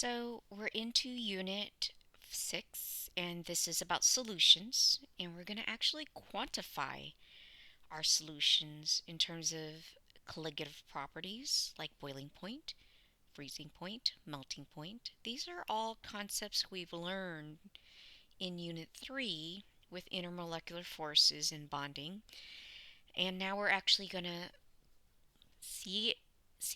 So we're into Unit 6, and this is about solutions, and we're going to actually quantify our solutions in terms of colligative properties like boiling point, freezing point, melting point. These are all concepts we've learned in Unit 3 with intermolecular forces and bonding, and now we're actually going to see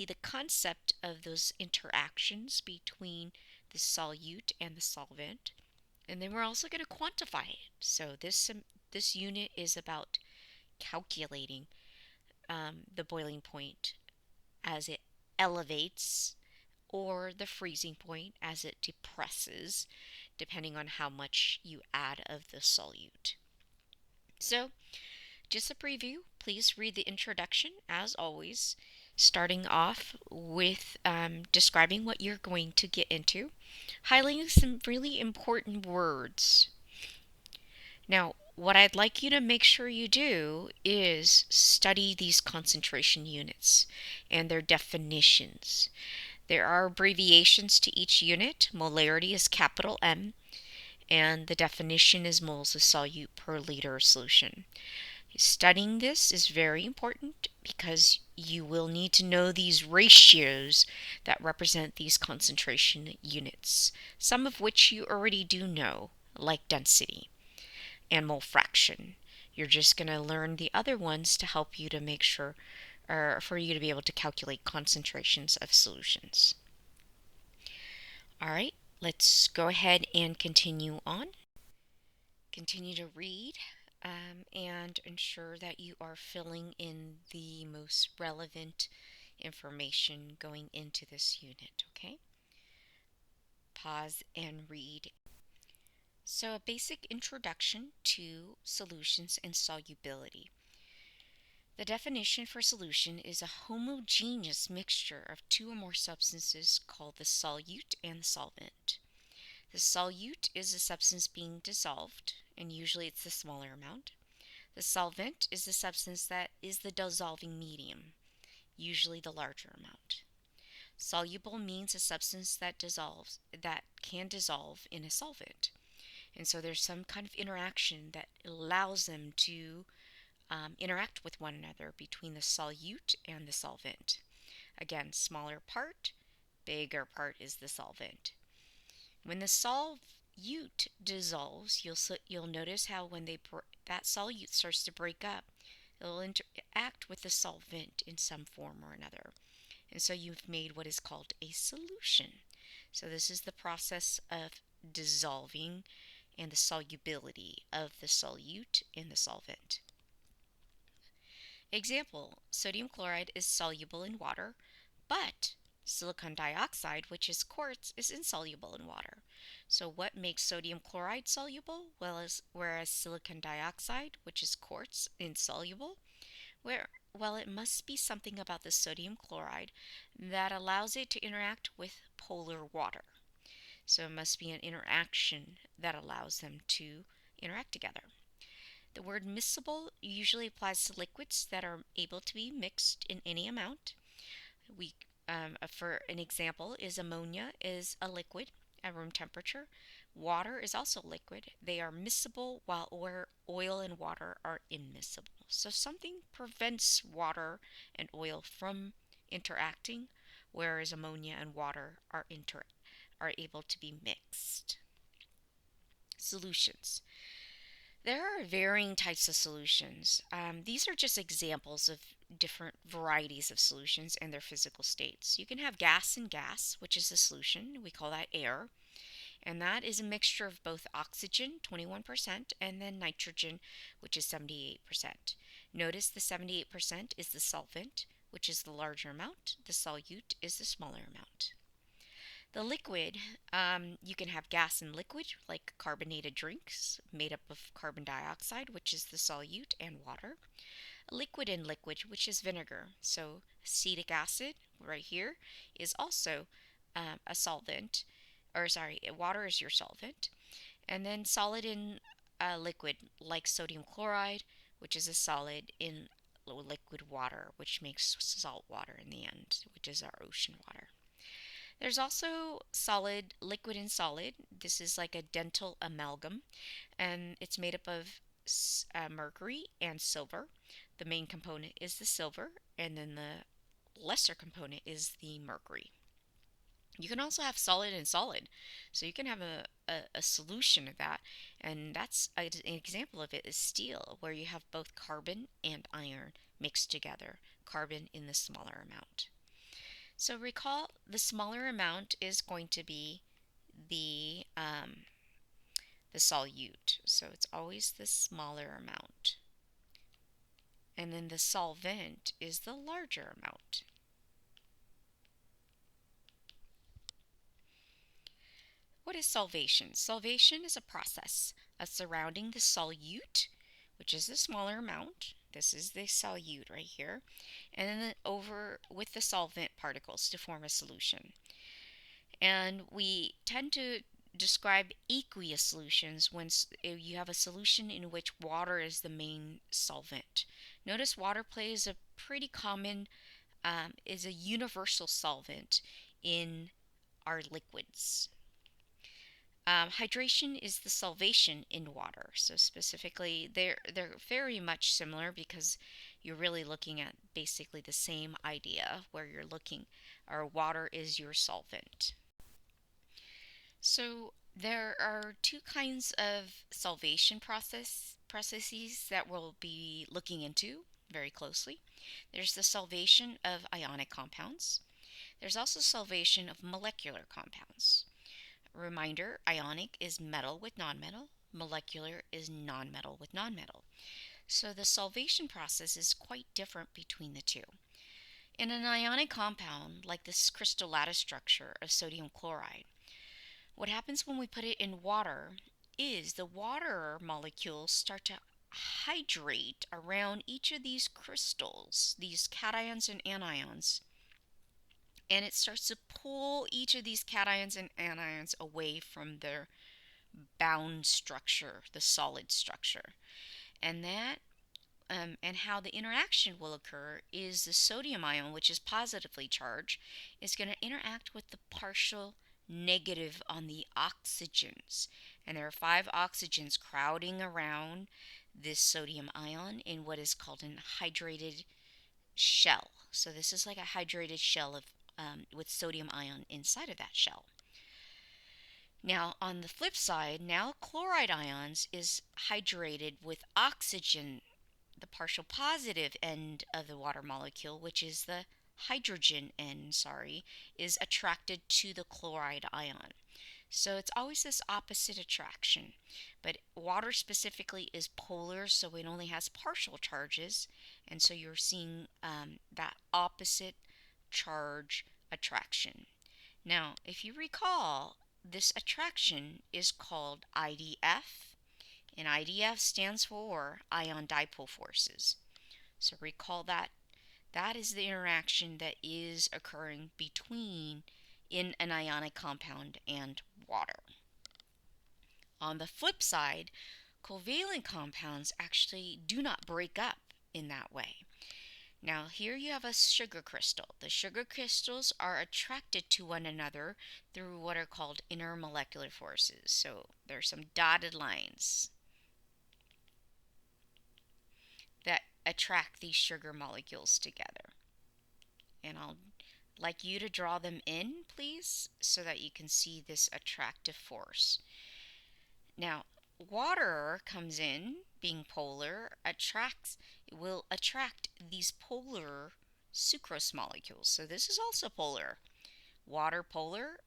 the concept of those interactions between the solute and the solvent, and then we're also going to quantify it. So this unit is about calculating the boiling point as it elevates or the freezing point as it depresses, depending on how much you add of the solute. So just a preview, please read the introduction as always, starting off with describing what you're going to get into, highlighting some really important words. Now, what I'd like you to make sure you do is study these concentration units and their definitions. There are abbreviations to each unit. Molarity is capital M, and the definition is moles of solute per liter solution. Studying this is very important because you will need to know these ratios that represent these concentration units, some of which you already do know, like density and mole fraction. You're just going to learn the other ones to help you to make sure, or for you to be able to calculate concentrations of solutions. All right, let's go ahead and continue on. Continue to read and ensure that you are filling in the most relevant information going into this unit, okay? Pause and read. So, a basic introduction to solutions and solubility. The definition for solution is a homogeneous mixture of two or more substances called the solute and the solvent. The solute is a substance being dissolved, and usually it's the smaller amount. The solvent is the substance that is the dissolving medium, usually the larger amount. Soluble means a substance that can dissolve in a solvent. And so there's some kind of interaction that allows them to interact with one another between the solute and the solvent. Again, smaller part, bigger part is the solvent. When the solute dissolves, you'll notice how when that solute starts to break up, it'll interact with the solvent in some form or another. And so you've made what is called a solution. So this is the process of dissolving and the solubility of the solute in the solvent. Example, sodium chloride is soluble in water, but silicon dioxide, which is quartz, is insoluble in water. So what makes sodium chloride soluble? Whereas silicon dioxide, which is quartz, insoluble? It must be something about the sodium chloride that allows it to interact with polar water. So it must be an interaction that allows them to interact together. The word miscible usually applies to liquids that are able to be mixed in any amount. For an example, is ammonia is a liquid at room temperature. Water is also liquid. They are miscible while oil and water are immiscible. So something prevents water and oil from interacting, whereas ammonia and water are able to be mixed. Solutions. There are varying types of solutions. These are just examples of different varieties of solutions and their physical states. You can have gas and gas, which is a solution. We call that air. And that is a mixture of both oxygen, 21%, and then nitrogen, which is 78%. Notice the 78% is the solvent, which is the larger amount. The solute is the smaller amount. The liquid, you can have gas and liquid, like carbonated drinks made up of carbon dioxide, which is the solute, and water. A liquid in liquid, which is vinegar. So acetic acid, right here, is also a solvent. Water is your solvent. And then solid in liquid, like sodium chloride, which is a solid in liquid water, which makes salt water in the end, which is our ocean water. There's also solid, liquid, and solid. This is like a dental amalgam, and it's made up of mercury and silver. The main component is the silver, and then the lesser component is the mercury. You can also have solid and solid. So you can have a solution of that. And that's an example of it is steel, where you have both carbon and iron mixed together, carbon in the smaller amount. So recall the smaller amount is going to be the solute. So it's always the smaller amount. And then the solvent is the larger amount. What is solvation? Solvation is a process of surrounding the solute, which is the smaller amount. This is the solute right here, and then over with the solvent particles to form a solution. And we tend to describe aqueous solutions when you have a solution in which water is the main solvent. Notice water plays a pretty common, is a universal solvent in our liquids. Hydration is the solvation in water. So specifically, they're very much similar because you're really looking at basically the same idea where you're looking, or water is your solvent. So there are two kinds of solvation processes that we'll be looking into very closely. There's the solvation of ionic compounds. There's also solvation of molecular compounds. Reminder, ionic is metal with nonmetal, molecular is nonmetal with nonmetal. So the solvation process is quite different between the two. In an ionic compound, like this crystal lattice structure of sodium chloride, what happens when we put it in water is the water molecules start to hydrate around each of these crystals, these cations and anions, and it starts to pull each of these cations and anions away from their bound structure, the solid structure. And that and how the interaction will occur is the sodium ion, which is positively charged, is going to interact with the partial negative on the oxygens. And there are 5 oxygens crowding around this sodium ion in what is called an hydrated shell. So this is like a hydrated shell of with sodium ion inside of that shell. Now, on the flip side, now chloride ions is hydrated with oxygen, the partial positive end of the water molecule, which is the hydrogen end, is attracted to the chloride ion. So it's always this opposite attraction. But water specifically is polar, so it only has partial charges. And so you're seeing that opposite charge attraction. Now, if you recall, this attraction is called IDF, and IDF stands for ion dipole forces. So recall that that is the interaction that is occurring between in an ionic compound and water. On the flip side, covalent compounds actually do not break up in that way. Now, here you have a sugar crystal. The sugar crystals are attracted to one another through what are called intermolecular forces. So there's some dotted lines that attract these sugar molecules together. And I'll like you to draw them in, please, so that you can see this attractive force. Now, water comes in, being polar, will attract these polar sucrose molecules. So this is also polar. Water polar,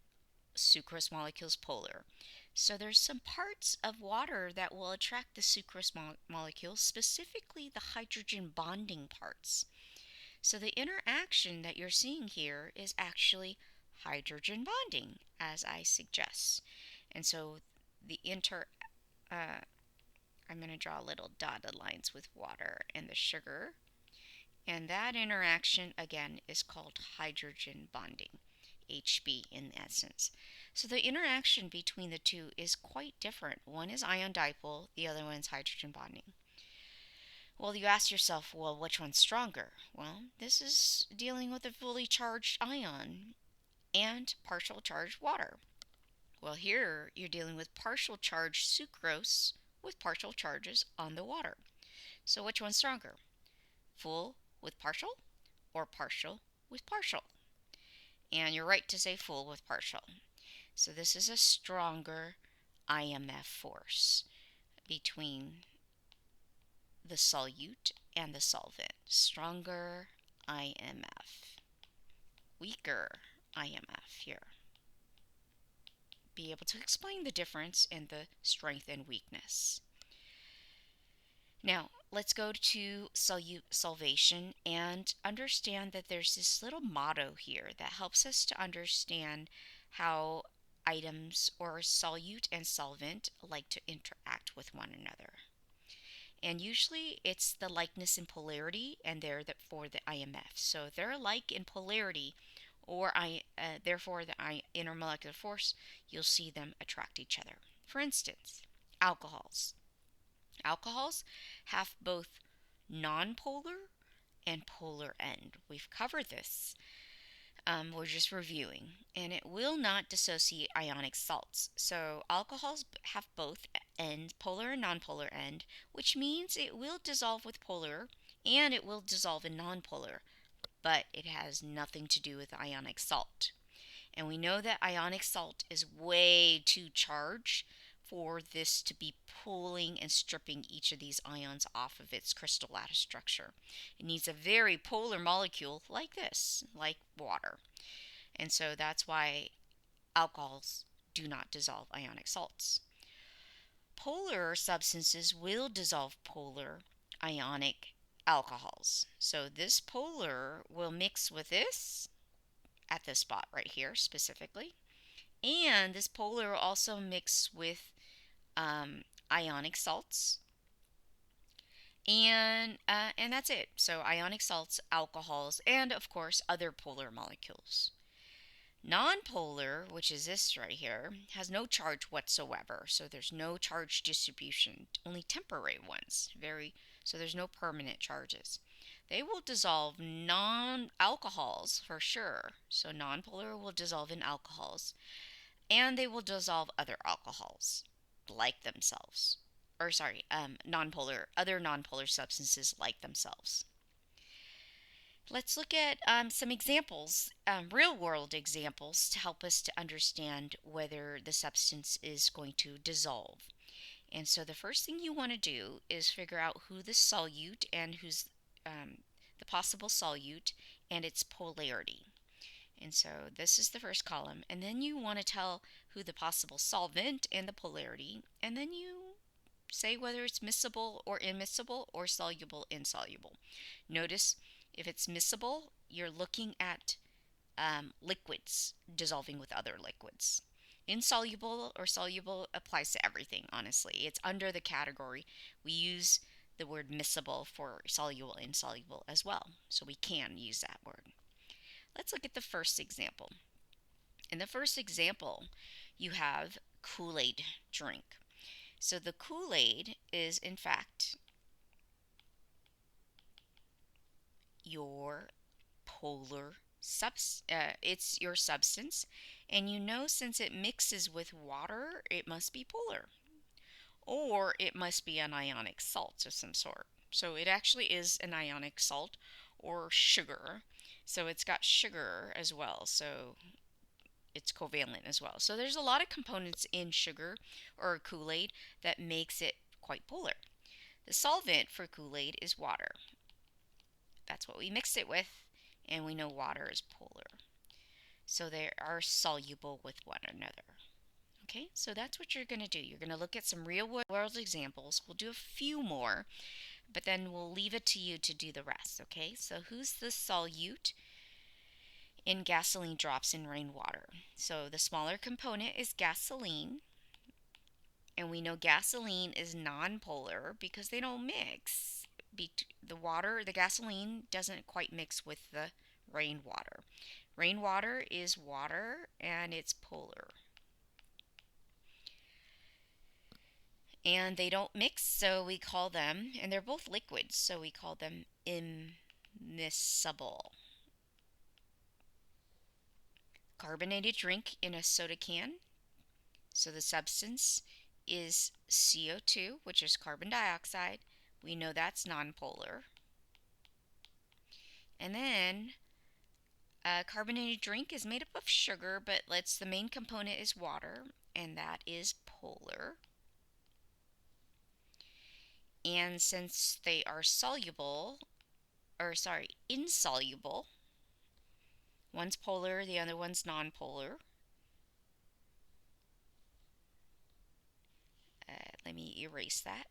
sucrose molecules polar. So there's some parts of water that will attract the sucrose molecules, specifically the hydrogen bonding parts. So the interaction that you're seeing here is actually hydrogen bonding, as I suggest. And so the I'm going to draw little dotted lines with water and the sugar. And that interaction, again, is called hydrogen bonding, HB in essence. So the interaction between the two is quite different. One is ion dipole, the other one is hydrogen bonding. Well, you ask yourself, well, which one's stronger? Well, this is dealing with a fully charged ion. and partial charged water. Well, here you're dealing with partial charged sucrose with partial charges on the water. So which one's stronger? Full with partial or partial with partial? And you're right to say full with partial. So this is a stronger IMF force between the solute and the solvent. Stronger IMF. Weaker IMF here. Be able to explain the difference in the strength and weakness. Now, let's go to solvation and understand that there's this little motto here that helps us to understand how items or solute and solvent like to interact with one another. And usually it's the likeness in polarity, and they're for the IMF. So if they're alike in polarity, or therefore the intermolecular force, you'll see them attract each other. For instance, alcohols. Alcohols have both nonpolar and polar end. We've covered this. We're just reviewing. And it will not dissociate ionic salts. So alcohols have both end, polar and nonpolar end, which means it will dissolve with polar and it will dissolve in nonpolar, but it has nothing to do with ionic salt. And we know that ionic salt is way too charged for this to be pulling and stripping each of these ions off of its crystal lattice structure. It needs a very polar molecule like this, like water. And so that's why alcohols do not dissolve ionic salts. Polar substances will dissolve polar ionic alcohols. So this polar will mix with this at this spot right here specifically. And this polar will also mix with ionic salts. And that's it. So ionic salts, alcohols, and of course other polar molecules. Nonpolar, which is this right here, has no charge whatsoever. So there's no charge distribution, only temporary ones. So there's no permanent charges. They will dissolve non-alcohols for sure. So nonpolar will dissolve in alcohols, and they will dissolve other alcohols like themselves. Or sorry, other nonpolar substances like themselves. Let's look at some examples, real world examples, to help us to understand whether the substance is going to dissolve. And so the first thing you want to do is figure out who the solute and who's the possible solute and its polarity. And so this is the first column. And then you want to tell who the possible solvent and the polarity. And then you say whether it's miscible or immiscible or soluble, insoluble. Notice if it's miscible, you're looking at liquids dissolving with other liquids. Insoluble or soluble applies to everything, honestly. It's under the category. We use the word miscible for soluble, insoluble as well. So we can use that word. Let's look at the first example. In the first example, you have Kool-Aid drink. So the Kool-Aid is, in fact, your polar it's your substance, and you know since it mixes with water, it must be polar, or it must be an ionic salt of some sort. So it actually is an ionic salt or sugar. So it's got sugar as well. So it's covalent as well. So there's a lot of components in sugar or Kool-Aid that makes it quite polar. The solvent for Kool-Aid is water. That's what we mixed it with, and we know water is polar. So they are soluble with one another. Okay, so that's what you're going to do. You're going to look at some real world examples. We'll do a few more, but then we'll leave it to you to do the rest. Okay, so who's the solute in gasoline drops in rainwater? So the smaller component is gasoline, and we know gasoline is nonpolar because they don't mix. The gasoline doesn't quite mix with the rainwater. Rainwater is water and it's polar. And they don't mix, so we call them, and they're both liquids, so we call them immiscible. carbonated drink in a soda can. So the substance is CO2, which is carbon dioxide. We know that's nonpolar. And then a carbonated drink is made up of sugar, but the main component is water, and that is polar. And since they are insoluble, one's polar, the other one's nonpolar. Let me erase that.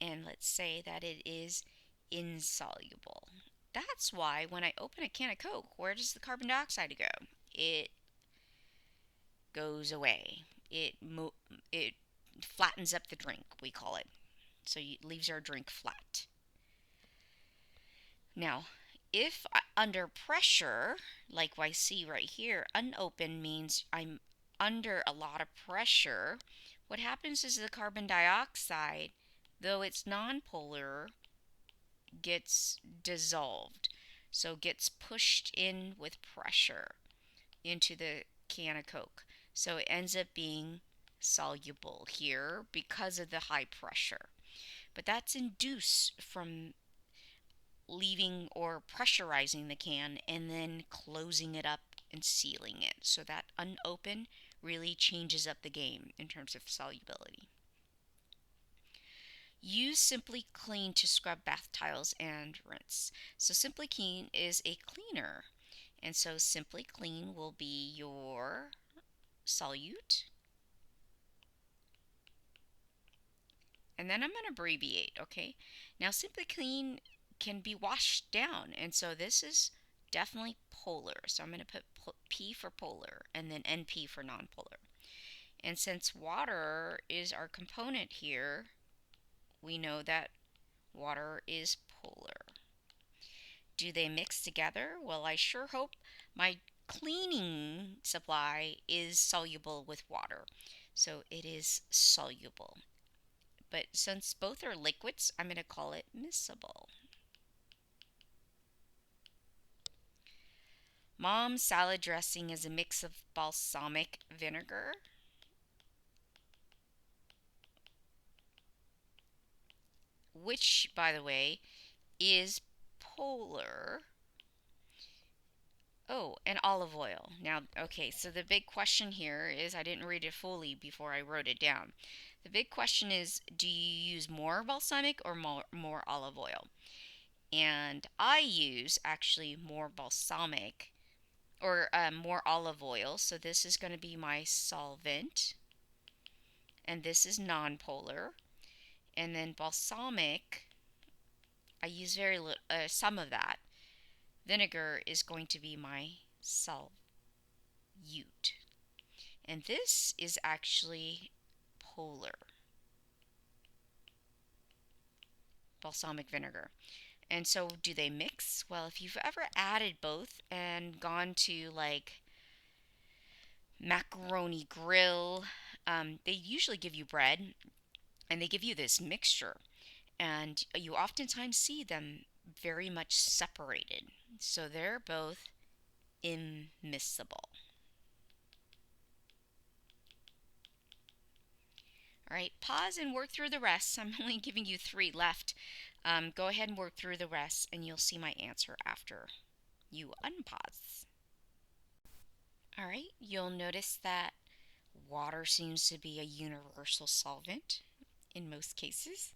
And let's say that it is insoluble. That's why when I open a can of Coke, where does the carbon dioxide go? It goes away. It flattens up the drink, we call it. So it leaves our drink flat. Now, if under pressure, like I see right here, unopened means I'm under a lot of pressure. What happens is the carbon dioxide, though it's nonpolar, gets dissolved. So gets pushed in with pressure into the can of Coke. So it ends up being soluble here because of the high pressure. But that's induced from leaving or pressurizing the can and then closing it up and sealing it. So that unopened really changes up the game in terms of solubility. Use Simply Clean to scrub bath tiles and rinse. So Simply Clean is a cleaner. And so Simply Clean will be your solute. And then I'm going to abbreviate, okay? Now Simply Clean can be washed down. And so this is definitely polar. So I'm going to put P for polar and then NP for nonpolar. And since water is our component here, we know that water is polar. Do they mix together? Well, I sure hope my cleaning supply is soluble with water. So it is soluble. But since both are liquids, I'm going to call it miscible. Mom's salad dressing is a mix of balsamic vinegar, which, by the way, is polar. Oh, and olive oil. Now, okay, so the big question here is I didn't read it fully before I wrote it down. The big question is, do you use more balsamic or more olive oil? And I use actually more balsamic or more olive oil. So this is going to be my solvent. And this is nonpolar. And then balsamic, I use very little, some of that. Vinegar is going to be my solute. And this is actually polar. Balsamic vinegar. And so do they mix? Well, if you've ever added both and gone to like macaroni grill, they usually give you bread and they give you this mixture. And you oftentimes see them very much separated. So they're both immiscible. All right, pause and work through the rest. I'm only giving you 3 left. Go ahead and work through the rest, and you'll see my answer after you unpause. All right, you'll notice that water seems to be a universal solvent in most cases.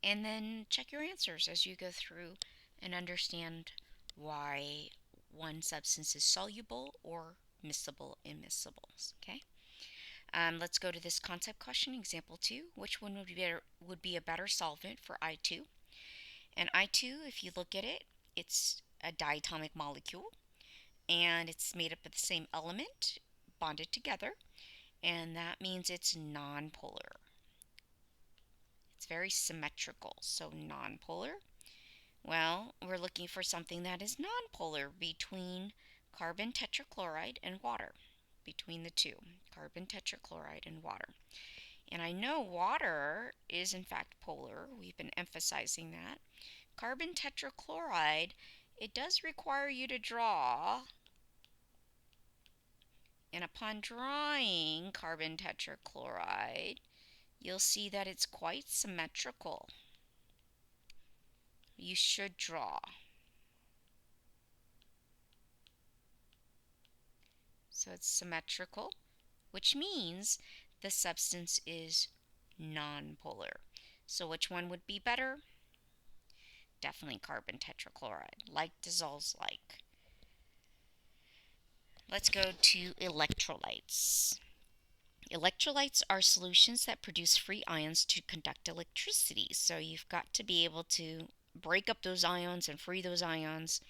And then check your answers as you go through and understand why one substance is soluble or miscible in miscibles. Okay. Let's go to this concept question, example 2. Which one would be a better solvent for I2? And I2, if you look at it, it's a diatomic molecule, and it's made up of the same element bonded together, and that means it's nonpolar. It's very symmetrical, so nonpolar. Well, we're looking for something that is nonpolar between carbon tetrachloride and water. Between the two, carbon tetrachloride and water. And I know water is in fact polar. We've been emphasizing that. Carbon tetrachloride it does require you to draw. And upon drawing carbon tetrachloride, you'll see that it's quite symmetrical. You should draw. So it's symmetrical, which means the substance is nonpolar. So which one would be better? Definitely carbon tetrachloride. Like dissolves like. Let's go to electrolytes. Electrolytes are solutions that produce free ions to conduct electricity. So you've got to be able to break up those ions and free those ions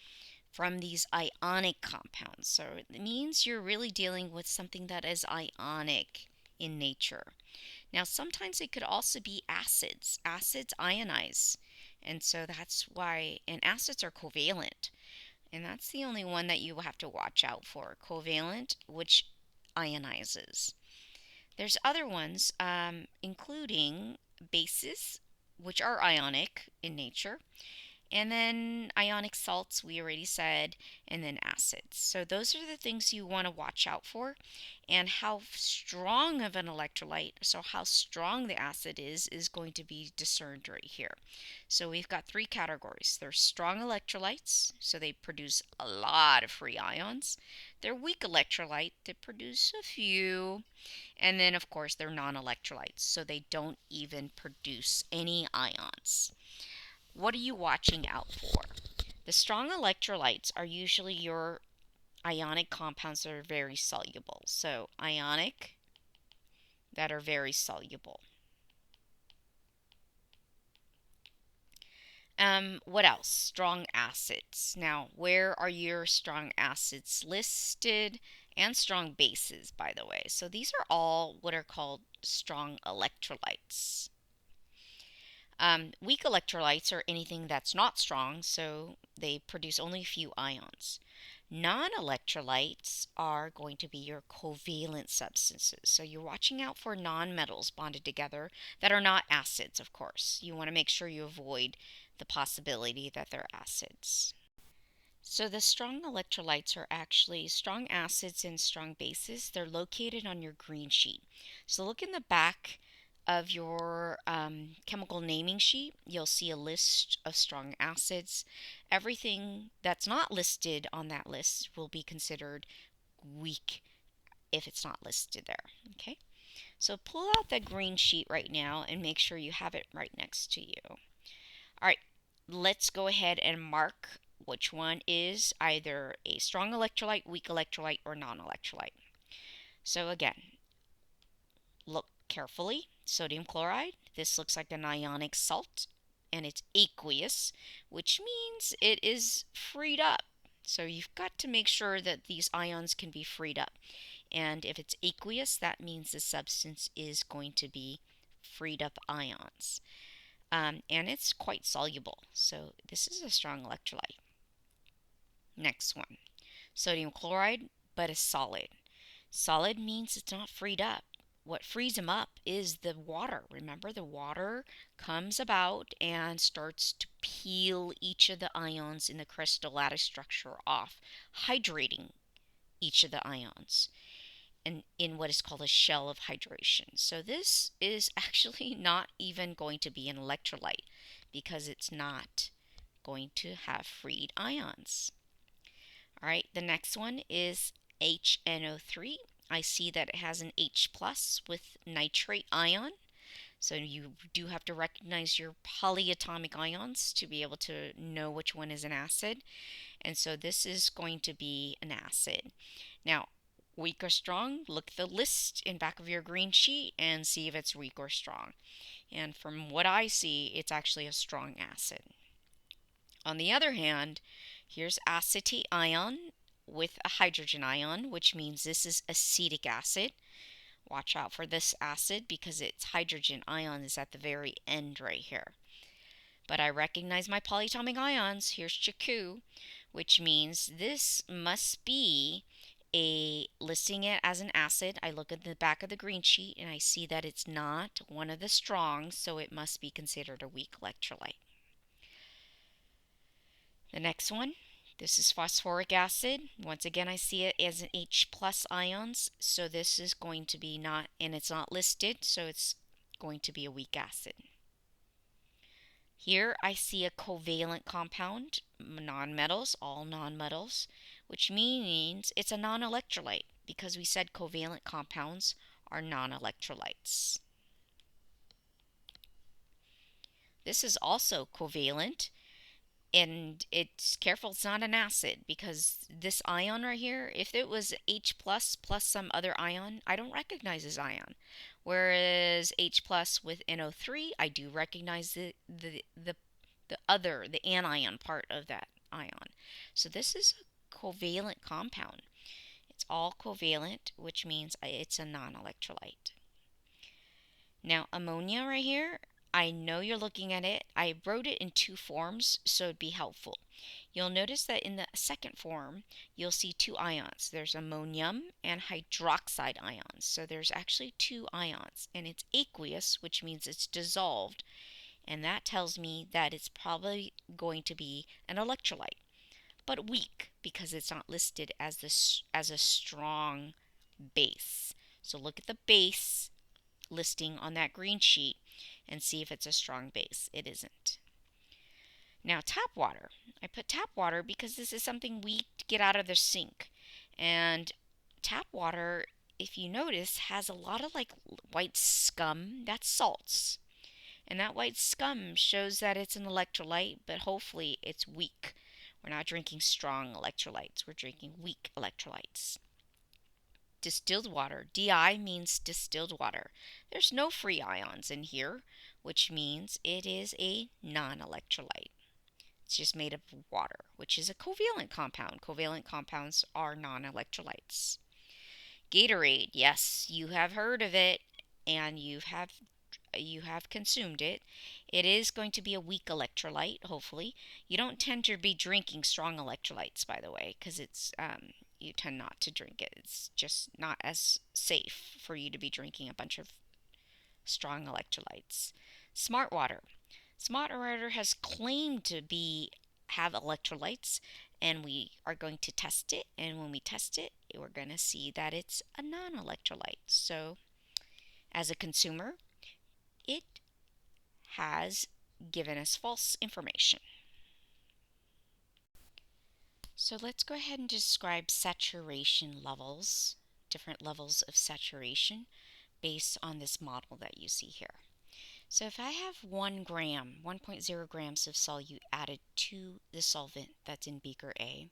from these ionic compounds. So it means you're really dealing with something that is ionic in nature. Now, sometimes it could also be acids. Acids ionize. And so that's why, and acids are covalent. And that's the only one that you have to watch out for. Covalent, which ionizes. There's other ones, including bases, which are ionic in nature. And then ionic salts, we already said, and then acids. So those are the things you want to watch out for. And how strong of an electrolyte, so how strong the acid is going to be discerned right here. So we've got three categories. There's strong electrolytes, so they produce a lot of free ions. They're weak electrolyte, they produce a few. And then, of course, they're non-electrolytes, so they don't even produce any ions. What are you watching out for? The strong electrolytes are usually your ionic compounds that are very soluble. So ionic that are very soluble. What else? Strong acids. Now, where are your strong acids listed? And strong bases, by the way. So these are all what are called strong electrolytes. Weak electrolytes are anything that's not strong, so they produce only a few ions. Non-electrolytes are going to be your covalent substances. So you're watching out for nonmetals bonded together that are not acids, of course. You want to make sure you avoid the possibility that they're acids. So the strong electrolytes are actually strong acids and strong bases. They're located on your green sheet. So look in the back of your chemical naming sheet. You'll see a list of strong acids. Everything that's not listed on that list will be considered weak if it's not listed there. Okay? So pull out that green sheet right now and make sure you have it right next to you. All right, let's go ahead and mark which one is either a strong electrolyte, weak electrolyte, or non-electrolyte. So again, look carefully. Sodium chloride, this looks like an ionic salt, and it's aqueous, which means it is freed up. So you've got to make sure that these ions can be freed up. And if it's aqueous, that means the substance is going to be freed up ions. And it's quite soluble. So this is a strong electrolyte. Next one, sodium chloride, but a solid. Solid means it's not freed up. What frees them up is the water. Remember, the water comes about and starts to peel each of the ions in the crystal lattice structure off, hydrating each of the ions and in what is called a shell of hydration. So this is actually not even going to be an electrolyte because it's not going to have freed ions. All right, the next one is HNO3. I see that it has an H plus with nitrate ion. So you do have to recognize your polyatomic ions to be able to know which one is an acid. And so this is going to be an acid. Now, weak or strong, look at the list in back of your green sheet and see if it's weak or strong. And from what I see, it's actually a strong acid. On the other hand, here's acetate ion with a hydrogen ion, which means this is acetic acid. Watch out for this acid because its hydrogen ion is at the very end right here. But I recognize my polyatomic ions. Here's Chiku, which means this must be listing it as an acid. I look at the back of the green sheet and I see that it's not one of the strongs, so it must be considered a weak electrolyte. The next one, This is phosphoric acid. Once again, I see it as an H plus ions, so this is going to be not, and it's not listed, so it's going to be a weak acid. Here I see a covalent compound, nonmetals, all nonmetals, which means it's a non-electrolyte because we said covalent compounds are non-electrolytes. This is also covalent, and it's careful it's not an acid because this ion right here, if it was H plus plus some other ion, I don't recognize this ion. Whereas H plus with NO3, I do recognize the anion part of that ion. So this is a covalent compound. It's all covalent, which means it's a non-electrolyte. Now, ammonia right here, I know you're looking at it. I wrote it in two forms, so it'd be helpful. You'll notice that in the second form, you'll see two ions. There's ammonium and hydroxide ions. So there's actually two ions, and it's aqueous, which means it's dissolved. And that tells me that it's probably going to be an electrolyte, but weak because it's not listed as as a strong base. So look at the base listing on that green sheet and see if it's a strong base. It isn't. Now, tap water. I put tap water because this is something we get out of the sink. And tap water, if you notice, has a lot of like white scum. That's salts. And that white scum shows that it's an electrolyte, but hopefully it's weak. We're not drinking strong electrolytes. We're drinking weak electrolytes. Distilled water. Di means distilled water. There's no free ions in here, which means it is a non-electrolyte. It's just made of water, which is a covalent compound. Covalent compounds are non-electrolytes. Gatorade. Yes, you have heard of it, and you have consumed it. It is going to be a weak electrolyte, hopefully. You don't tend to be drinking strong electrolytes, by the way, because you tend not to drink it. It's just not as safe for you to be drinking a bunch of strong electrolytes. Smart water. Smart water has claimed to have electrolytes, and we are going to test it. And when we test it, we're going to see that it's a non-electrolyte. So, as a consumer, it has given us false information. So let's go ahead and describe saturation levels, different levels of saturation based on this model that you see here. So if I have 1 gram, 1.0 grams of solute added to the solvent that's in beaker A,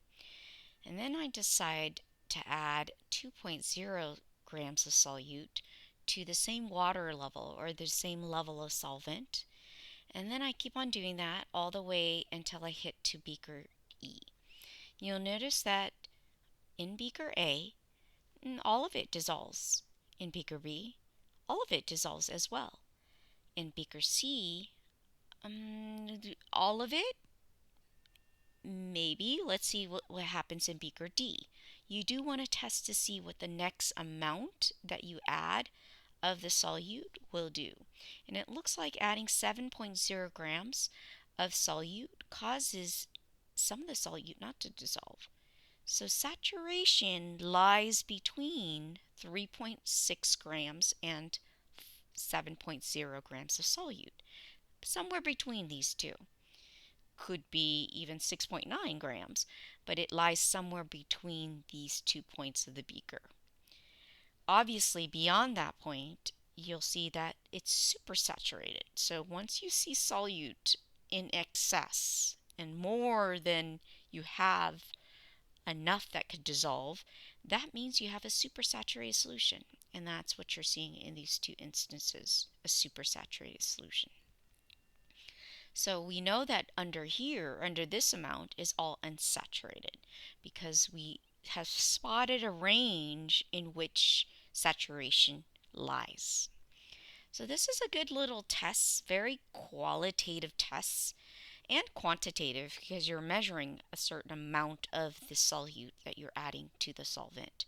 and then I decide to add 2.0 grams of solute to the same water level or the same level of solvent, and then I keep on doing that all the way until I hit to beaker E. You'll notice that in beaker A, all of it dissolves. In beaker B, all of it dissolves as well. In beaker C, all of it, maybe. Let's see what happens in beaker D. You do want to test to see what the next amount that you add of the solute will do. And it looks like adding 7.0 grams of solute causes some of the solute not to dissolve. So saturation lies between 3.6 grams and 7.0 grams of solute. Somewhere between these two. Could be even 6.9 grams, but it lies somewhere between these 2 points of the beaker. Obviously, beyond that point, you'll see that it's supersaturated. So once you see solute in excess and more than you have enough that could dissolve, that means you have a supersaturated solution. And that's what you're seeing in these two instances, a supersaturated solution. So we know that under here, under this amount, is all unsaturated because we have spotted a range in which saturation lies. So this is a good little test, very qualitative tests and quantitative because you're measuring a certain amount of the solute that you're adding to the solvent.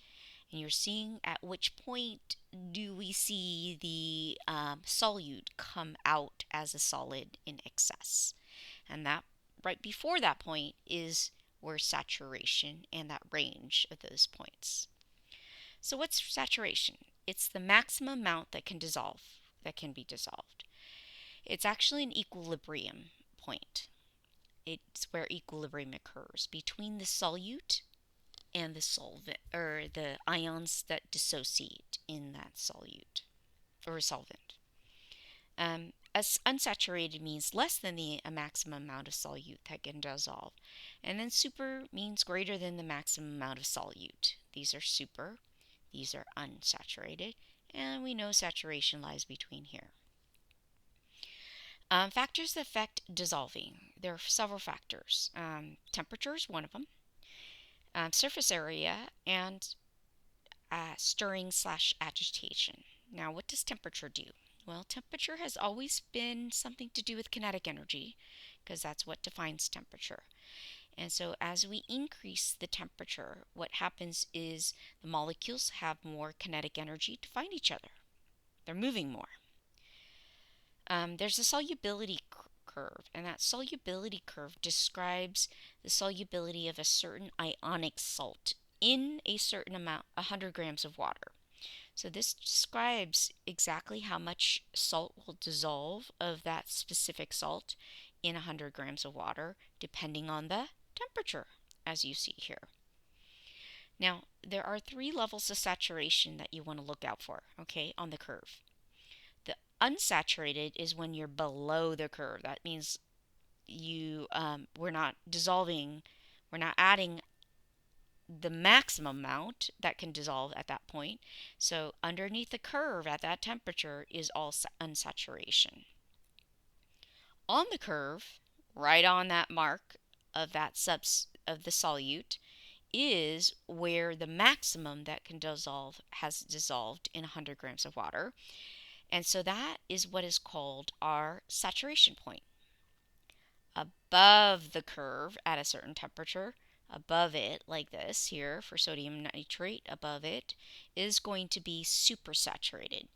And you're seeing at which point do we see the solute come out as a solid in excess. And that right before that point is or saturation, and that range of those points. So what's saturation? It's the maximum amount that can be dissolved. It's actually an equilibrium point. It's where equilibrium occurs between the solute and the solvent, or the ions that dissociate in that solute or solvent. As unsaturated means less than the maximum amount of solute that can dissolve. And then super means greater than the maximum amount of solute. These are super, these are unsaturated, and we know saturation lies between here. Factors that affect dissolving. There are several factors. Temperature is one of them. Surface area and stirring/agitation. Now, what does temperature do? Well, temperature has always been something to do with kinetic energy, because that's what defines temperature. And so as we increase the temperature, what happens is the molecules have more kinetic energy to find each other. They're moving more. There's a solubility curve, and that solubility curve describes the solubility of a certain ionic salt in a certain amount, 100 grams of water. So this describes exactly how much salt will dissolve of that specific salt in 100 grams of water, depending on the temperature, as you see here. Now, there are 3 levels of saturation that you want to look out for, okay, on the curve. The unsaturated is when you're below the curve. That means we're not dissolving, we're not adding the maximum amount that can dissolve at that point. So underneath the curve at that temperature is all unsaturation. On the curve, right on that mark of that of the solute, is where the maximum that can dissolve has dissolved in 100 grams of water. And so that is what is called our saturation point. Above the curve at a certain temperature, above it, like this here for sodium nitrate, above it is going to be supersaturated.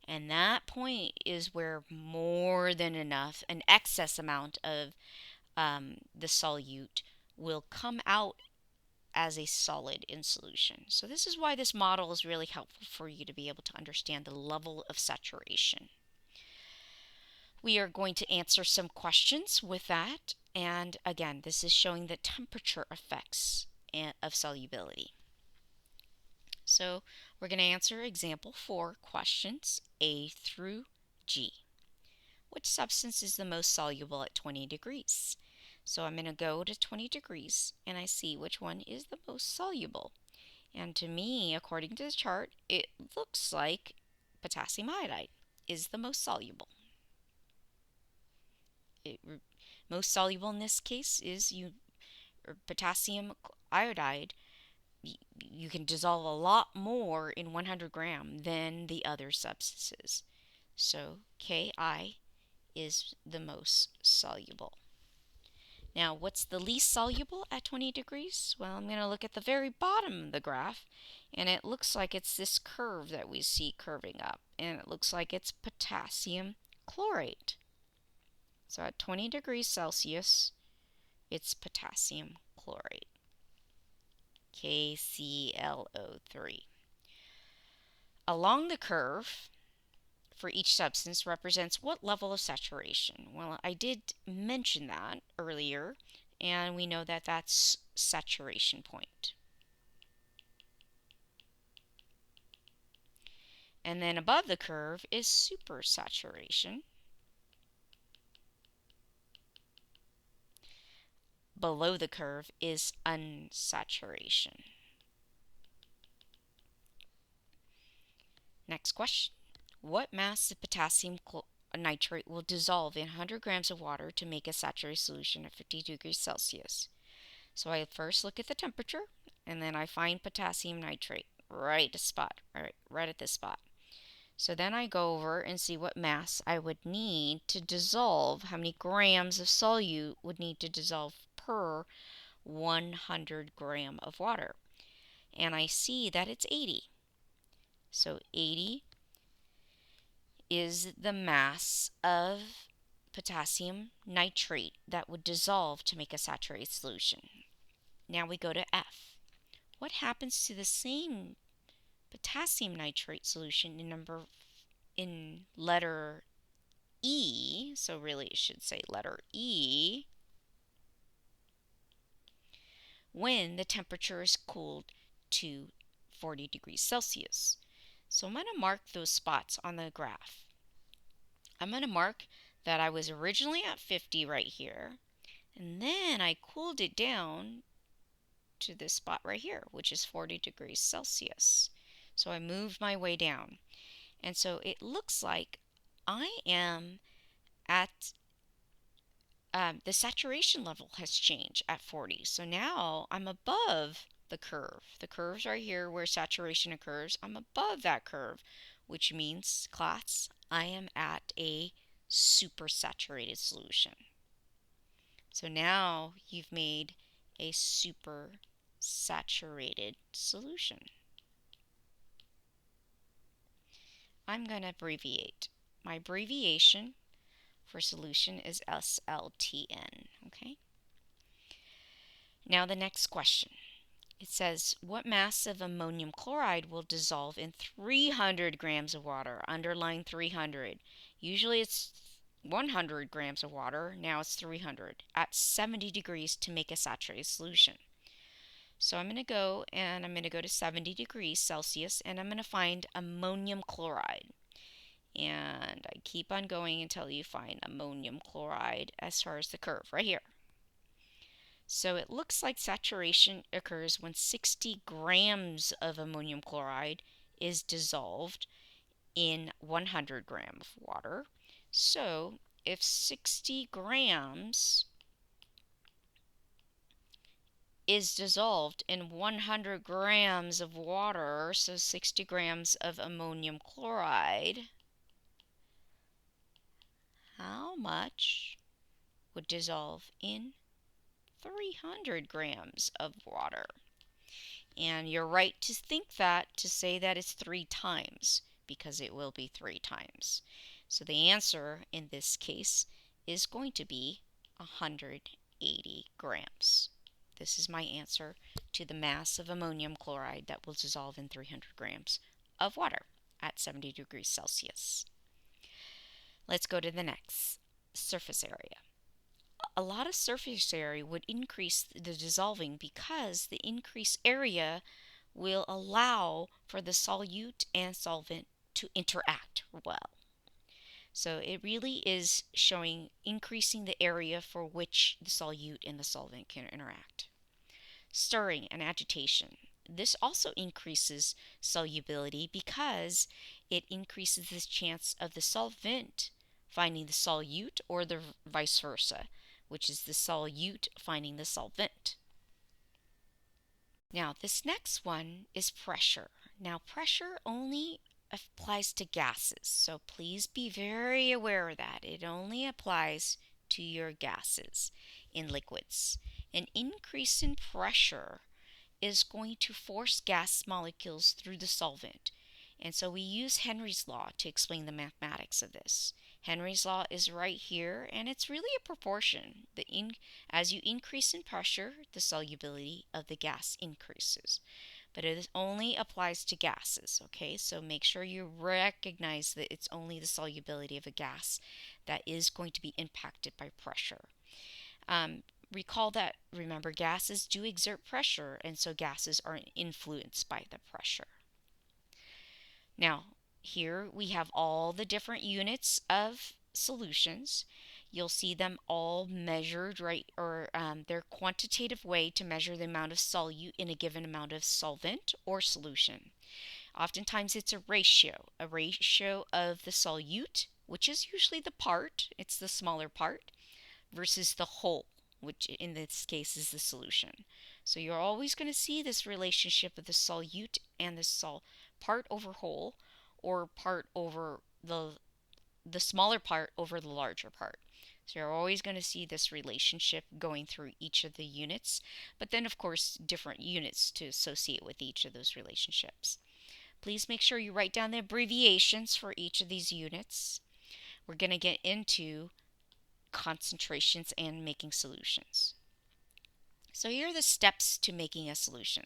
And that point is where more than enough, an excess amount of the solute will come out as a solid in solution. So this is why this model is really helpful for you to be able to understand the level of saturation. We are going to answer some questions with that. And again, this is showing the temperature effects of solubility. So we're going to answer example 4 questions A through G. Which substance is the most soluble at 20 degrees? So I'm going to go to 20 degrees and I see which one is the most soluble. And to me, according to the chart, it looks like potassium iodide is the most soluble. Most soluble in this case is potassium iodide. You can dissolve a lot more in 100 gram than the other substances. So Ki is the most soluble. Now, what's the least soluble at 20 degrees? Well, I'm going to look at the very bottom of the graph, and it looks like it's this curve that we see curving up, and it looks like it's potassium chlorate. So at 20 degrees Celsius, it's potassium chlorate, KClO3. Along the curve for each substance represents what level of saturation? Well, I did mention that earlier, and we know that that's saturation point. And then above the curve is supersaturation. Below the curve is unsaturation. Next question. What mass of potassium nitrate will dissolve in 100 grams of water to make a saturated solution at 50 degrees Celsius? So I first look at the temperature, and then I find potassium nitrate right at this spot. So then I go over and see what mass I would need to dissolve, how many grams of solute would need to dissolve per 100 gram of water. And I see that it's 80. So 80 is the mass of potassium nitrate that would dissolve to make a saturated solution. Now we go to F. What happens to the same potassium nitrate solution in letter E? So really it should say letter E, when the temperature is cooled to 40 degrees Celsius. So I'm going to mark those spots on the graph. I'm going to mark that I was originally at 50 right here, and then I cooled it down to this spot right here, which is 40 degrees Celsius. So I moved my way down. And so it looks like I am at the saturation level has changed at 40. So now I'm above the curve. The curve's right here where saturation occurs. I'm above that curve, which means, class, I am at a supersaturated solution. So now you've made a supersaturated solution. I'm going to abbreviate. My abbreviation for solution is SLTN, okay? Now the next question. It says, what mass of ammonium chloride will dissolve in 300 grams of water? Underline 300. Usually it's 100 grams of water. Now it's 300 at 70 degrees to make a saturated solution. So I'm going to go to 70 degrees Celsius, and I'm going to find ammonium chloride. And I keep on going until you find ammonium chloride as far as the curve right here. So it looks like saturation occurs when 60 grams of ammonium chloride is dissolved in 100 grams of water. So if 60 grams is dissolved in 100 grams of water, so 60 grams of ammonium chloride, how much would dissolve in 300 grams of water? And you're right to think that, to say that it's 3 times, because it will be 3 times. So the answer in this case is going to be 180 grams. This is my answer to the mass of ammonium chloride that will dissolve in 300 grams of water at 70 degrees Celsius. Let's go to the next. Surface area. A lot of surface area would increase the dissolving because the increased area will allow for the solute and solvent to interact well. So it really is showing increasing the area for which the solute and the solvent can interact. Stirring and agitation. This also increases solubility because it increases the chance of the solvent finding the solute, or the vice versa, which is the solute finding the solvent. Now this next one is pressure. Now pressure only applies to gases, so please be very aware of that. It only applies to your gases. In liquids, an increase in pressure is going to force gas molecules through the solvent. And so we use Henry's law to explain the mathematics of this. Henry's law is right here, and it's really a proportion. As you increase in pressure, the solubility of the gas increases. But it only applies to gases, okay? So make sure you recognize that it's only the solubility of a gas that is going to be impacted by pressure. Recall that, remember, gases do exert pressure, and so gases are influenced by the pressure. Now, here we have all the different units of solutions. You'll see them all measured, right, or their quantitative way to measure the amount of solute in a given amount of solvent or solution. Oftentimes it's a ratio of the solute, which is usually the part, it's the smaller part, versus the whole, which in this case is the solution. So you're always going to see this relationship of the solute and the part over whole, or part over the smaller part over the larger part. So you're always going to see this relationship going through each of the units, but then of course different units to associate with each of those relationships. Please make sure you write down the abbreviations for each of these units. We're going to get into concentrations and making solutions. So here are the steps to making a solution.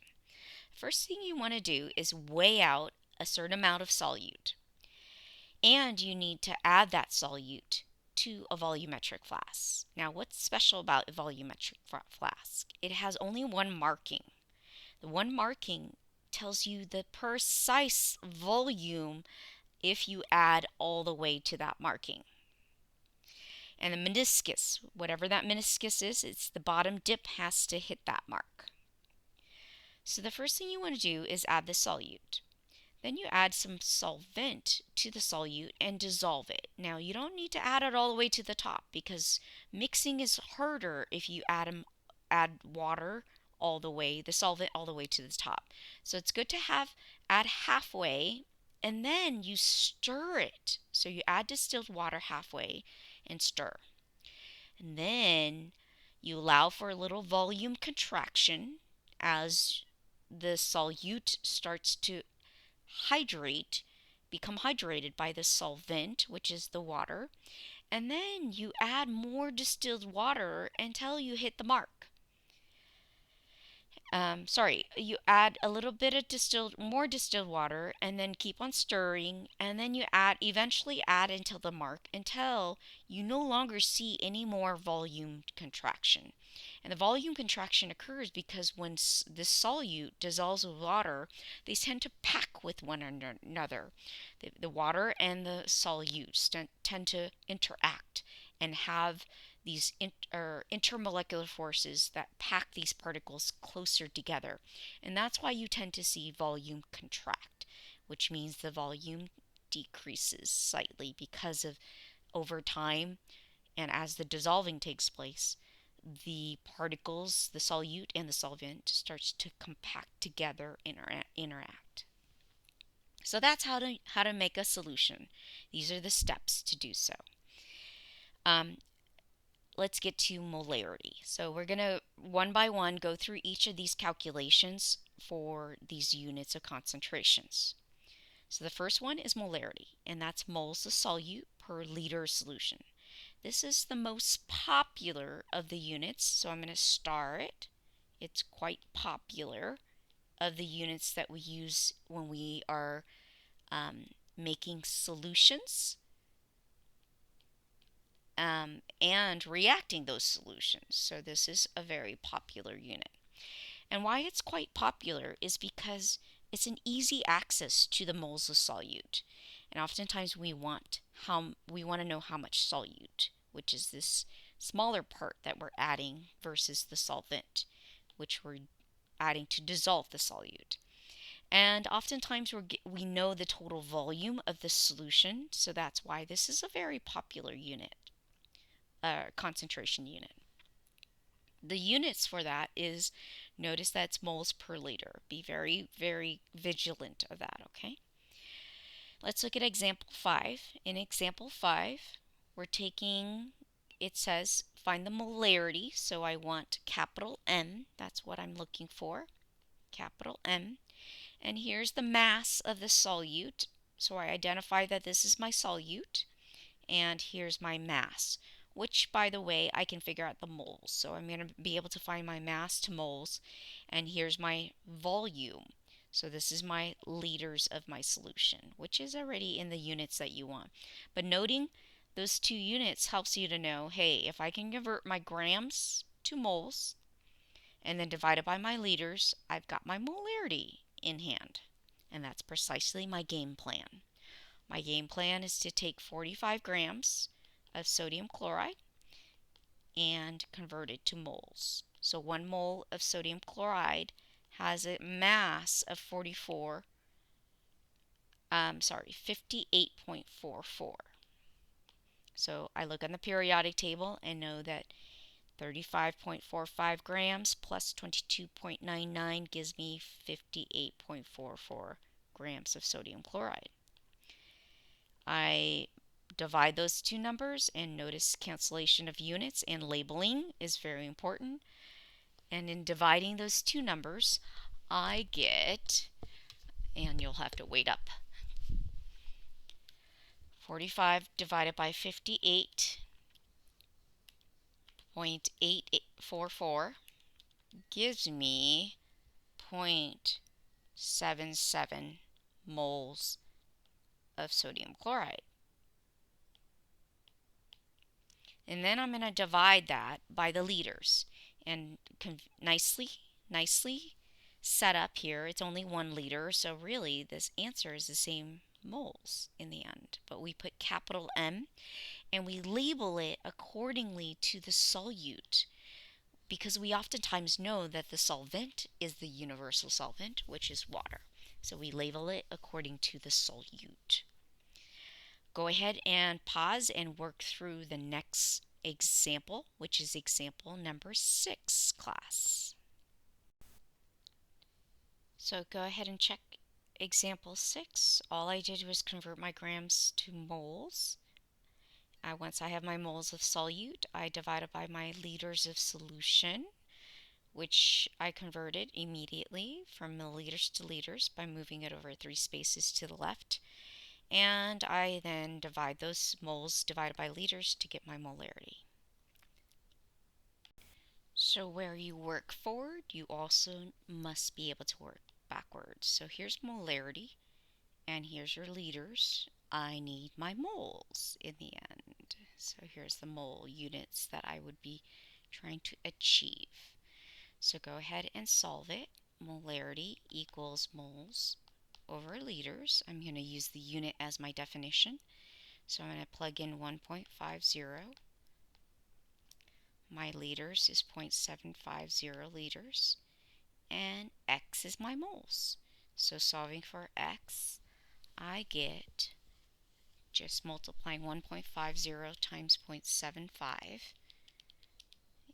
First thing you want to do is weigh out a certain amount of solute. And you need to add that solute to a volumetric flask. Now, what's special about a volumetric flask? It has only one marking. The one marking tells you the precise volume if you add all the way to that marking. And the meniscus, whatever that meniscus is, it's the bottom dip has to hit that mark. So the first thing you want to do is add the solute. Then you add some solvent to the solute and dissolve it. Now you don't need to add it all the way to the top because mixing is harder if you add water all the way, the solvent all the way to the top. So it's good to add halfway and then you stir it. So you add distilled water halfway and stir. And then you allow for a little volume contraction as the solute starts to become hydrated by the solvent, which is the water, and then you add more distilled water until you hit the mark. You add a little bit of more distilled water, and then keep on stirring, and then you eventually add until the mark, until you no longer see any more volume contraction. And the volume contraction occurs because when the solute dissolves with water, they tend to pack with one another. The water and the solutes tend to interact and have these intermolecular forces that pack these particles closer together. And that's why you tend to see volume contract, which means the volume decreases slightly because of over time and as the dissolving takes place, the particles, the solute and the solvent starts to compact together, interact. So that's how to make a solution. These are the steps to do so. Let's get to molarity. So we're going to one by one go through each of these calculations for these units of concentrations. So the first one is molarity, and that's moles of solute per liter solution. This is the most popular of the units, so I'm going to star it. It's quite popular of the units that we use when we are making solutions and reacting those solutions. So this is a very popular unit. And why it's quite popular is because it's an easy access to the moles of solute. And oftentimes we want to know how much solute, which is this smaller part that we're adding versus the solvent, which we're adding to dissolve the solute. And oftentimes we know the total volume of the solution, so that's why this is a very popular unit, concentration unit. The units for that is, notice that it's moles per liter. Be very, very vigilant of that, okay? Let's look at example 5. In example 5, it says find the molarity, so I want capital M, that's what I'm looking for, capital M. And here's the mass of the solute, so I identify that this is my solute, and here's my mass, which, by the way, I can figure out the moles. So I'm going to be able to find my mass to moles, and here's my volume. So this is my liters of my solution, which is already in the units that you want. But noting those two units helps you to know, hey, if I can convert my grams to moles and then divide it by my liters, I've got my molarity in hand. And that's precisely my game plan. My game plan is to take 45 grams of sodium chloride and convert it to moles. So 1 mole of sodium chloride has a mass of 58.44. So I look on the periodic table and know that 35.45 grams plus 22.99 gives me 58.44 grams of sodium chloride. I divide those two numbers and notice cancellation of units and labeling is very important. And in dividing those two numbers, I get, and you'll have to wait up, 45 divided by 58.844 gives me 0.77 moles of sodium chloride. And then I'm going to divide that by the liters. And nicely set up here. It's only 1 liter, so really this answer is the same moles in the end. But we put capital M and we label it accordingly to the solute, because we oftentimes know that the solvent is the universal solvent, which is water. So we label it according to the solute. Go ahead and pause and work through the next example, which is example number 6, class. So go ahead and check example 6. All I did was convert my grams to moles. Once I have my moles of solute, I divided by my liters of solution, which I converted immediately from milliliters to liters by moving it over 3 spaces to the left. And I then divide those moles divided by liters to get my molarity. So where you work forward, you also must be able to work backwards. So here's molarity, and here's your liters. I need my moles in the end. So here's the mole units that I would be trying to achieve. So go ahead and solve it. Molarity equals moles over liters. I'm going to use the unit as my definition. So I'm going to plug in 1.50. My liters is 0.750 liters. And X is my moles. So solving for X, I get, just multiplying 1.50 times 0.75,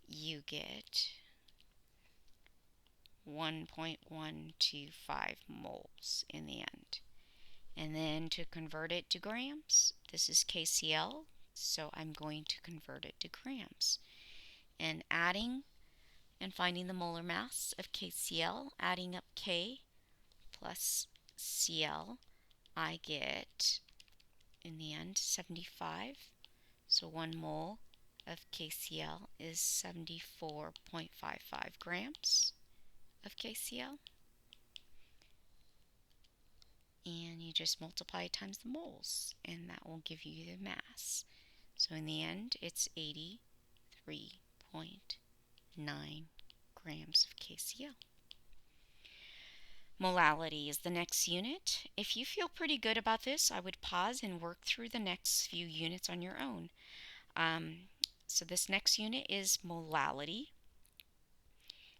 you get 1.125 moles in the end. And then to convert it to grams, this is KCl, so I'm going to convert it to grams. And adding and finding the molar mass of KCl, adding up K plus Cl, I get, in the end, 75. So 1 mole of KCl is 74.55 grams of KCl. And you just multiply times the moles, and that will give you the mass. So in the end, it's 83.9 grams of KCl. Molality is the next unit. If you feel pretty good about this, I would pause and work through the next few units on your own. So this next unit is molality.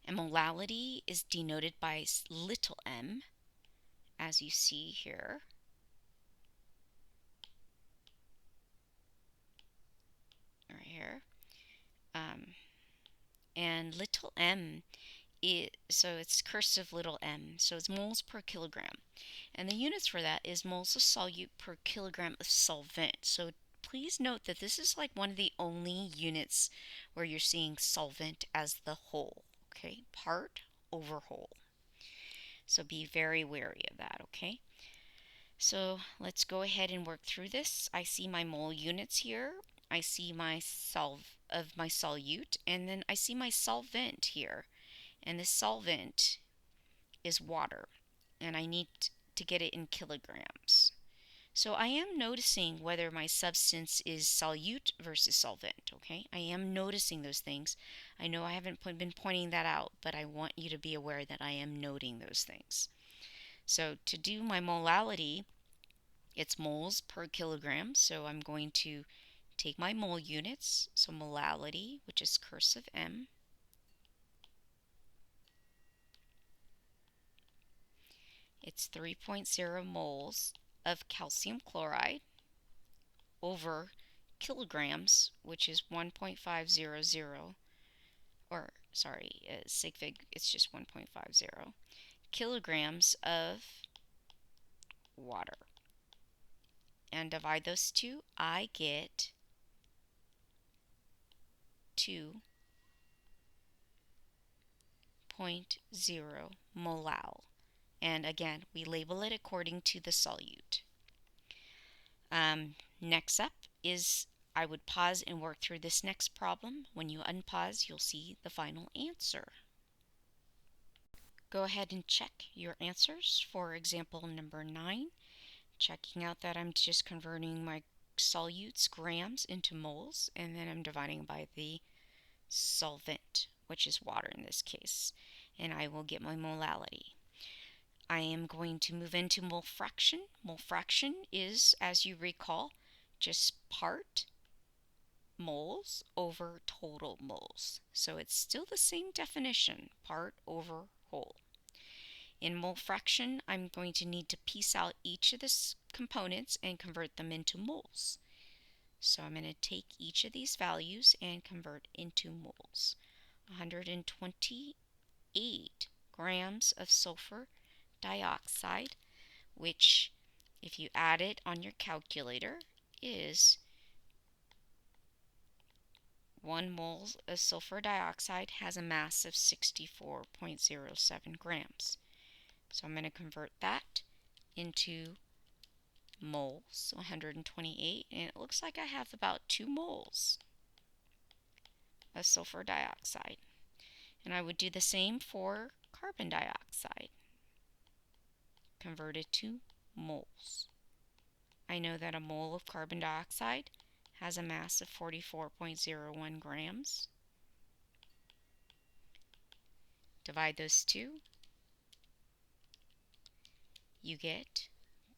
And molality is denoted by little m, as you see here. Right here. And little m, so it's cursive little m, so it's moles per kilogram. And the units for that is moles of solute per kilogram of solvent. So please note that this is like one of the only units where you're seeing solvent as the whole, okay? Part over whole. So be very wary of that, okay? So let's go ahead and work through this. I see my mole units here. I see my solute, and then I see my solvent here. And this solvent is water, and I need to get it in kilograms. So I am noticing whether my substance is solute versus solvent, okay? I am noticing those things. I know I haven't been pointing that out, but I want you to be aware that I am noting those things. So to do my molality, it's moles per kilogram, so I'm going to take my mole units, so molality, which is cursive M, it's 3.0 moles of calcium chloride over kilograms, which is 1.500, or sorry, sig fig, it's just 1.50 kilograms of water. And divide those two, I get 2.0 molal. And again, we label it according to the solute. Next up is, I would pause and work through this next problem. When you unpause, you'll see the final answer. go ahead and check your answers for example number 9, checking out that I'm just converting my solutes, grams, into moles, and then I'm dividing by the solvent, which is water in this case, and I will get my molality. I am going to move into mole fraction. Mole fraction is, as you recall, just part moles over total moles. So it's still the same definition, part over whole. In mole fraction, I'm going to need to piece out each of the components and convert them into moles. So I'm going to take each of these values and convert into moles. 128 grams of sulfur dioxide, which, if you add it on your calculator, is 1 mole of sulfur dioxide has a mass of 64.07 grams. So I'm going to convert that into moles, 128, and it looks like I have about 2 moles of sulfur dioxide. And I would do the same for carbon dioxide. Convert it to moles. I know that a mole of carbon dioxide has a mass of 44.01 grams. Divide those two, you get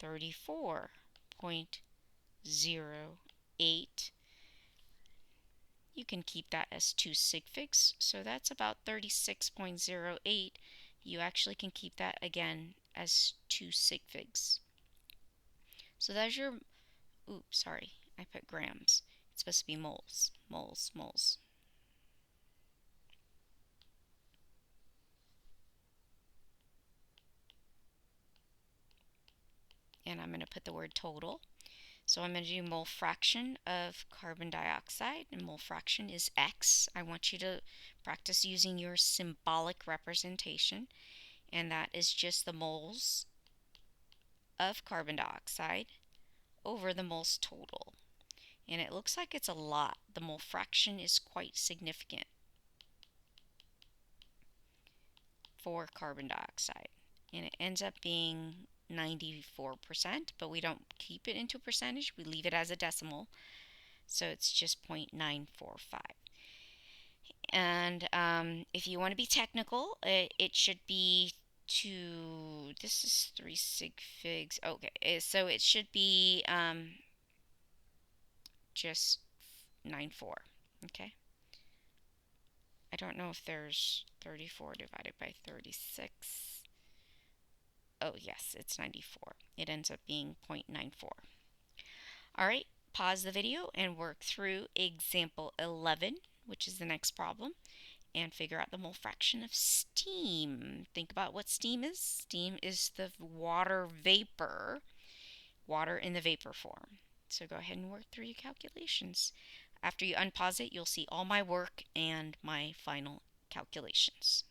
34.08. You can keep that as 2 sig figs, so that's about 36.08. You actually can keep that again as 2 sig figs. So that's your, oops, sorry, I put grams. It's supposed to be moles, moles, moles. And I'm going to put the word total. So I'm going to do mole fraction of carbon dioxide, and mole fraction is X. I want you to practice using your symbolic representation, and that is just the moles of carbon dioxide over the moles total. And it looks like it's a lot. The mole fraction is quite significant for carbon dioxide, and it ends up being 94%, but we don't keep it into a percentage, we leave it as a decimal, so it's just 0.945. And if you want to be technical, it should be this is 3 sig figs, okay, so it should be just 9.4, okay? I don't know if there's 34 divided by 36. Oh, yes, it's 94. It ends up being 0.94. All right, pause the video and work through example 11, which is the next problem, and figure out the mole fraction of steam. Think about what steam is. Steam is the water vapor, water in the vapor form. So go ahead and work through your calculations. After you unpause it, you'll see all my work and my final calculations.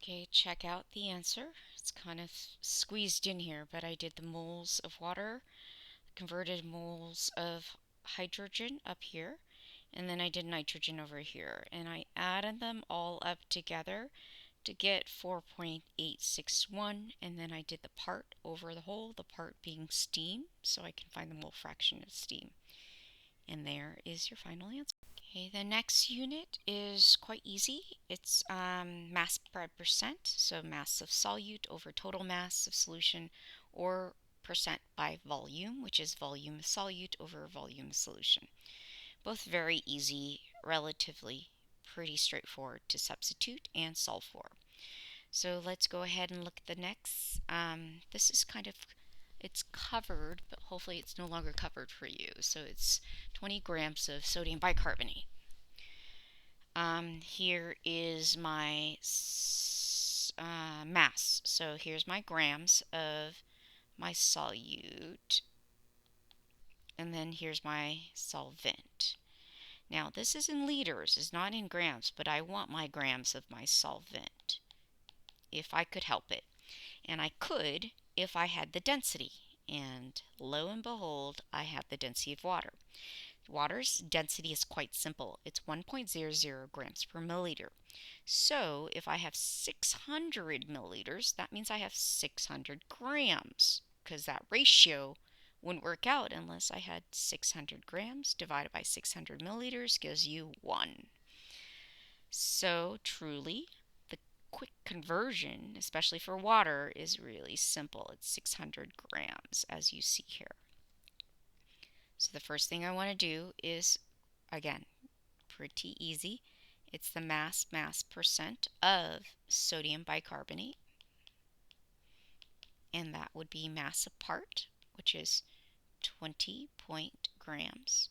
Okay, check out the answer. It's kind of squeezed in here, but I did the moles of water, converted moles of hydrogen up here, and then I did nitrogen over here, and I added them all up together to get 4.861, and then I did the part over the whole, the part being steam, so I can find the mole fraction of steam. And there is your final answer. Okay, the next unit is quite easy. It's mass per percent, so mass of solute over total mass of solution, or percent by volume, which is volume of solute over volume of solution. Both very easy, relatively pretty straightforward to substitute and solve for. So let's go ahead and look at the next. This is kind of, it's covered, but hopefully it's no longer covered for you. So it's 20 grams of sodium bicarbonate. Here is my mass. So here's my grams of my solute, and then here's my solvent. Now this is in liters, it's not in grams, but I want my grams of my solvent if I could help it. And I could if I had the density, and lo and behold, I have the density of water. Water's density is quite simple. It's 1.00 grams per milliliter. So if I have 600 milliliters, that means I have 600 grams, because that ratio wouldn't work out unless I had 600 grams divided by 600 milliliters gives you 1. So truly, the quick conversion, especially for water, is really simple. It's 600 grams, as you see here. So the first thing I want to do is, again, pretty easy. It's the mass percent of sodium bicarbonate, and that would be mass of part, which is 20 grams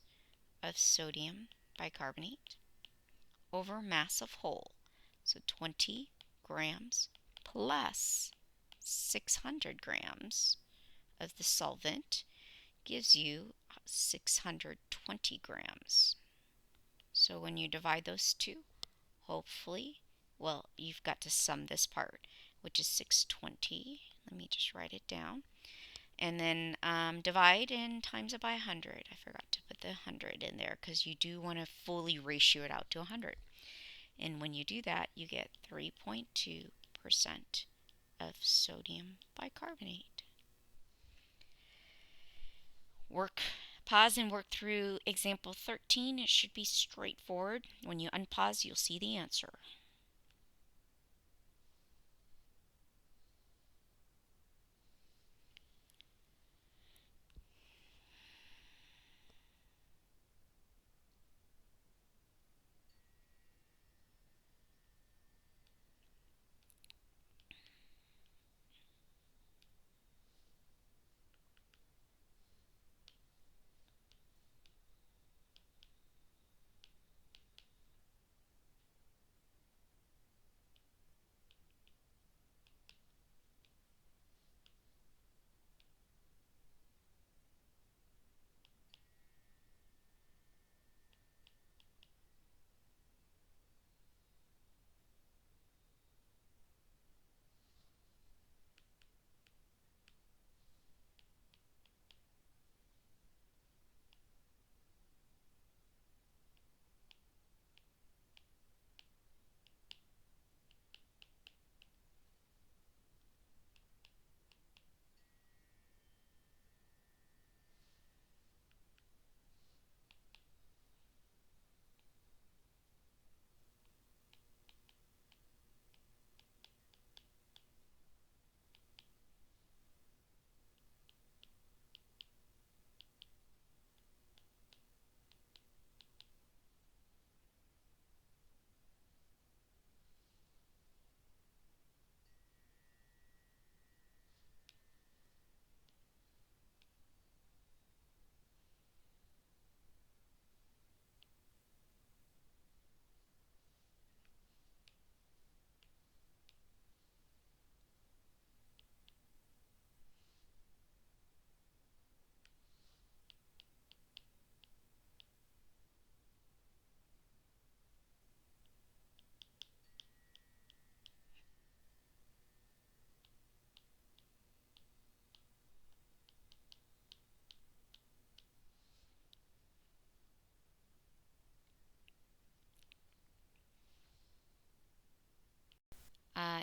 of sodium bicarbonate over mass of whole. So 20 grams plus 600 grams of the solvent gives you 620 grams. So when you divide those two, hopefully, well, you've got to sum this part, which is 620. Let me just write it down. And then divide and times it by 100. I forgot to put the 100 in there because you do want to fully ratio it out to 100. And when you do that, you get 3.2% of sodium bicarbonate. Pause and work through example 13. It should be straightforward. When you unpause, you'll see the answer.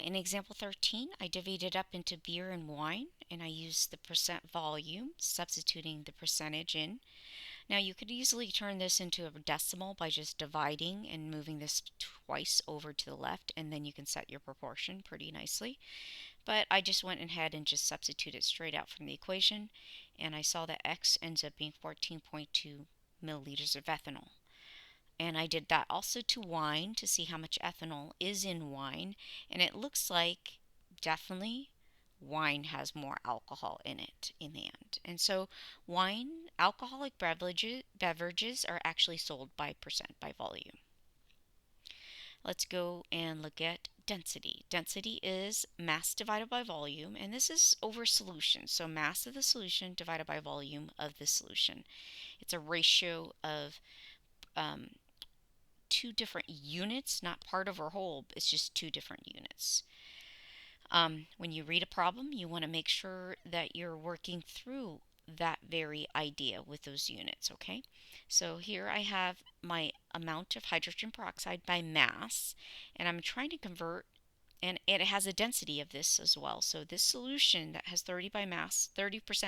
In example 13, I divided up into beer and wine, and I used the percent volume, substituting the percentage in. Now you could easily turn this into a decimal by just dividing and moving this twice over to the left, and then you can set your proportion pretty nicely. But I just went ahead and just substituted straight out from the equation, and I saw that X ends up being 14.2 milliliters of ethanol. And I did that also to wine to see how much ethanol is in wine. And it looks like definitely wine has more alcohol in it in the end. And so wine, alcoholic beverages are actually sold by percent, by volume. Let's go and look at density. Density is mass divided by volume, and this is over solution. So mass of the solution divided by volume of the solution. It's a ratio of two different units, not part of or whole. It's just two different units. When you read a problem, you want to make sure that you're working through that very idea with those units, okay? So here I have my amount of hydrogen peroxide by mass, and I'm trying to convert, and it has a density of this as well. So this solution that has 30%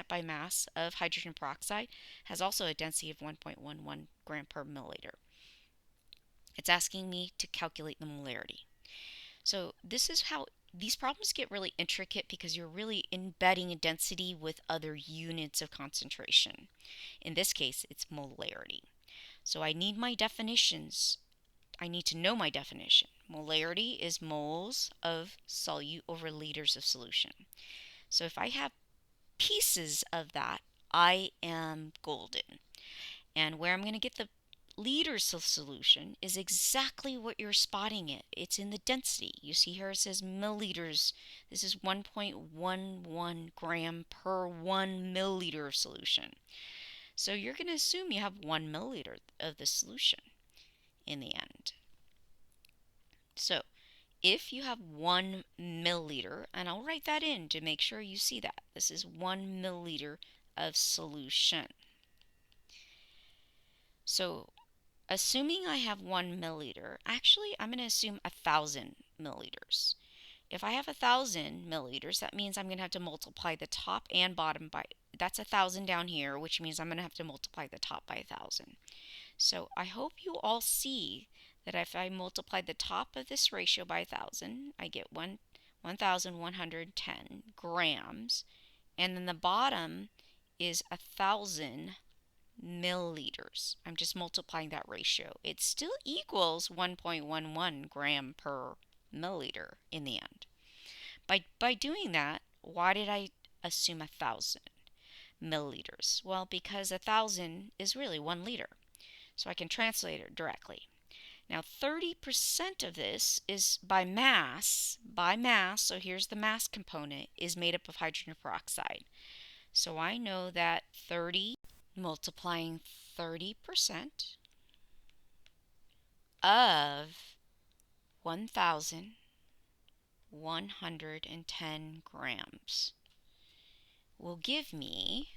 by mass of hydrogen peroxide has also a density of 1.11 gram per milliliter. It's asking me to calculate the molarity. So this is how these problems get really intricate, because you're really embedding a density with other units of concentration. In this case, it's molarity. So I need my definitions. I need to know my definition. Molarity is moles of solute over liters of solution. So if I have pieces of that, I am golden. And where I'm going to get the liters of solution is exactly what you're spotting it. It's in the density. You see here it says milliliters. This is 1.11 gram per 1 milliliter of solution. So you're going to assume you have 1 milliliter of the solution in the end. So if you have 1 milliliter, and I'll write that in to make sure you see that. This is 1 milliliter of solution. So assuming I have 1 milliliter, actually I'm going to assume 1,000 milliliters. If I have 1,000 milliliters, that means I'm going to have to multiply the top and bottom by, that's 1,000 down here, which means I'm going to have to multiply the top by 1,000. So I hope you all see that if I multiply the top of this ratio by 1,000, I get 1,110 grams, and then the bottom is 1,000 milliliters. I'm just multiplying that ratio. It still equals 1.11 gram per milliliter in the end. By doing that, why did I assume 1,000 milliliters? Well, because 1,000 is really 1 liter. So I can translate it directly. Now 30% of this is by mass, so here's the mass component, is made up of hydrogen peroxide. So I know that 30 multiplying 30% of 1,110 grams will give me,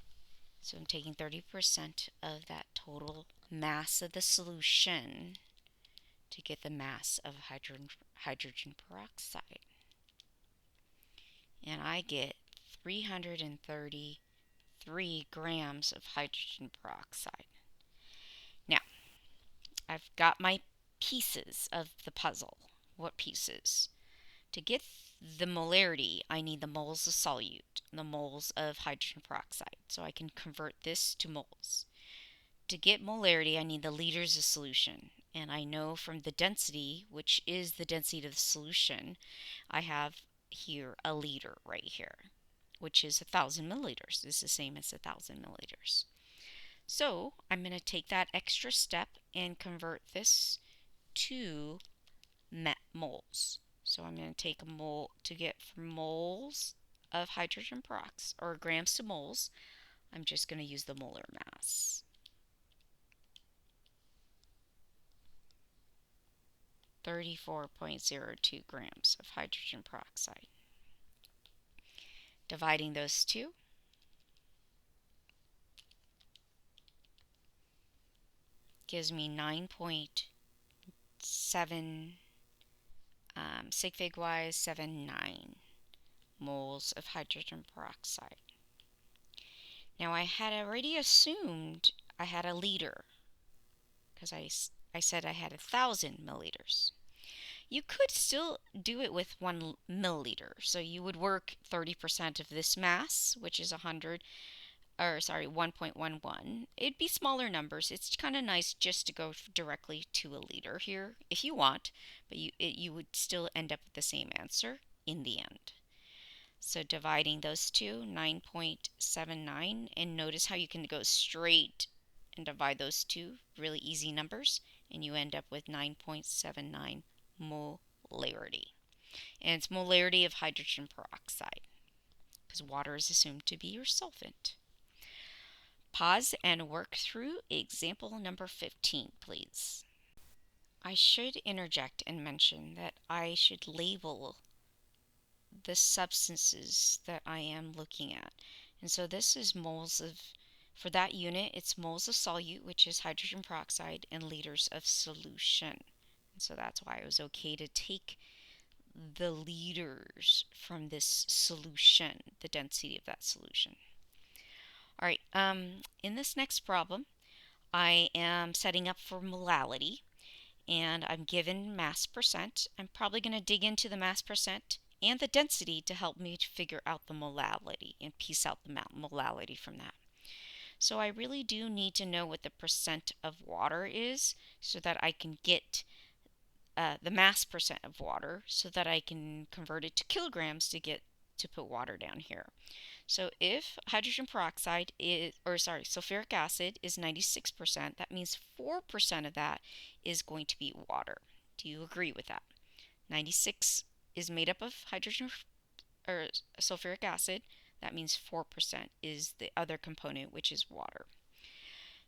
so I'm taking 30% of that total mass of the solution to get the mass of hydrogen peroxide. And I get 333 grams of hydrogen peroxide. Now, I've got my pieces of the puzzle. What pieces? To get the molarity, I need the moles of solute, the moles of hydrogen peroxide. So I can convert this to moles. To get molarity, I need the liters of solution. And I know from the density, which is the density of the solution, I have here a liter right here, which is 1,000 milliliters. This is the same as 1,000 milliliters. So I'm going to take that extra step and convert this to moles. So I'm going to take a mole to get from moles of hydrogen peroxide, or grams to moles. I'm just going to use the molar mass. 34.02 grams of hydrogen peroxide. Dividing those two, gives me 9.7 sig fig wise 79 moles of hydrogen peroxide. Now I had already assumed I had a liter, because I said I had 1,000 milliliters. You could still do it with 1 milliliter. So you would work 30% of this mass, which is 1.11. It'd be smaller numbers. It's kind of nice just to go directly to a liter here if you want, but you would still end up with the same answer in the end. So dividing those two, 9.79, and notice how you can go straight and divide those two, really easy numbers, and you end up with 9.79 molarity. And it's molarity of hydrogen peroxide, because water is assumed to be your solvent. Pause and work through example number 15, please. I should interject and mention that I should label the substances that I am looking at. And so this is moles of, for that unit, it's moles of solute, which is hydrogen peroxide, and liters of solution. And so that's why it was okay to take the liters from this solution, the density of that solution. All right, in this next problem, I am setting up for molality, and I'm given mass percent. I'm probably going to dig into the mass percent and the density to help me to figure out the molality and piece out the molality from that. So I really do need to know what the percent of water is so that I can get the mass percent of water so that I can convert it to kilograms to get to put water down here. So if hydrogen peroxide is, or sorry, sulfuric acid is 96%, that means 4% of that is going to be water. Do you agree with that? 96 is made up of hydrogen or sulfuric acid. That means 4% is the other component, which is water.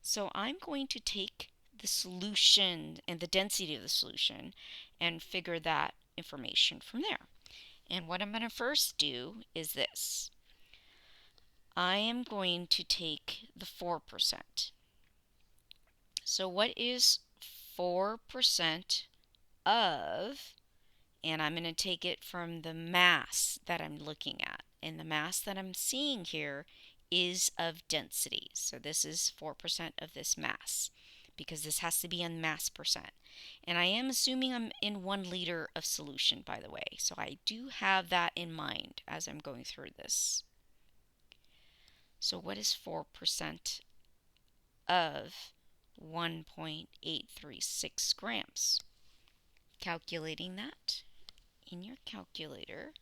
So I'm going to take the solution and the density of the solution and figure that information from there. And what I'm going to first do is this. I am going to take the 4%. So what is 4% of, and I'm going to take it from the mass that I'm looking at. And the mass that I'm seeing here is of density. So this is 4% of this mass, because this has to be in mass percent. And I am assuming I'm in 1 liter of solution, by the way. So I do have that in mind as I'm going through this. So what is 4% of 1.836 grams? Calculating that in your calculator.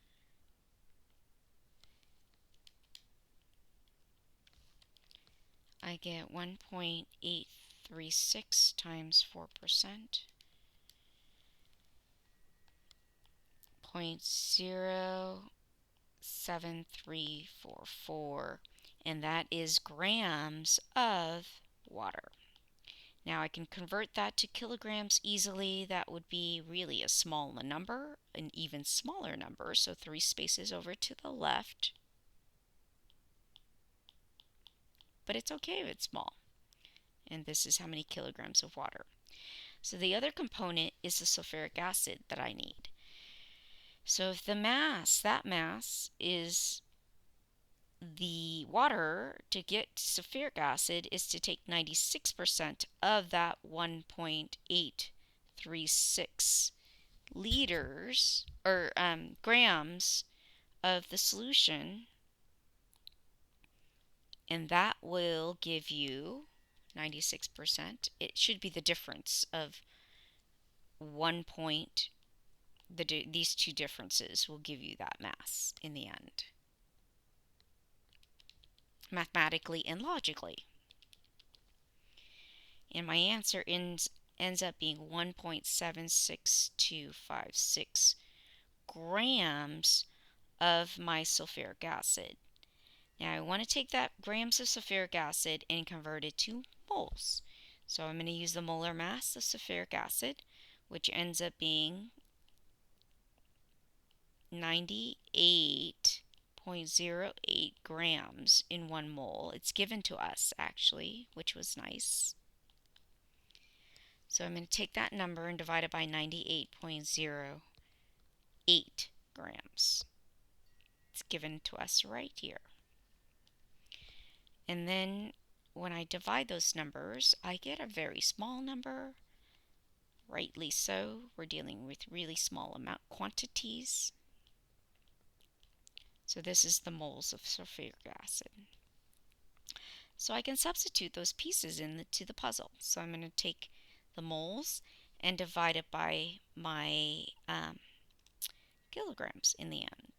I get 1.836 times 4%, 0.07344, and that is grams of water. Now I can convert that to kilograms easily. That would be really a small number, an even smaller number, so 3 spaces over to the left. But it's okay if it's small. And this is how many kilograms of water. So the other component is the sulfuric acid that I need. So if the mass, that mass is the water, to get sulfuric acid is to take 96% of that 1.836 liters or grams of the solution, and that will give you 96%. It should be the difference of 1 point. These two differences will give you that mass in the end, mathematically and logically. And my answer ends up being 1.76256 grams of my sulfuric acid. Now I want to take that grams of sulfuric acid and convert it to moles. So I'm going to use the molar mass of sulfuric acid, which ends up being 98.08 grams in 1 mole. It's given to us, actually, which was nice. So I'm going to take that number and divide it by 98.08 grams. It's given to us right here. And then when I divide those numbers, I get a very small number. Rightly so. We're dealing with really small amount quantities. So this is the moles of sulfuric acid. So I can substitute those pieces into the puzzle. So I'm going to take the moles and divide it by my kilograms in the end.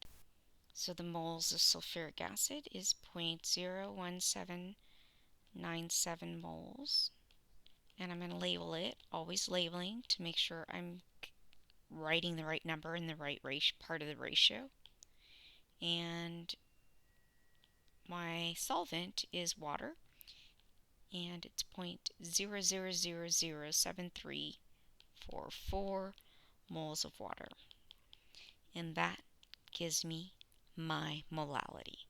So the moles of sulfuric acid is 0.01797 moles. And I'm going to label it, always labeling to make sure I'm writing the right number in the right part of the ratio. And my solvent is water, and it's 0.00007344 moles of water. And that gives me my molality.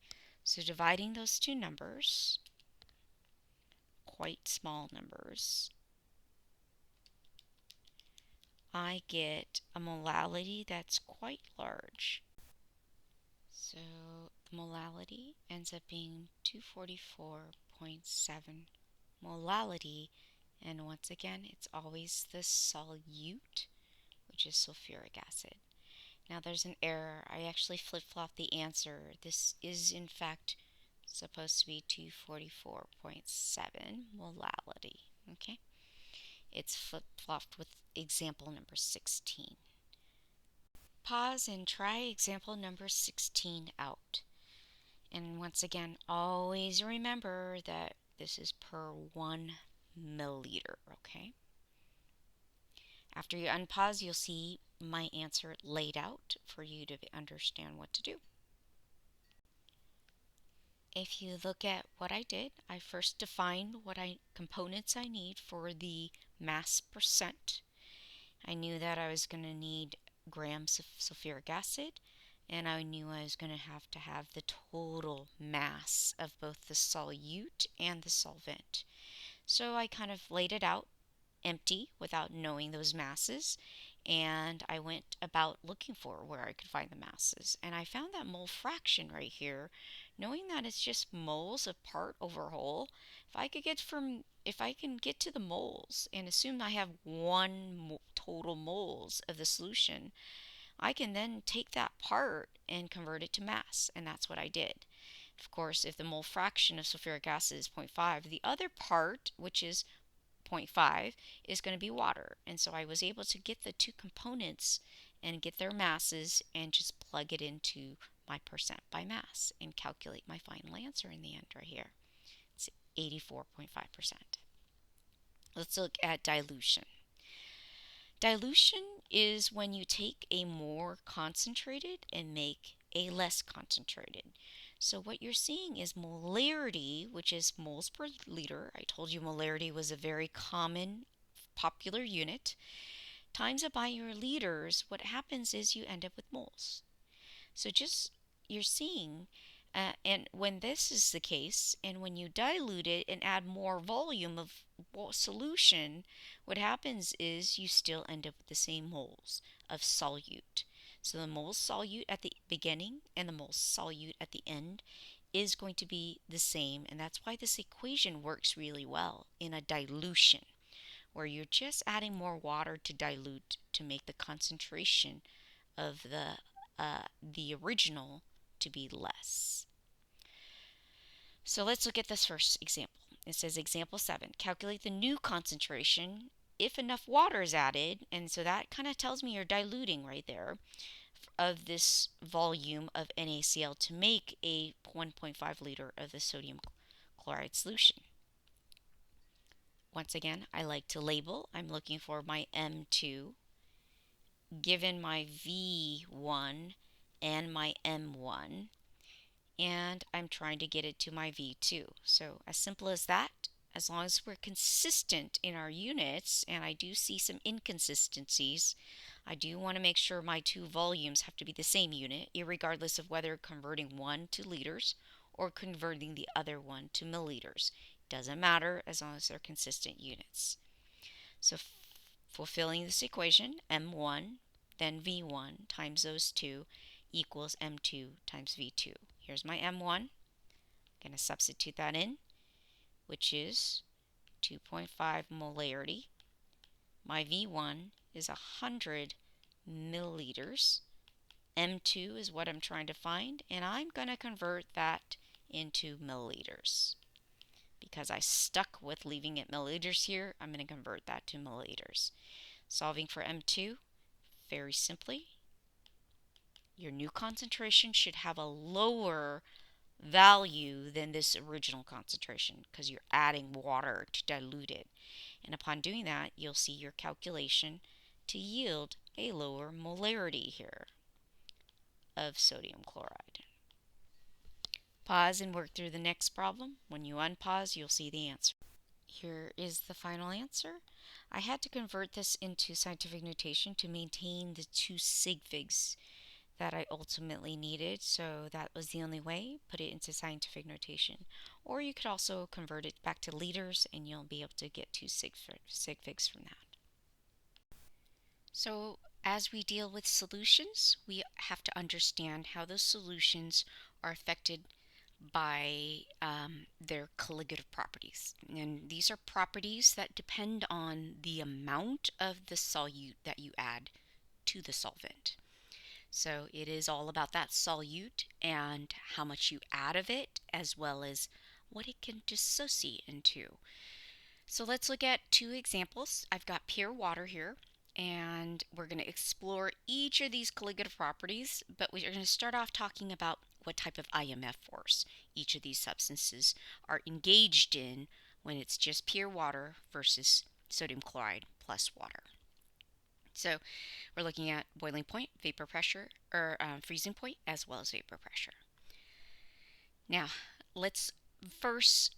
So dividing those two numbers, quite small numbers, I get a molality that's quite large. So the molality ends up being 244.7 molality, and once again it's always the solute, which is sulfuric acid. Now there's an error. I actually flip-flopped the answer. This is in fact supposed to be 244.7 molality. Okay? It's flip-flopped with example number 16. Pause and try example number 16 out. And once again, always remember that this is per 1 milliliter, okay? After you unpause, you'll see my answer laid out for you to understand what to do. If you look at what I did, I first defined what components I need for the mass percent. I knew that I was going to need grams of sulfuric acid, and I knew I was going to have the total mass of both the solute and the solvent. So I kind of laid it out empty without knowing those masses, and I went about looking for where I could find the masses, and I found that mole fraction right here. Knowing that it's just moles of part over whole, if I can get to the moles and assume I have one total moles of the solution, I can then take that part and convert it to mass, and that's what I did. Of course, if the mole fraction of sulfuric acid is 0.5, the other part, which is 0.5, is going to be water. And so I was able to get the two components and get their masses and just plug it into my percent by mass and calculate my final answer in the end right here. It's 84.5%. Let's look at dilution. Dilution is when you take a more concentrated and make a less concentrated. So what you're seeing is molarity, which is moles per liter. I told you molarity was a very common, popular unit. Times it by your liters, what happens is you end up with moles. So just you're seeing, and when this is the case, and when you dilute it and add more volume of solution, what happens is you still end up with the same moles of solute. So the moles solute at the beginning and the moles solute at the end is going to be the same, and that's why this equation works really well in a dilution, where you're just adding more water to dilute to make the concentration of the original to be less. So let's look at this first example. It says example 7, calculate the new concentration if enough water is added, and so that kind of tells me you're diluting right there, of this volume of NaCl to make a 1.5 liter of the sodium chloride solution. Once again, I like to label. I'm looking for my M2 given my V1 and my M1, and I'm trying to get it to my V2. So as simple as that, as long as we're consistent in our units, and I do see some inconsistencies, I do want to make sure my two volumes have to be the same unit, regardless of whether converting one to liters or converting the other one to milliliters. Doesn't matter as long as they're consistent units. So fulfilling this equation, M1 then V1 times those two equals M2 times V2. Here's my M1. I'm going to substitute that in, which is 2.5 molarity. My V1 is 100 milliliters. M2 is what I'm trying to find, and I'm going to convert that into milliliters. Because I stuck with leaving it milliliters here, I'm going to convert that to milliliters. Solving for M2, very simply, your new concentration should have a lower value than this original concentration because you're adding water to dilute it. And upon doing that, you'll see your calculation to yield a lower molarity here of sodium chloride. Pause and work through the next problem. When you unpause, you'll see the answer. Here is the final answer. I had to convert this into scientific notation to maintain the two sig figs. that I ultimately needed, so that was the only way. Put it into scientific notation. Or you could also convert it back to liters and you'll be able to get to sig figs from that. So as we deal with solutions, we have to understand how those solutions are affected by their colligative properties. And these are properties that depend on the amount of the solute that you add to the solvent. So it is all about that solute and how much you add of it, as well as what it can dissociate into. So let's look at two examples. I've got pure water here, and we're going to explore each of these colligative properties, but we're going to start off talking about what type of IMF force each of these substances are engaged in when it's just pure water versus sodium chloride plus water. So we're looking at boiling point, vapor pressure, or freezing point, as well as vapor pressure. Now, let's first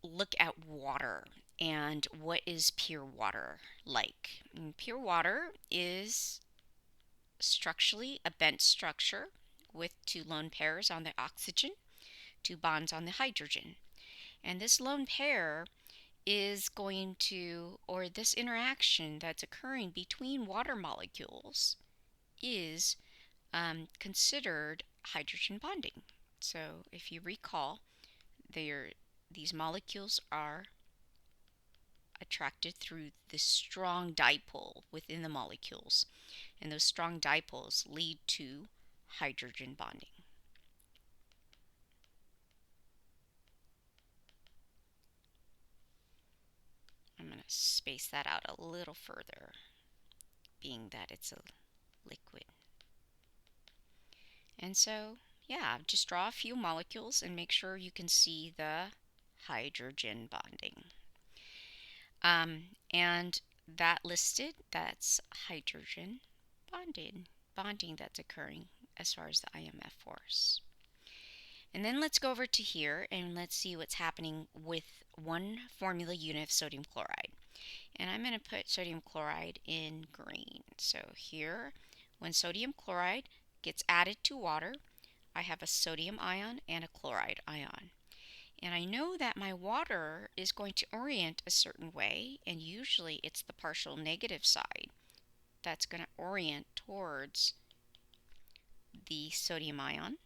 look at water and what is pure water like. And pure water is structurally a bent structure with two lone pairs on the oxygen, two bonds on the hydrogen. And this lone pair is going to, or this interaction that's occurring between water molecules is considered hydrogen bonding. So if you recall, these molecules are attracted through this strong dipole within the molecules, and those strong dipoles lead to hydrogen bonding. I'm going to space that out a little further, being that it's a liquid. And so, yeah, just draw a few molecules and make sure you can see the hydrogen bonding. And that listed, that's hydrogen bonding that's occurring as far as the IMF force. And then let's go over to here and let's see what's happening with one formula unit of sodium chloride. And I'm going to put sodium chloride in green. So here, when sodium chloride gets added to water, I have a sodium ion and a chloride ion. And I know that my water is going to orient a certain way, and usually it's the partial negative side that's going to orient towards the sodium ion.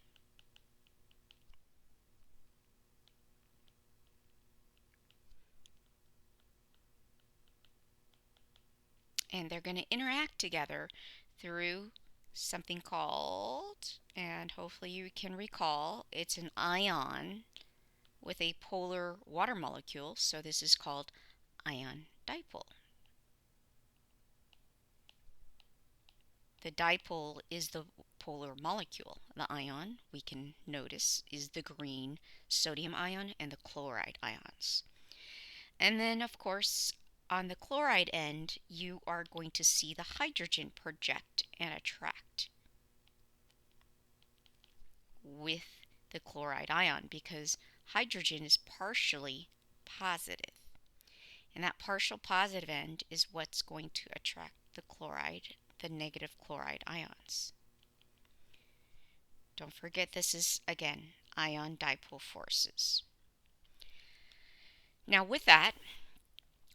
And they're going to interact together through something called, and hopefully you can recall, it's an ion with a polar water molecule, so this is called ion dipole. The dipole is the polar molecule. The ion, we can notice, is the green sodium ion and the chloride ions. And then, of course, on the chloride end, you are going to see the hydrogen project and attract with the chloride ion because hydrogen is partially positive. And that partial positive end is what's going to attract the negative chloride ions. Don't forget this is, again, ion dipole forces. Now with that,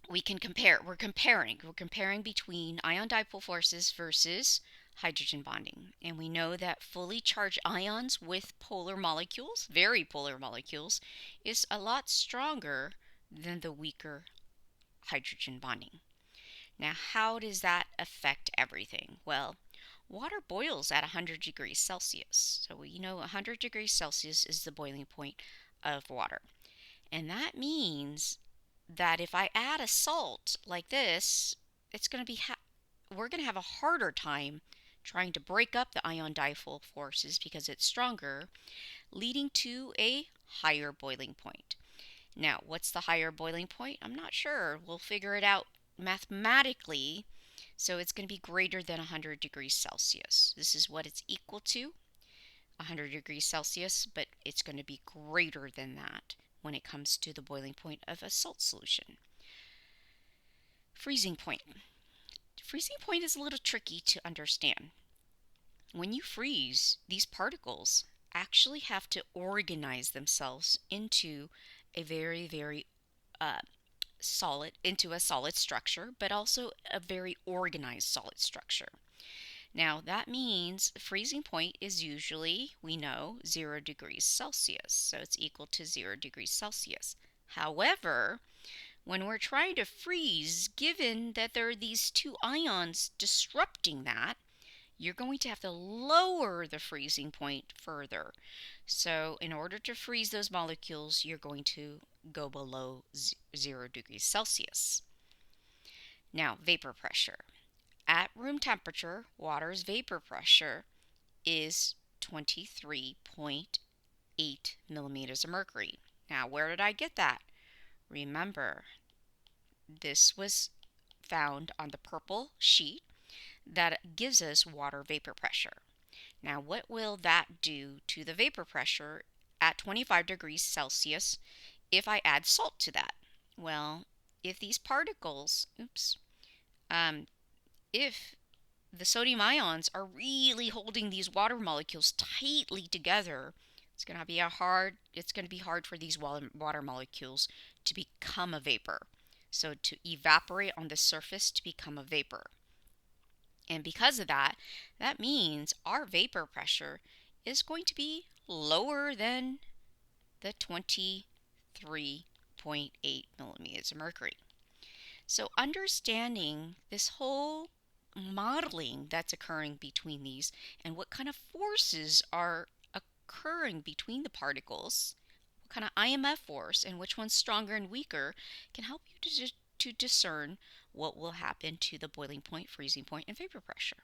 we can compare. We're comparing between ion dipole forces versus hydrogen bonding. And we know that fully charged ions with polar molecules, very polar molecules, is a lot stronger than the weaker hydrogen bonding. Now, how does that affect everything? Well, water boils at 100 degrees Celsius. So we know 100 degrees Celsius is the boiling point of water. And that means that if I add a salt like this, it's going to be we're going to have a harder time trying to break up the ion dipole forces because it's stronger, leading to a higher boiling point. Now, what's the higher boiling point? I'm not sure. We'll figure it out mathematically. So it's going to be greater than 100 degrees Celsius. This is what it's equal to, 100 degrees Celsius, but it's going to be greater than that when it comes to the boiling point of a salt solution. Freezing point. Freezing point is a little tricky to understand. when you freeze, these particles actually have to organize themselves into a very, very uh, into a solid structure, but also a very organized solid structure. Now, that means freezing point is usually, we know, 0 degrees Celsius, so it's equal to 0 degrees Celsius. However, when we're trying to freeze, given that there are these two ions disrupting that, you're going to have to lower the freezing point further. So in order to freeze those molecules, you're going to go below 0 degrees Celsius. Now, vapor pressure. At room temperature, water's vapor pressure is 23.8 millimeters of mercury. Now, where did I get that? Remember, this was found on the purple sheet that gives us water vapor pressure. Now, what will that do to the vapor pressure at 25 degrees Celsius if I add salt to that? Well, if these particles, if the sodium ions are really holding these water molecules tightly together, it's going to be hard for these water molecules to become a vapor. So to evaporate on the surface to become a vapor. And because of that, that means our vapor pressure is going to be lower than the 23.8 millimeters of mercury. So understanding this whole modeling that's occurring between these and what kind of forces are occurring between the particles, what kind of IMF force and which one's stronger and weaker, can help you to discern what will happen to the boiling point, freezing point, and vapor pressure.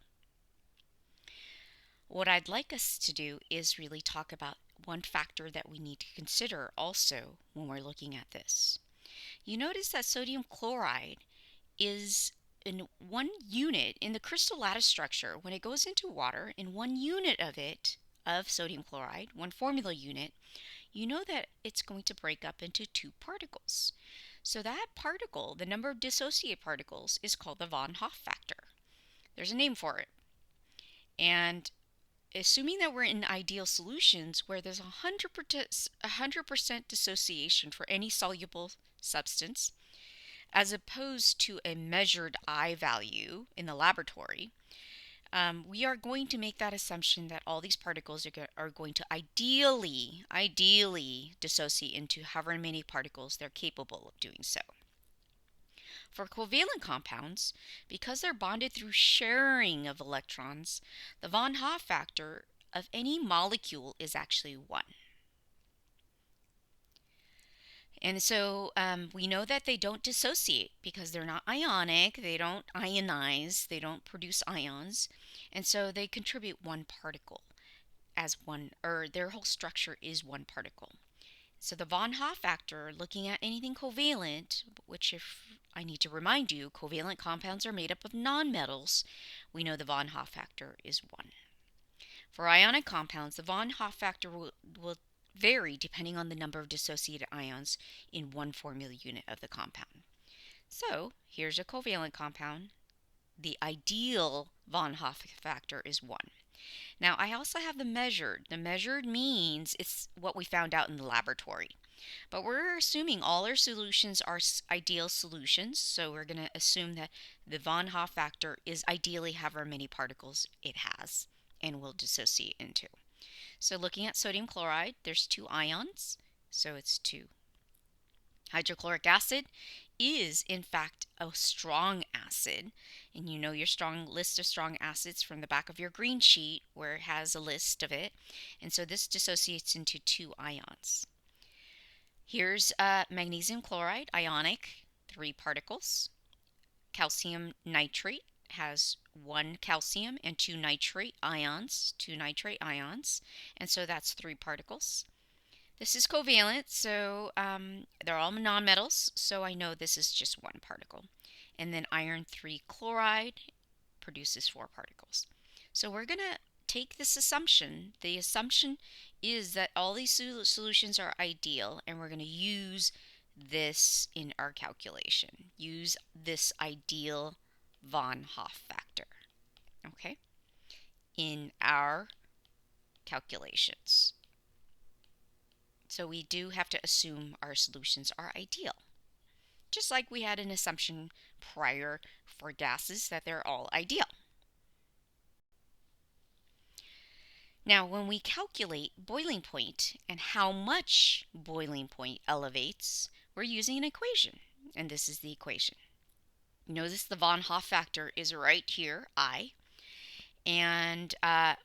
What I'd like us to do is really talk about one factor that we need to consider also when we're looking at this. You notice that sodium chloride is in one unit in the crystal lattice structure. When it goes into water, in one unit of it, of sodium chloride, one formula unit, you know that it's going to break up into two particles. So that particle, the number of dissociated particles, is called the von Hoff factor. There's a name for it. And assuming that we're in ideal solutions where there's 100% dissociation for any soluble substance, as opposed to a measured I value in the laboratory, we are going to make that assumption that all these particles are going to ideally dissociate into however many particles they're capable of doing so. For covalent compounds, because they're bonded through sharing of electrons, the von Hoff factor of any molecule is actually 1. And so we know that they don't dissociate because they're not ionic, they don't ionize, they don't produce ions, and so they contribute one particle as one, or their whole structure is one particle. So the von Hoff factor, looking at anything covalent, which if I need to remind you, covalent compounds are made up of nonmetals, we know the von Hoff factor is 1. For ionic compounds, the von Hoff factor will vary depending on the number of dissociated ions in one formula unit of the compound. So here's a covalent compound. The ideal von Hoff factor is 1. Now I also have the measured. The measured means it's what we found out in the laboratory. But we're assuming all our solutions are ideal solutions, so we're going to assume that the von Hoff factor is ideally however many particles it has and will dissociate into. So looking at sodium chloride, there's 2 ions, so it's 2. Hydrochloric acid is in fact a strong acid, and you know your strong list of strong acids from the back of your green sheet where it has a list of it, and so this dissociates into 2 ions. Here's magnesium chloride, ionic, 3 particles. Calcium nitrate has 1 calcium and 2 nitrate ions, and so that's 3 particles. This is covalent, so they're all nonmetals, so I know this is just 1 particle. And then iron 3 chloride produces 4 particles. So we're going to take this assumption. The assumption is that all these solutions are ideal, and we're going to use this in our calculation. Use this ideal von Hoff factor. Okay? in our calculations. So we do have to assume our solutions are ideal. Just like we had an assumption prior for gases that they're all ideal. Now, when we calculate boiling point and how much boiling point elevates, we're using an equation, and this is the equation. Notice the von Hoff factor is right here, I, and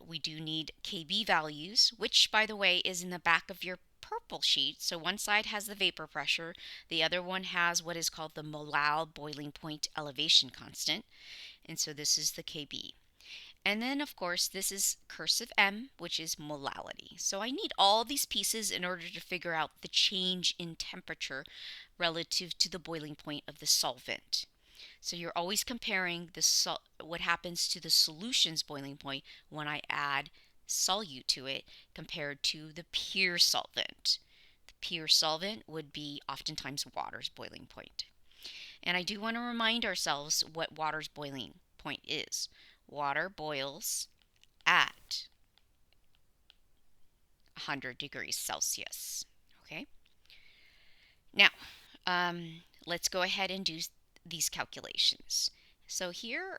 we do need Kb values, which, by the way, is in the back of your purple sheet. So one side has the vapor pressure, the other one has what is called the molar boiling point elevation constant, and so this is the Kb. And then, of course, this is cursive M, which is molality. So I need all these pieces in order to figure out the change in temperature relative to the boiling point of the solvent. So you're always comparing what happens to the solution's boiling point when I add solute to it compared to the pure solvent. The pure solvent would be oftentimes water's boiling point. And I do want to remind ourselves what water's boiling point is. Water boils at 100 degrees Celsius. Okay. Now, let's go ahead and do these calculations. So here,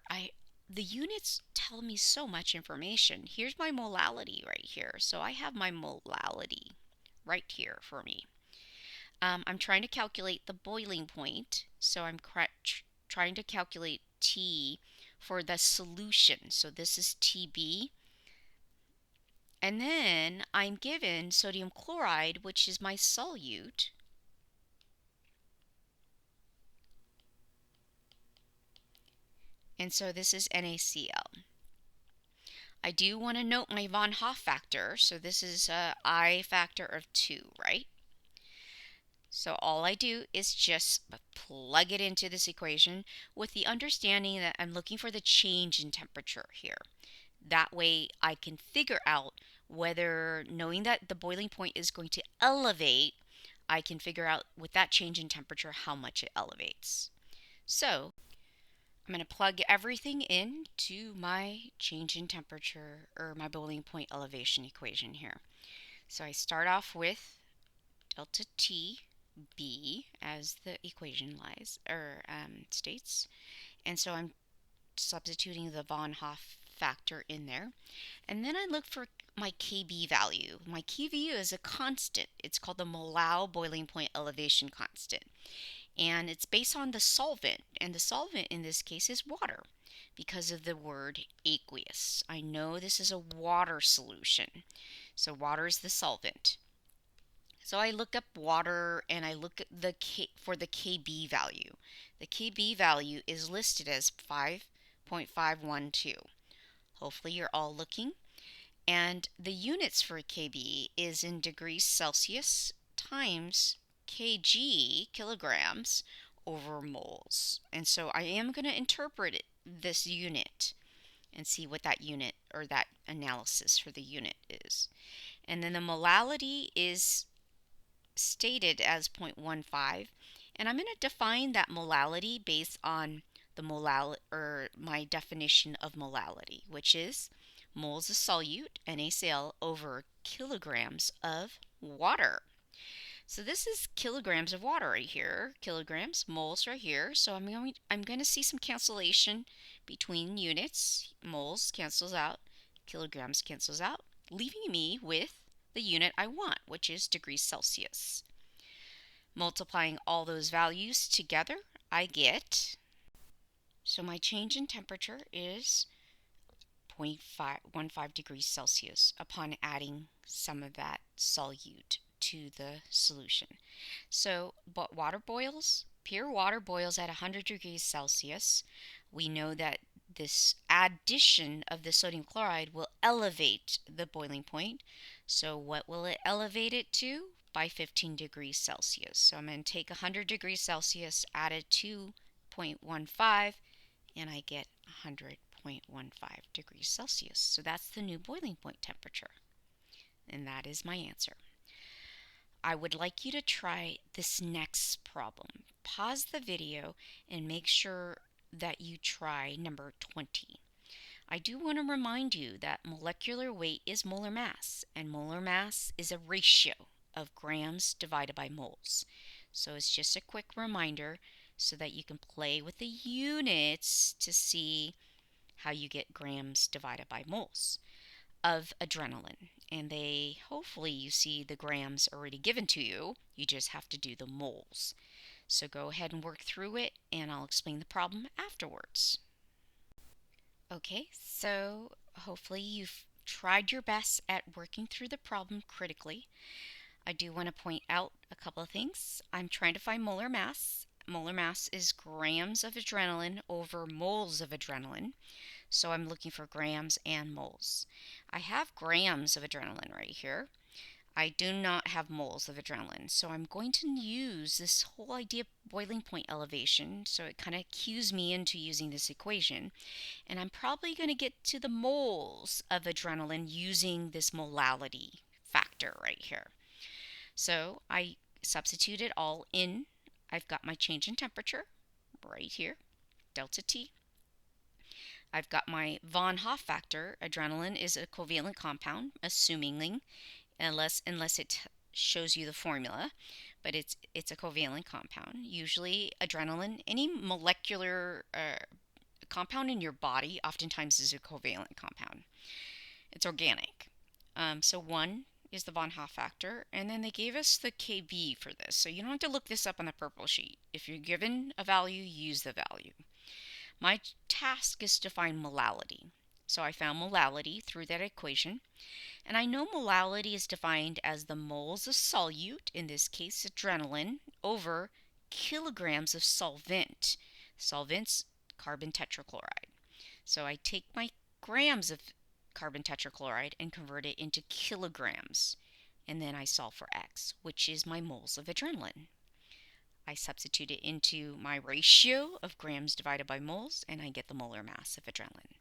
the units tell me so much information. Here's my molality right here. So I have my molality right here for me. I'm trying to calculate the boiling point. So I'm trying to calculate T for the solution. So this is TB. And then I'm given sodium chloride, which is my solute. And so this is NaCl. I do want to note my von Hoff factor. So this is a I factor of 2, right? So all I do is just plug it into this equation with the understanding that I'm looking for the change in temperature here. That way I can figure out whether, knowing that the boiling point is going to elevate, I can figure out with that change in temperature how much it elevates. So I'm going to plug everything into my change in temperature, or my boiling point elevation equation here. So I start off with delta T B as the equation states, and so I'm substituting the von Hoff factor in there, and then I look for my Kb value. My Kb is a constant. It's called the molar boiling point elevation constant, and it's based on the solvent, and the solvent in this case is water because of the word aqueous. I know this is a water solution, so water is the solvent. So I look up water and I look at for the Kb value. The Kb value is listed as 5.512. Hopefully you're all looking. And the units for Kb is in degrees Celsius times kg, kilograms, over moles. And so I am going to interpret this unit and see what that unit, or that analysis for the unit, is. And then the molality is stated as 0.15, and I'm going to define that molality based on the my definition of molality, which is moles of solute, NaCl, over kilograms of water. So this is kilograms of water right here, kilograms, moles right here. So I'm going to see some cancellation between units. Moles cancels out, kilograms cancels out, leaving me with the unit I want, which is degrees Celsius. Multiplying all those values together, I get, so my change in temperature is 0.15 degrees Celsius upon adding some of that solute to the solution. So, but water boils, pure water boils at 100 degrees Celsius. We know that this addition of the sodium chloride will elevate the boiling point. So what will it elevate it to? By 15 degrees Celsius. So I'm going to take 100 degrees Celsius, add it to 0.15, and I get 100.15 degrees Celsius. So that's the new boiling point temperature. And that is my answer. I would like you to try this next problem. Pause the video and make sure that you try number 20. I do want to remind you that molecular weight is molar mass, and molar mass is a ratio of grams divided by moles. So it's just a quick reminder so that you can play with the units to see how you get grams divided by moles of adrenaline. And hopefully you see the grams already given to you. You just have to do the moles. So go ahead and work through it, and I'll explain the problem afterwards. Okay, so hopefully you've tried your best at working through the problem critically. I do want to point out a couple of things. I'm trying to find molar mass. Molar mass is grams of adrenaline over moles of adrenaline. So I'm looking for grams and moles. I have grams of adrenaline right here. I do not have moles of adrenaline. So I'm going to use this whole idea of boiling point elevation. So it kind of cues me into using this equation. And I'm probably going to get to the moles of adrenaline using this molality factor right here. So I substitute it all in. I've got my change in temperature right here, delta T. I've got my von Hoff factor. Adrenaline is a covalent compound, assumingly, unless it shows you the formula, but it's a covalent compound. Usually adrenaline, any molecular compound in your body oftentimes is a covalent compound. It's organic. So 1 is the von Hoff factor, and then they gave us the Kb for this. So you don't have to look this up on the purple sheet. If you're given a value, use the value. My task is to find molality. So I found molality through that equation. And I know molality is defined as the moles of solute, in this case adrenaline, over kilograms of solvent. Solvent's carbon tetrachloride. So I take my grams of carbon tetrachloride and convert it into kilograms. And then I solve for X, which is my moles of adrenaline. I substitute it into my ratio of grams divided by moles, and I get the molar mass of adrenaline.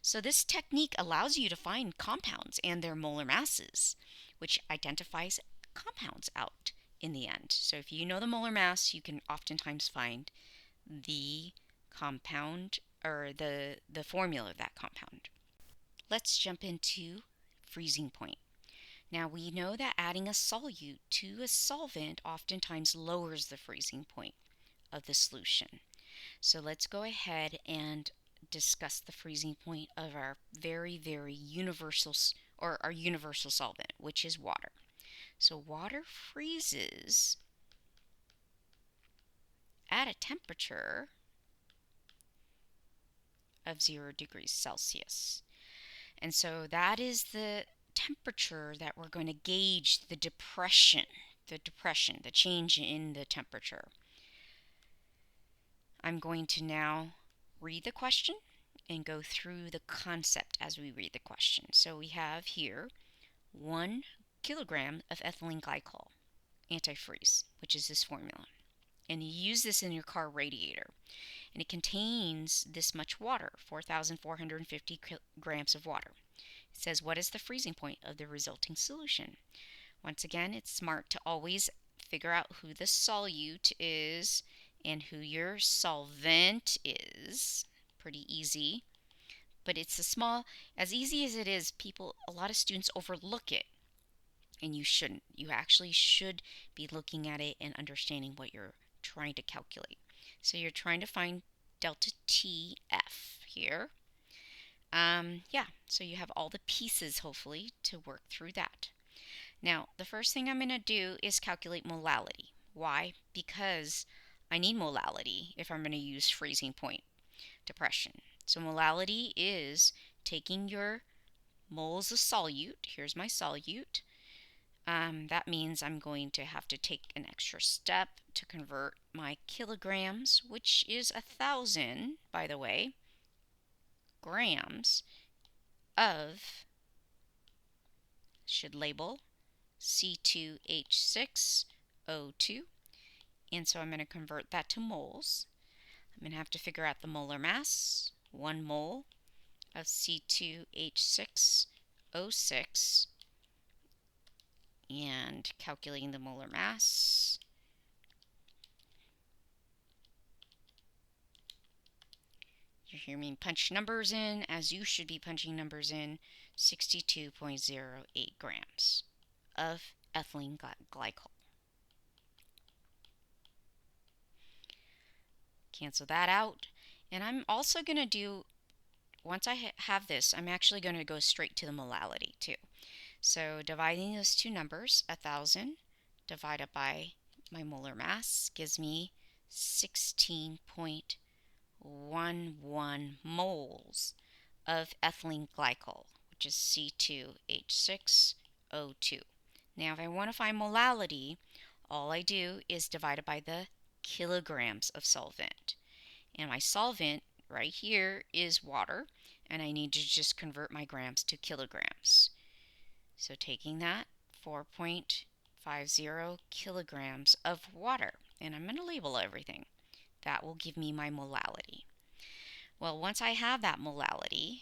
So this technique allows you to find compounds and their molar masses, which identifies compounds out in the end. So if you know the molar mass, you can oftentimes find the compound or the formula of that compound. Let's jump into freezing point. Now we know that adding a solute to a solvent oftentimes lowers the freezing point of the solution. So let's go ahead and discuss the freezing point of our very, very universal solvent, which is water. So water freezes at a temperature of 0 degrees Celsius. And so that is the temperature that we're going to gauge the change in the temperature. I'm going to now read the question and go through the concept as we read the question. So we have here 1 kilogram of ethylene glycol antifreeze, which is this formula. And you use this in your car radiator. And it contains this much water, 4,450 grams of water. It says, what is the freezing point of the resulting solution? Once again, it's smart to always figure out who the solute is and who your solvent is. Pretty easy. But it's as easy as it is, a lot of students overlook it. And you shouldn't. You actually should be looking at it and understanding what you're trying to calculate. So you're trying to find delta TF here. So you have all the pieces, hopefully, to work through that. Now, the first thing I'm going to do is calculate molality. Why? Because I need molality if I'm going to use freezing point depression. So molality is taking your moles of solute. Here's my solute. That means I'm going to have to take an extra step to convert my kilograms, which is 1,000, by the way, grams of, should label C2H6O2. And so I'm going to convert that to moles. I'm going to have to figure out the molar mass. 1 mole of C2H6O6. And calculating the molar mass. You hear me punch numbers in as you should be punching numbers in. 62.08 grams of ethylene glycol. Cancel that out. And I'm also going to do, once I have this, I'm actually going to go straight to the molality too. So dividing those two numbers, 1,000 divided by my molar mass gives me 16.11 moles of ethylene glycol, which is C2H6O2. Now if I want to find molality, all I do is divide it by the kilograms of solvent. And my solvent right here is water, and I need to just convert my grams to kilograms. So taking that, 4.50 kilograms of water, and I'm going to label everything. That will give me my molality. Well, once I have that molality,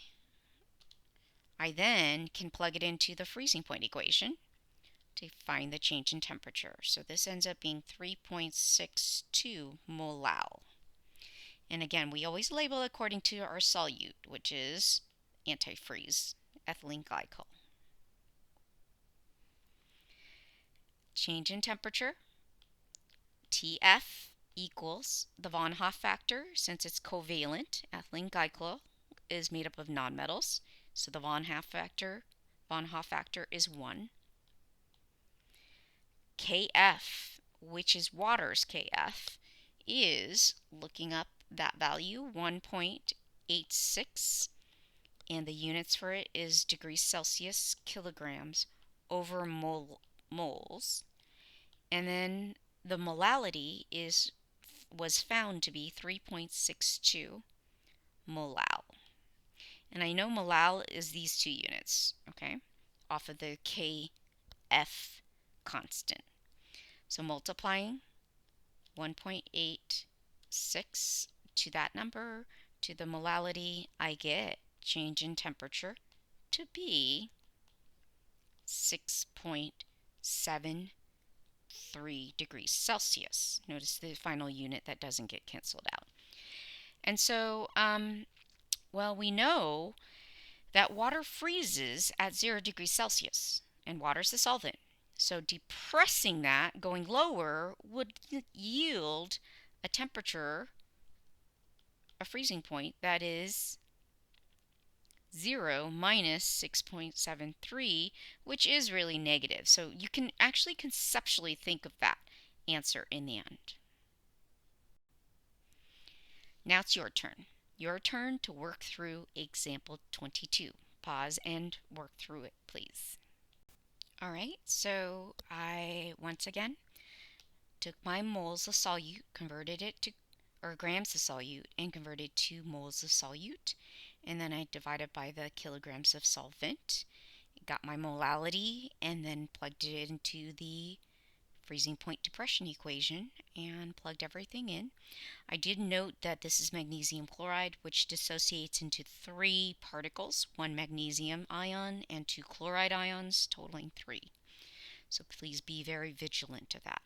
I then can plug it into the freezing point equation to find the change in temperature. So this ends up being 3.62 molal. And again, we always label according to our solute, which is antifreeze, ethylene glycol. Change in temperature, TF equals the von Hoff factor. Since it's covalent, ethylene glycol is made up of nonmetals, so the von Hoff factor is 1. KF, which is water's KF, is, looking up that value, 1.86, and the units for it is degrees Celsius, kilograms over moles. And then the molality was found to be 3.62 molal. And I know molal is these two units, okay, off of the KF constant. So multiplying 1.86 to that number to the molality, I get change in temperature to be 6.73 degrees Celsius. Notice the final unit that doesn't get canceled out. And so, well, we know that water freezes at 0 degrees Celsius, and water's the solvent. So depressing that, going lower, would yield a temperature, a freezing point, that is 0 minus 6.73, which is really negative. So you can actually conceptually think of that answer in the end. Now it's your turn. Your turn to work through example 22. Pause and work through it, please. All right, so I once again took my moles of solute, converted it to, or grams of solute, and converted to moles of solute, and then I divided by the kilograms of solvent, got my molality, and then plugged it into the freezing point depression equation and plugged everything in. I did note that this is magnesium chloride, which dissociates into 3 particles, 1 magnesium ion and 2 chloride ions, totaling 3. So please be very vigilant of that.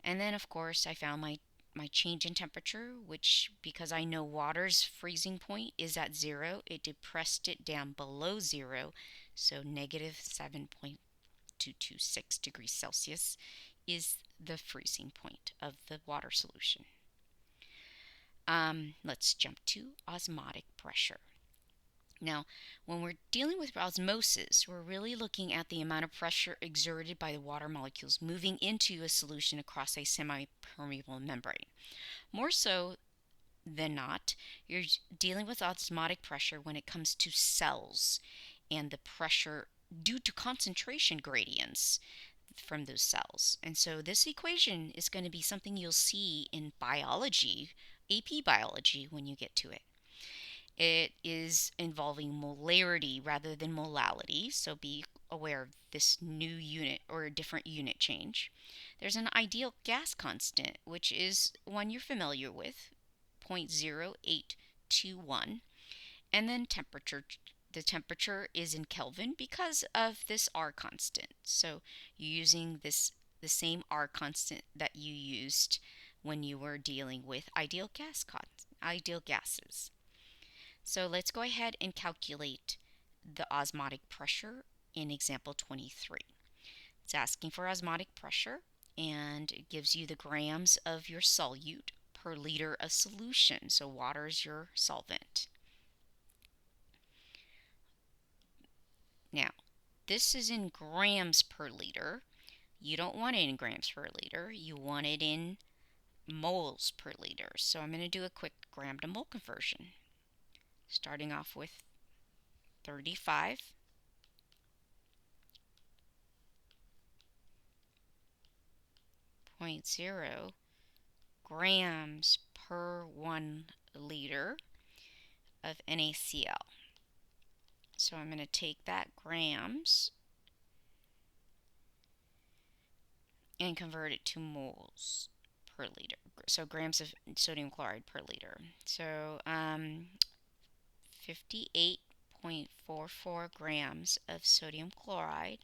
And then, of course, I found my change in temperature, which, because I know water's freezing point is at 0, it depressed it down below 0, so negative 7.226 degrees Celsius is the freezing point of the water solution. Let's jump to osmotic pressure. Now, when we're dealing with osmosis, we're really looking at the amount of pressure exerted by the water molecules moving into a solution across a semi-permeable membrane. More so than not, you're dealing with osmotic pressure when it comes to cells and the pressure due to concentration gradients from those cells. And so this equation is going to be something you'll see in biology, AP biology, when you get to it. It is involving molarity rather than molality, so be aware of this new unit or a different unit change. There's an ideal gas constant, which is one you're familiar with, 0.0821, and then temperature. The temperature is in Kelvin because of this R constant. So you're using the same R constant that you used when you were dealing with ideal gases. So let's go ahead and calculate the osmotic pressure in example 23. It's asking for osmotic pressure and it gives you the grams of your solute per liter of solution. So water is your solvent. Now, this is in grams per liter. You don't want it in grams per liter. You want it in moles per liter. So I'm going to do a quick gram to mole conversion. Starting off with 35.0 grams per 1 liter of NaCl. So I'm going to take that grams and convert it to moles per liter. So grams of sodium chloride per liter. So 58.44 grams of sodium chloride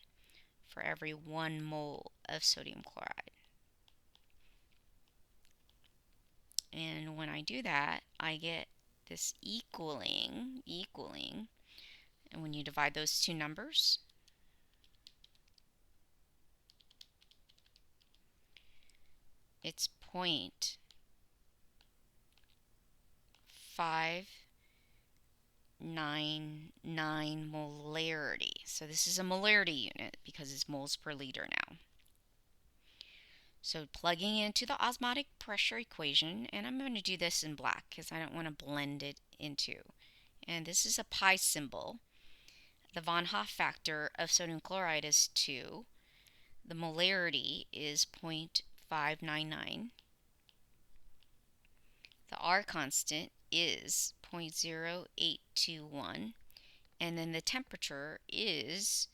for every 1 mole of sodium chloride. And when I do that, I get this equaling, and when you divide those two numbers, it's 0.599 molarity. So this is a molarity unit because it's moles per liter now. So plugging into the osmotic pressure equation, and I'm going to do this in black because I don't want to blend it into. And this is a pi symbol. The von Hoff factor of sodium chloride is 2. The molarity is 0.599. The R constant is 0.0821. And then the temperature is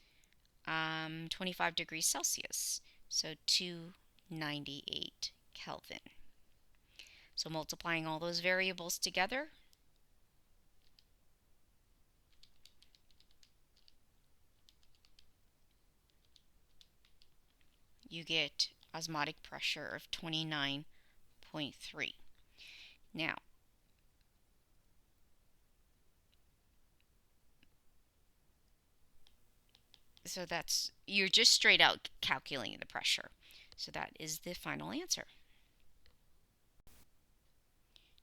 25 degrees Celsius. So 298 Kelvin. So multiplying all those variables together, you get osmotic pressure of 29.3. Now, so you're just straight out calculating the pressure. So that is the final answer.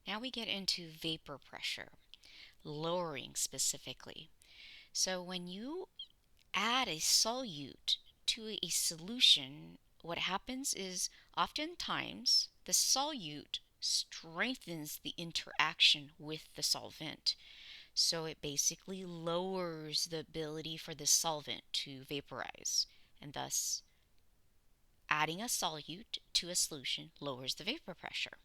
Now we get into vapor pressure, lowering specifically. So when you add a solute to a solution, what happens is oftentimes the solute strengthens the interaction with the solvent. So it basically lowers the ability for the solvent to vaporize, and thus adding a solute to a solution lowers the vapor pressure.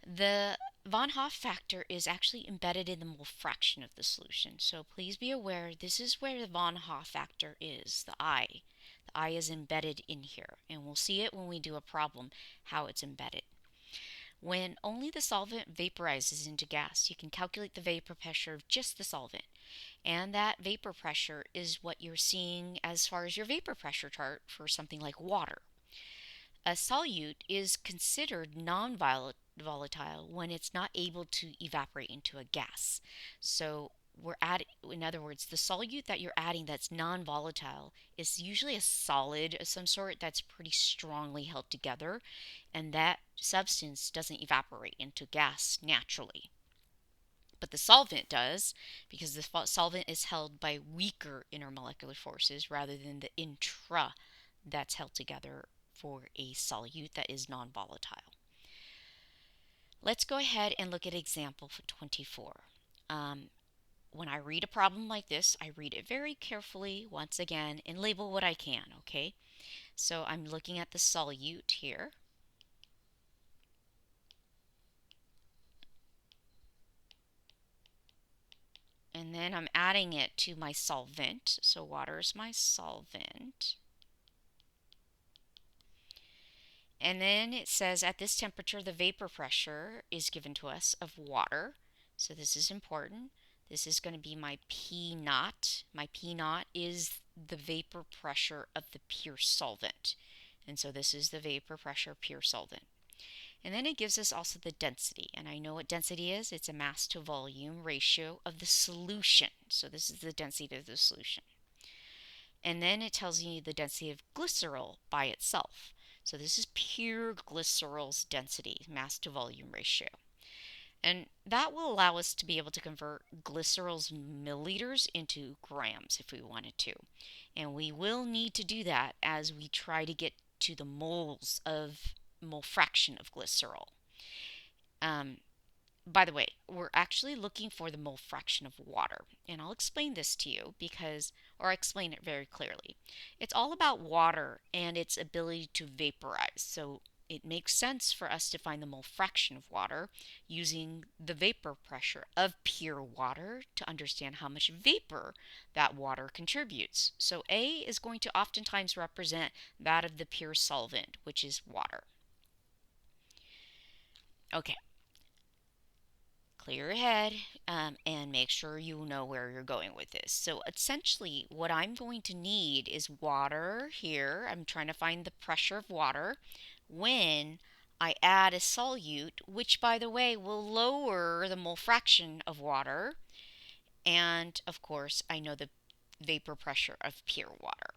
The von Hoff factor is actually embedded in the mole fraction of the solution. So please be aware this is where the von Hoff factor is, the I. The I is embedded in here, and we'll see it when we do a problem how it's embedded. When only the solvent vaporizes into gas, you can calculate the vapor pressure of just the solvent. And that vapor pressure is what you're seeing as far as your vapor pressure chart for something like water. A solute is considered non-volatile when it's not able to evaporate into a gas. So in other words, the solute that you're adding that's non-volatile is usually a solid of some sort that's pretty strongly held together, and that substance doesn't evaporate into gas naturally. But the solvent does, because the solvent is held by weaker intermolecular forces rather than the intra that's held together for a solute that is non-volatile. Let's go ahead and look at example 24. When I read a problem like this, I read it very carefully once again and label what I can, okay? So I'm looking at the solute here. And then I'm adding it to my solvent. So water is my solvent. And then it says at this temperature, the vapor pressure is given to us of water. So this is important. This is going to be my P naught. My P naught is the vapor pressure of the pure solvent. And so this is the vapor pressure pure solvent. And then it gives us also the density. And I know what density is. It's a mass to volume ratio of the solution. So this is the density of the solution. And then it tells you the density of glycerol by itself. So this is pure glycerol's density, mass to volume ratio. And that will allow us to be able to convert glycerol's milliliters into grams if we wanted to. And we will need to do that as we try to get to the moles of mole fraction of glycerol. Um, by the way, we're actually looking for the mole fraction of water. And I'll explain this to you or I'll explain it very clearly. It's all about water and its ability to vaporize. So it makes sense for us to find the mole fraction of water using the vapor pressure of pure water to understand how much vapor that water contributes. So A is going to oftentimes represent that of the pure solvent, which is water. Okay, clear your head and make sure you know where you're going with this. So essentially what I'm going to need is water here. I'm trying to find the pressure of water when I add a solute, which by the way will lower the mole fraction of water. And of course I know the vapor pressure of pure water.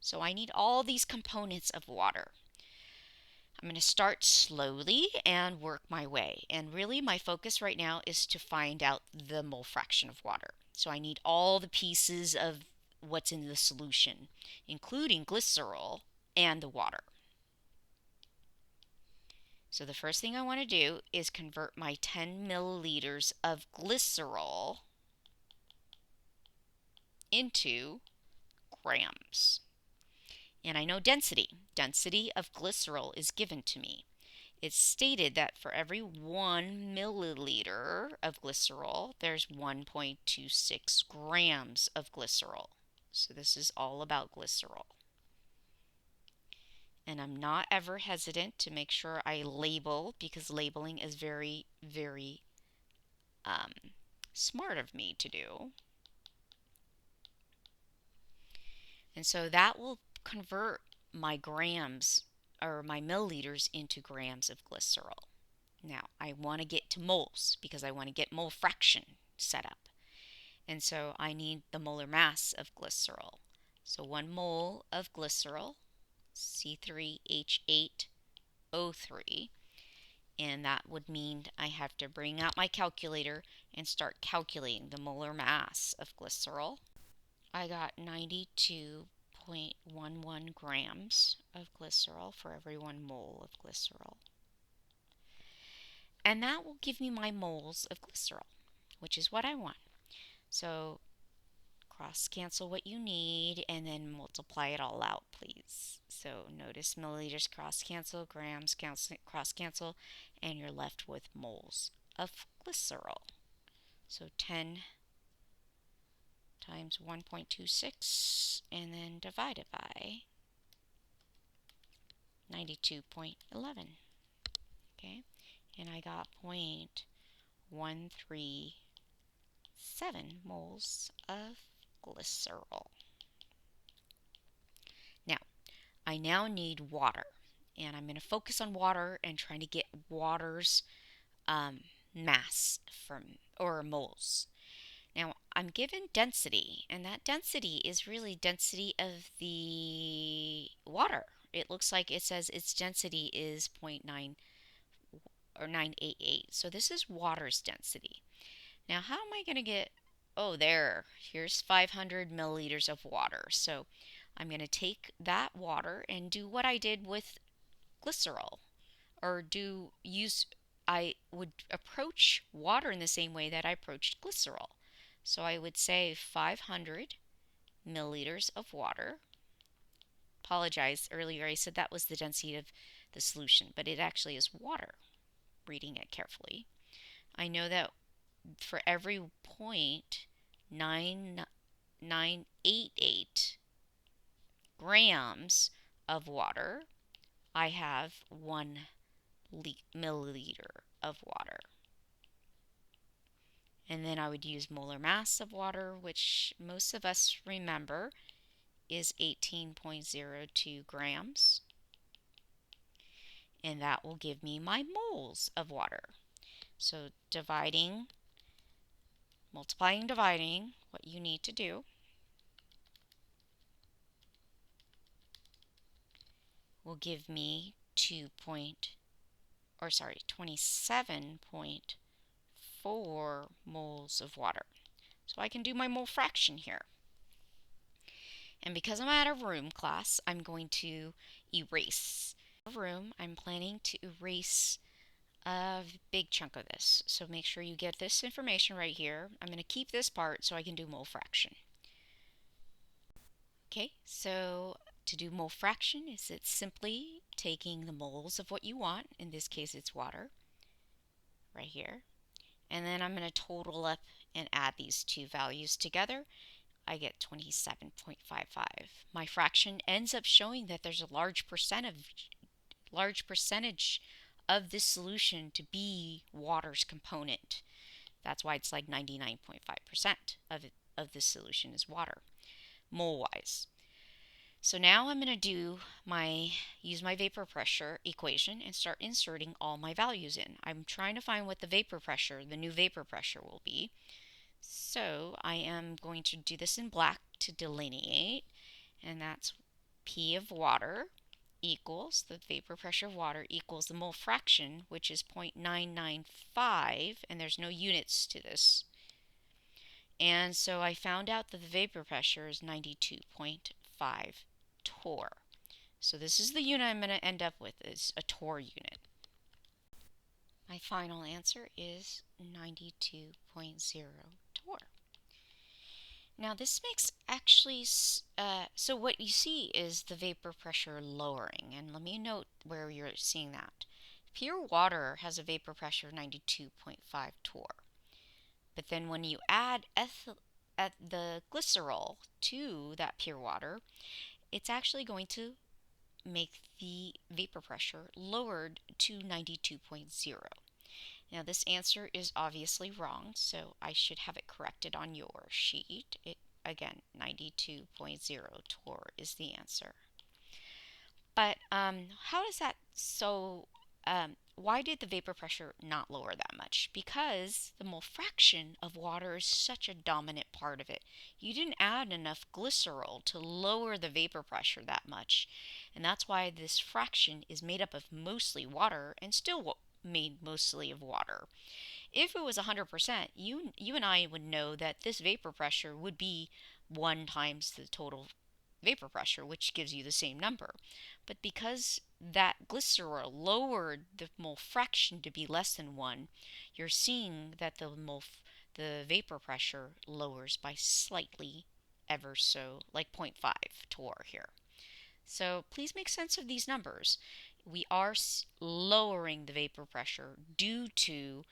So I need all these components of water. I'm going to start slowly and work my way. And really my focus right now is to find out the mole fraction of water. So I need all the pieces of what's in the solution, including glycerol and the water. So the first thing I want to do is convert my 10 milliliters of glycerol into grams. And I know density. Density of glycerol is given to me. It's stated that for every 1 milliliter of glycerol, there's 1.26 grams of glycerol. So this is all about glycerol. And I'm not ever hesitant to make sure I label, because labeling is very, very smart of me to do. And so that will convert my grams or my milliliters into grams of glycerol. Now I want to get to moles because I want to get mole fraction set up. And so I need the molar mass of glycerol. So 1 mole of glycerol, C3H8O3, and that would mean I have to bring out my calculator and start calculating the molar mass of glycerol. I got 92.11 grams of glycerol for every 1 mole of glycerol. And that will give me my moles of glycerol, which is what I want. So cross cancel what you need and then multiply it all out, please. So notice milliliters cross cancel, grams cross cancel, and you're left with moles of glycerol. So 10 times 1.26 and then divided by 92.11. Okay, and I got 0.137 moles of glycerol. Now, I now need water, and I'm going to focus on water and trying to get water's mass or moles. Now, I'm given density, and that density is really density of the water. It looks like it says its density is 0.9 or 988. So this is water's density. Now, how am I going to get, here's 500 milliliters of water. So I'm going to take that water and do what I did with glycerol, I would approach water in the same way that I approached glycerol. So I would say 500 milliliters of water. Apologize, earlier I said that was the density of the solution, but it actually is water, reading it carefully. I know that for every 0.9988 grams of water, I have 1 milliliter of water. And then I would use molar mass of water, which most of us remember is 18.02 grams. and that will give me my moles of water. So dividing, multiplying, dividing, what you need to do will give me 27.4 moles of water. So I can do my mole fraction here. And because I'm out of room, class, I'm going to erase. Room, I'm planning to erase a big chunk of this. So make sure you get this information right here. I'm going to keep this part so I can do mole fraction. Okay, so to do mole fraction is it's simply taking the moles of what you want. In this case, it's water, right here. And then I'm going to total up and add these two values together. I get 27.55. My fraction ends up showing that there's a large percentage of this solution to be water's component. That's why it's like 99.5% of this solution is water, mole-wise. So now I'm going to use my vapor pressure equation and start inserting all my values in. I'm trying to find what the new vapor pressure will be. So I am going to do this in black to delineate, and that's P of water equals the vapor pressure of water equals the mole fraction, which is 0.995, and there's no units to this. And so I found out that the vapor pressure is 92.5 torr. So this is the unit I'm going to end up with, is a torr unit. My final answer is 92.0 torr. Now this makes actually, so what you see is the vapor pressure lowering, and let me note where you're seeing that. Pure water has a vapor pressure of 92.5 torr, but then when you add the glycerol to that pure water, it's actually going to make the vapor pressure lowered to 92.0. Now this answer is obviously wrong, so I should have it corrected on your sheet. Again, 92.0 torr is the answer. But how is that so? Why did the vapor pressure not lower that much? Because the mole fraction of water is such a dominant part of it. You didn't add enough glycerol to lower the vapor pressure that much. And that's why this fraction is made up of mostly water and still made mostly of water. If it was 100%, you and I would know that this vapor pressure would be 1 times the total vapor pressure, which gives you the same number. But because that glycerol lowered the mole fraction to be less than 1, you're seeing that the vapor pressure lowers by slightly, ever so, like 0.5 torr here. So please make sense of these numbers. We are lowering the vapor pressure due to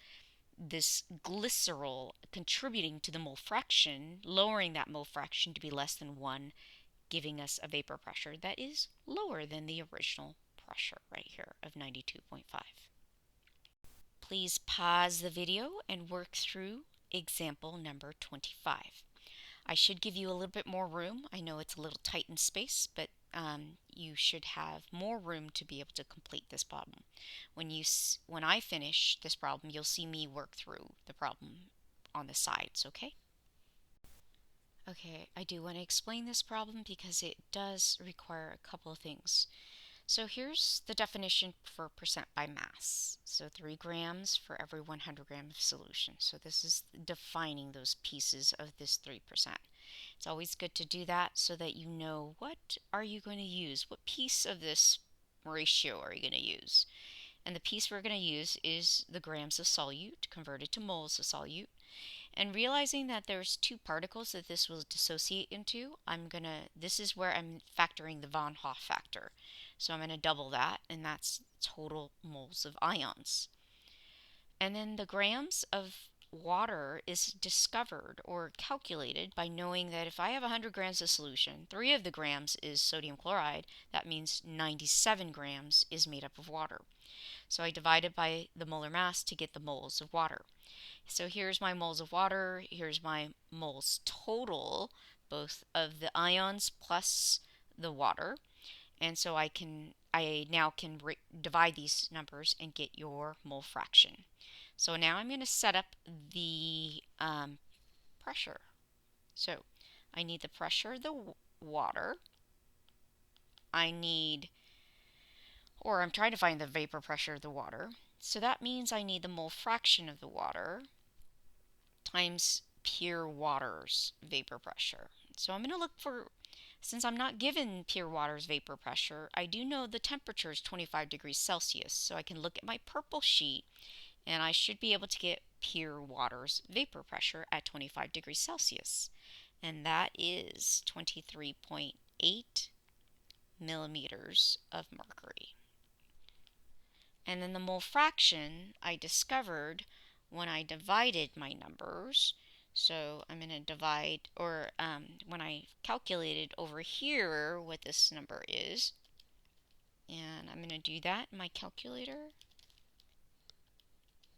this glycerol contributing to the mole fraction, lowering that mole fraction to be less than 1, giving us a vapor pressure that is lower than the original pressure right here of 92.5. Please pause the video and work through example number 25. I should give you a little bit more room. I know it's a little tight in space, but you should have more room to be able to complete this problem. When I finish this problem, you'll see me work through the problem on the sides, okay? Okay, I do want to explain this problem because it does require a couple of things. So here's the definition for percent by mass. So 3 grams for every 100 grams of solution. So this is defining those pieces of this 3%. It's always good to do that so that you know what are you going to use, what piece of this ratio are you going to use. And the piece we're going to use is the grams of solute converted to moles of solute. And realizing that there's 2 particles that this will dissociate into, this is where I'm factoring the von Hoff factor. So I'm going to double that, and that's total moles of ions. And then the grams of water is discovered or calculated by knowing that if I have 100 grams of solution, 3 of the grams is sodium chloride, that means 97 grams is made up of water. So I divide it by the molar mass to get the moles of water. So here's my moles of water, here's my moles total, both of the ions plus the water. And so I now can divide these numbers and get your mole fraction. So now I'm going to set up the pressure. So I need the pressure of the water. I'm trying to find the vapor pressure of the water. So that means I need the mole fraction of the water times pure water's vapor pressure. So I'm going to look for, since I'm not given pure water's vapor pressure, I do know the temperature is 25 degrees Celsius. So I can look at my purple sheet and I should be able to get pure water's vapor pressure at 25 degrees Celsius. And that is 23.8 millimeters of mercury. And then the mole fraction I discovered when I divided my numbers. So I'm going to divide, or when I calculated over here what this number is, and I'm going to do that in my calculator,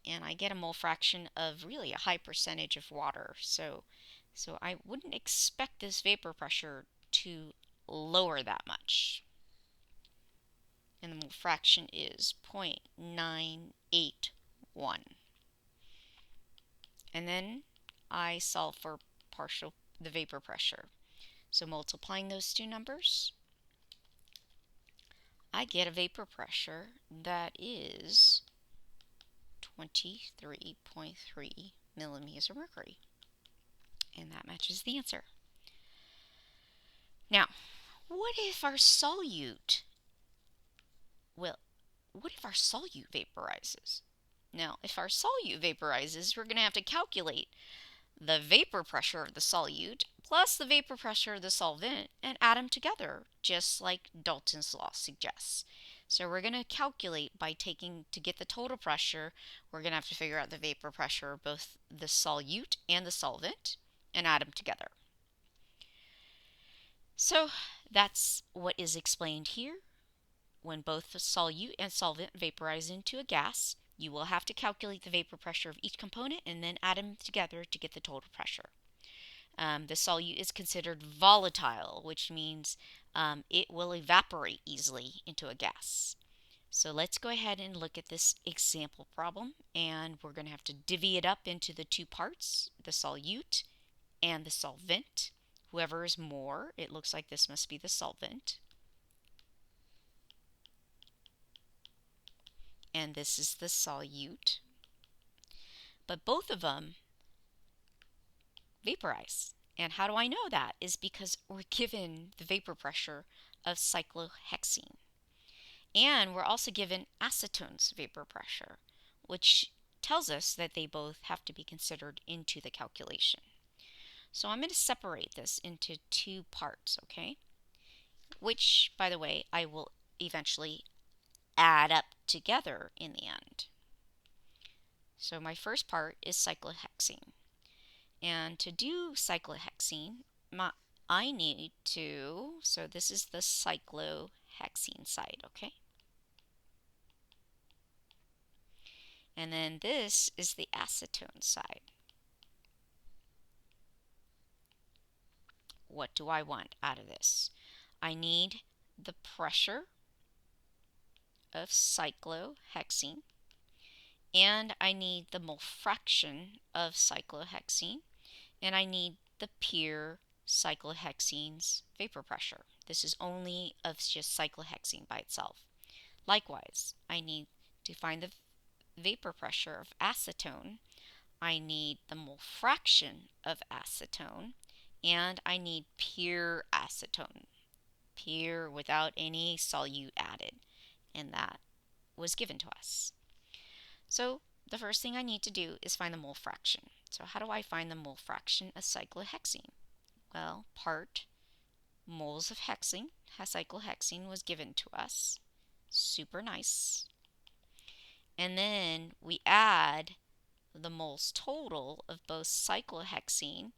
and I get a mole fraction of really a high percentage of water. So I wouldn't expect this vapor pressure to lower that much. And the mole fraction is 0.981. And then I solve for the vapor pressure. So multiplying those two numbers, I get a vapor pressure that is 23.3 millimeters of mercury. And that matches the answer. Now, what if our solute vaporizes? Now, if our solute vaporizes, we're going to have to calculate the vapor pressure of the solute plus the vapor pressure of the solvent and add them together, just like Dalton's law suggests. So we're going to calculate to get the total pressure, we're going to have to figure out the vapor pressure of both the solute and the solvent and add them together. So that's what is explained here. When both the solute and solvent vaporize into a gas, you will have to calculate the vapor pressure of each component and then add them together to get the total pressure. The solute is considered volatile, which means it will evaporate easily into a gas. So let's go ahead and look at this example problem, and we're going to have to divvy it up into the two parts, the solute and the solvent. Whoever is more, it looks like this must be the solvent. And this is the solute. But both of them vaporize. And how do I know that? Is because we're given the vapor pressure of cyclohexene. And we're also given acetone's vapor pressure, which tells us that they both have to be considered into the calculation. So I'm going to separate this into two parts, okay? Which, by the way, I will eventually add up together in the end. So my first part is cyclohexene. And to do cyclohexene, I need to, so this is the cyclohexene side, okay? And then this is the acetone side. What do I want out of this? I need the pressure of cyclohexene, and I need the mole fraction of cyclohexene, and I need the pure cyclohexene's vapor pressure. This is only of just cyclohexene by itself. Likewise, I need to find the vapor pressure of acetone. I need the mole fraction of acetone, and I need pure acetone, pure without any solute added, and that was given to us. So the first thing I need to do is find the mole fraction. So how do I find the mole fraction of cyclohexene? Well, part moles of cyclohexene was given to us. Super nice. And then we add the moles total of both cyclohexene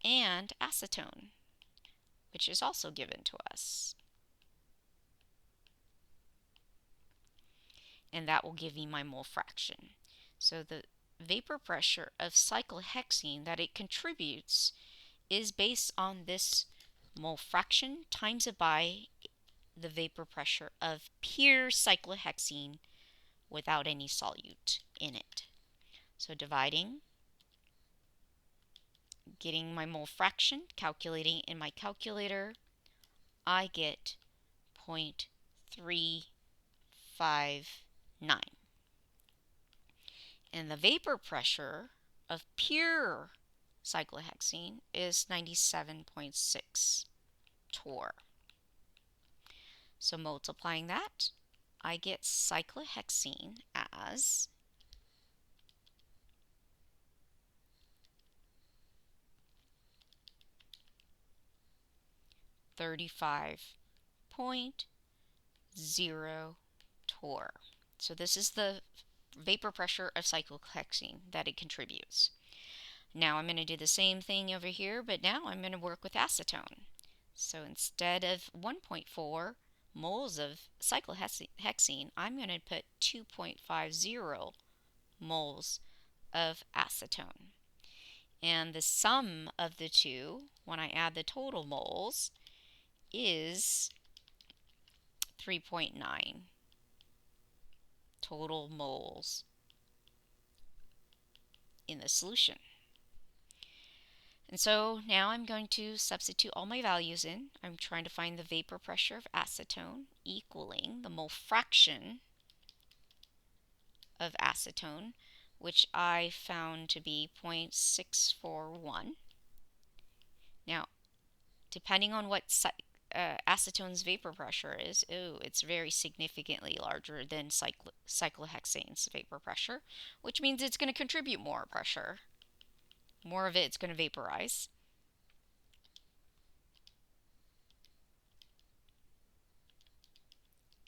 and acetone, which is also given to us. And that will give me my mole fraction. So the vapor pressure of cyclohexene that it contributes is based on this mole fraction times it by the vapor pressure of pure cyclohexene without any solute in it. So dividing, getting my mole fraction, calculating in my calculator, I get 0.359. And the vapor pressure of pure cyclohexene is 97.6 torr. So multiplying that, I get cyclohexene as 35.0 torr. So this is the vapor pressure of cyclohexene that it contributes. Now I'm going to do the same thing over here, but now I'm going to work with acetone. So instead of 1.4 moles of cyclohexene, I'm going to put 2.50 moles of acetone. And the sum of the two, when I add the total moles, is 3.9 total moles in the solution. And so now I'm going to substitute all my values in. I'm trying to find the vapor pressure of acetone equaling the mole fraction of acetone, which I found to be 0.641. Now, depending on what acetone's vapor pressure is, it's very significantly larger than cyclohexane's vapor pressure, which means it's going to contribute more pressure. More of it's going to vaporize.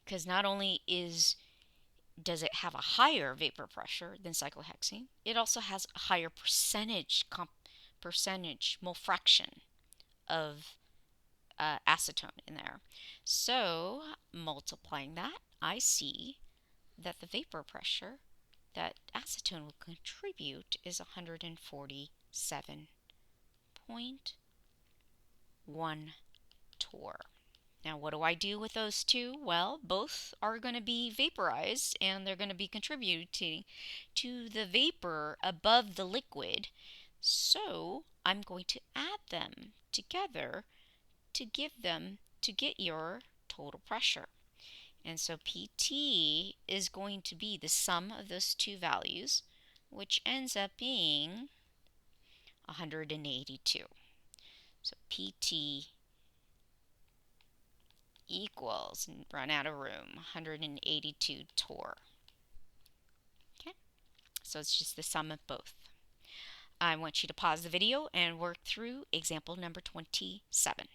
Because not only does it have a higher vapor pressure than cyclohexane, it also has a higher percentage mole fraction of acetone in there. So multiplying that, I see that the vapor pressure that acetone will contribute is 147.1 torr. Now, what do I do with those two? Well, both are going to be vaporized and they're going to be contributing to the vapor above the liquid. So I'm going to add them together to get your total pressure. And so PT is going to be the sum of those two values, which ends up being 182. So PT equals, and run out of room, 182 torr. Okay, so it's just the sum of both. I want you to pause the video and work through example number 27.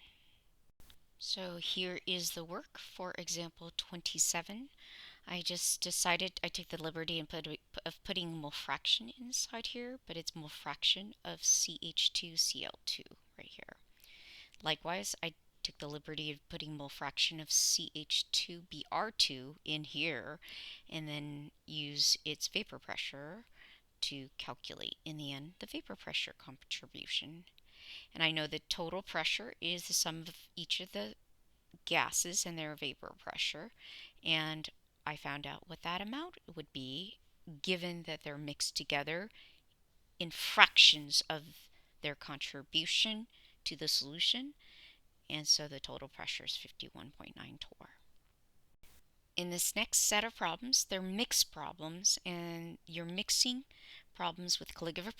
So here is the work for example 27. I just decided I took the liberty of putting mole fraction inside here, but it's mole fraction of CH2Cl2 right here. Likewise, I took the liberty of putting mole fraction of CH2Br2 in here and then use its vapor pressure to calculate in the end the vapor pressure contribution. And I know the total pressure is the sum of each of the gases and their vapor pressure, and I found out what that amount would be given that they're mixed together in fractions of their contribution to the solution, and so the total pressure is 51.9 torr. In this next set of problems, they're mixed problems, and you're mixing problems with colligative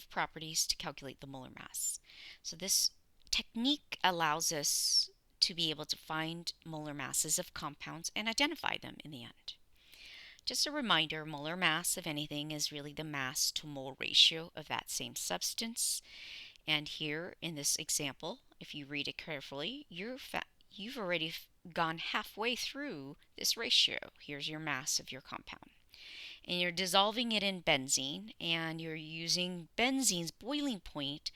properties to calculate the molar mass. So this technique allows us to be able to find molar masses of compounds and identify them in the end. Just a reminder, molar mass of anything is really the mass to mole ratio of that same substance. And here in this example, if you read it carefully, you've already gone halfway through this ratio. Here's your mass of your compound. And you're dissolving it in benzene, and you're using benzene's boiling point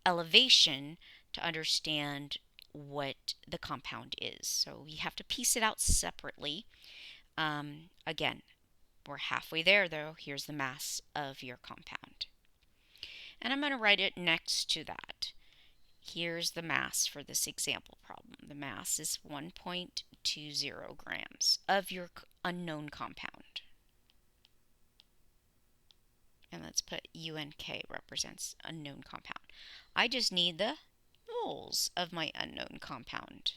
elevation to understand what the compound is. So we have to piece it out separately. Again, we're halfway there though. Here's the mass of your compound. And I'm going to write it next to that. Here's the mass for this example problem. The mass is 1.20 grams of your unknown compound. And let's put UNK represents unknown compound. I just need the moles of my unknown compound.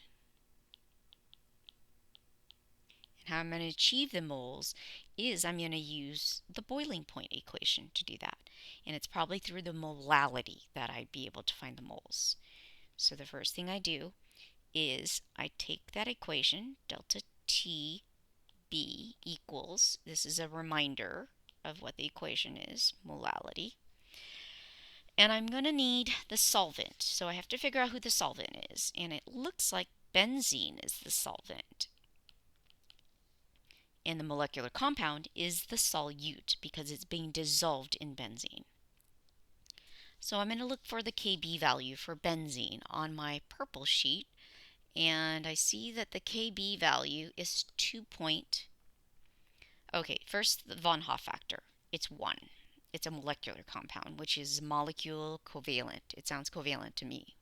And how I'm going to achieve the moles is I'm going to use the boiling point equation to do that. And it's probably through the molality that I'd be able to find the moles. So the first thing I do is I take that equation, delta T B equals, this is a reminder of what the equation is, molality. And I'm going to need the solvent. So I have to figure out who the solvent is. And it looks like benzene is the solvent. And the molecular compound is the solute because it's being dissolved in benzene. So I'm going to look for the Kb value for benzene on my purple sheet. And I see that the Kb value is 2. Okay, first the von Hoff factor. It's 1. It's a molecular compound, which is molecule covalent. It sounds covalent to me.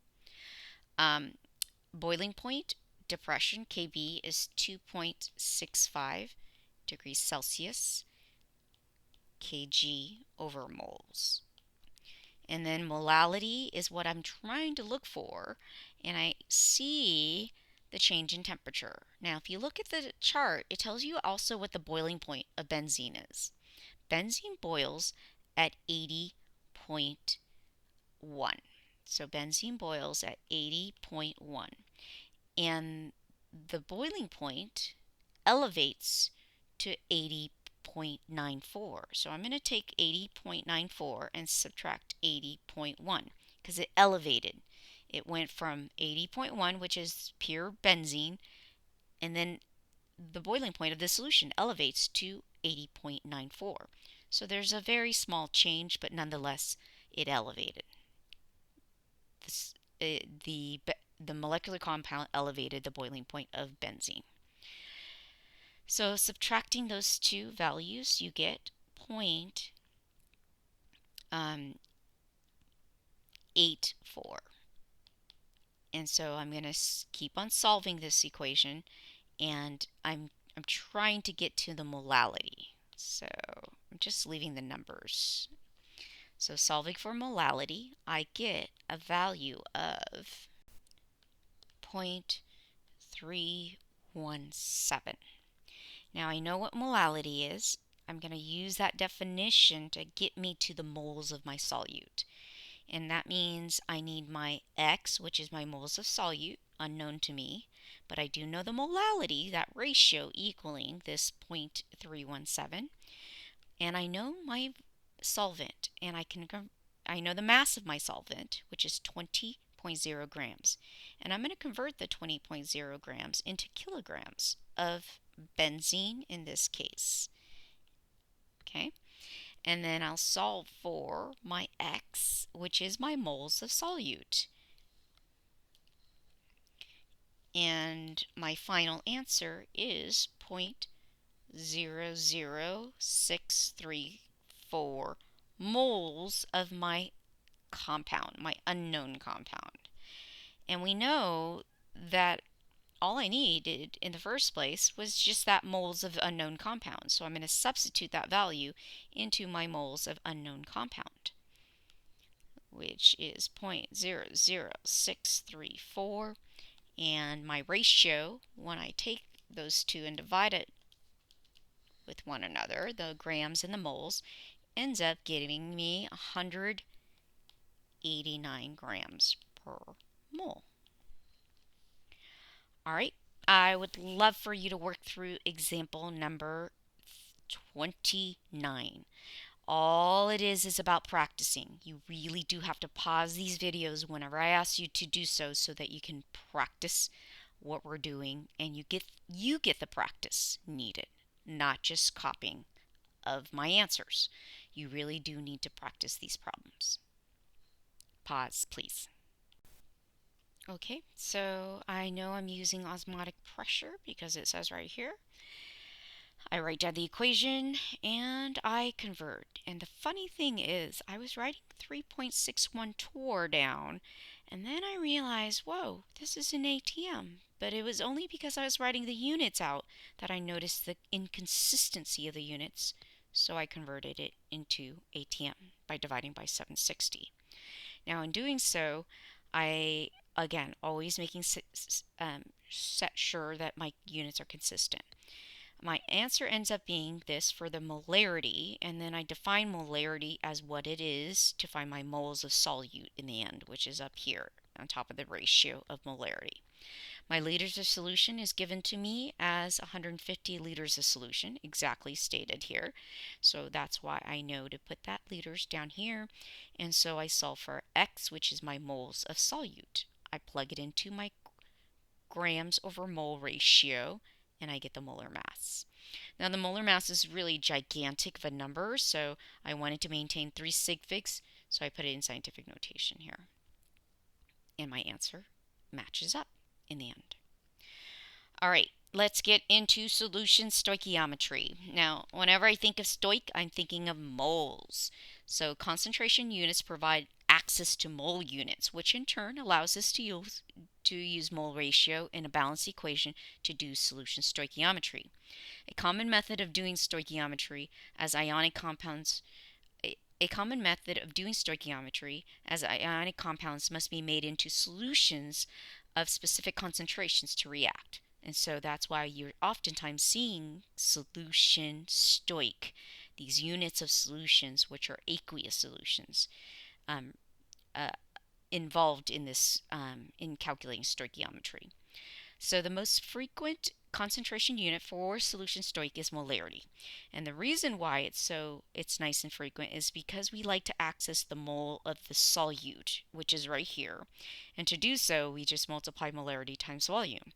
Boiling point depression, Kb, is 2.65 degrees Celsius, kg over moles. And then molality is what I'm trying to look for, and I see the change in temperature. Now, if you look at the chart, it tells you also what the boiling point of benzene is. Benzene boils at 80.1. So benzene boils at 80.1. And the boiling point elevates to 80.94. So I'm going to take 80.94 and subtract 80.1 because it elevated. It went from 80.1, which is pure benzene, and then the boiling point of the solution elevates to 80.94. So there's a very small change, but nonetheless, it elevated. The molecular compound elevated the boiling point of benzene. So subtracting those two values, you get 0.84. And so I'm going to keep on solving this equation, and I'm trying to get to the molality. So I'm just leaving the numbers. So solving for molality, I get a value of 0.317. Now I know what molality is. I'm going to use that definition to get me to the moles of my solute. And that means I need my X, which is my moles of solute, unknown to me. But I do know the molality, that ratio equaling this 0.317. And I know my solvent, and I know the mass of my solvent, which is 20.0 grams. And I'm going to convert the 20.0 grams into kilograms of benzene in this case. Okay? And then I'll solve for my X, which is my moles of solute. And my final answer is 0.00634 moles of my compound, my unknown compound. And we know that all I needed in the first place was just that moles of unknown compound. So I'm going to substitute that value into my moles of unknown compound, which is 0.00634. And my ratio, when I take those two and divide it with one another, the grams and the moles, ends up giving me 189 grams per mole. All right, I would love for you to work through example number 29. All it is about practicing. You really do have to pause these videos whenever I ask you to do so that you can practice what we're doing and you get the practice needed, not just copying of my answers. You really do need to practice these problems. Pause, please. Okay, so I know I'm using osmotic pressure because it says right here. I write down the equation and I convert. And the funny thing is, I was writing 3.61 torr down And then I realized, whoa, this is an ATM. But it was only because I was writing the units out that I noticed the inconsistency of the units. So I converted it into ATM by dividing by 760. Now in doing so, I, again, always making set sure that my units are consistent. My answer ends up being this for the molarity, and then I define molarity as what it is to find my moles of solute in the end, which is up here on top of the ratio of molarity. My liters of solution is given to me as 150 liters of solution, exactly stated here. So that's why I know to put that liters down here. And so I solve for X, which is my moles of solute. I plug it into my grams over mole ratio, and I get the molar mass. Now the molar mass is really gigantic of a number, so I wanted to maintain 3 sig figs, so I put it in scientific notation here. And my answer matches up in the end. All right, let's get into solution stoichiometry. Now, whenever I think of stoich, I'm thinking of moles. So concentration units provide access to mole units, which in turn allows us to use mole ratio in a balanced equation to do solution stoichiometry. A common method of doing stoichiometry as ionic compounds must be made into solutions of specific concentrations to react. And so that's why you're oftentimes seeing solution stoich, these units of solutions which are aqueous solutions, um, involved in this in calculating stoichiometry. So the most frequent concentration unit for solution stoich is molarity. And the reason why it's nice and frequent is because we like to access the mole of the solute, which is right here. And to do so, we just multiply molarity times volume,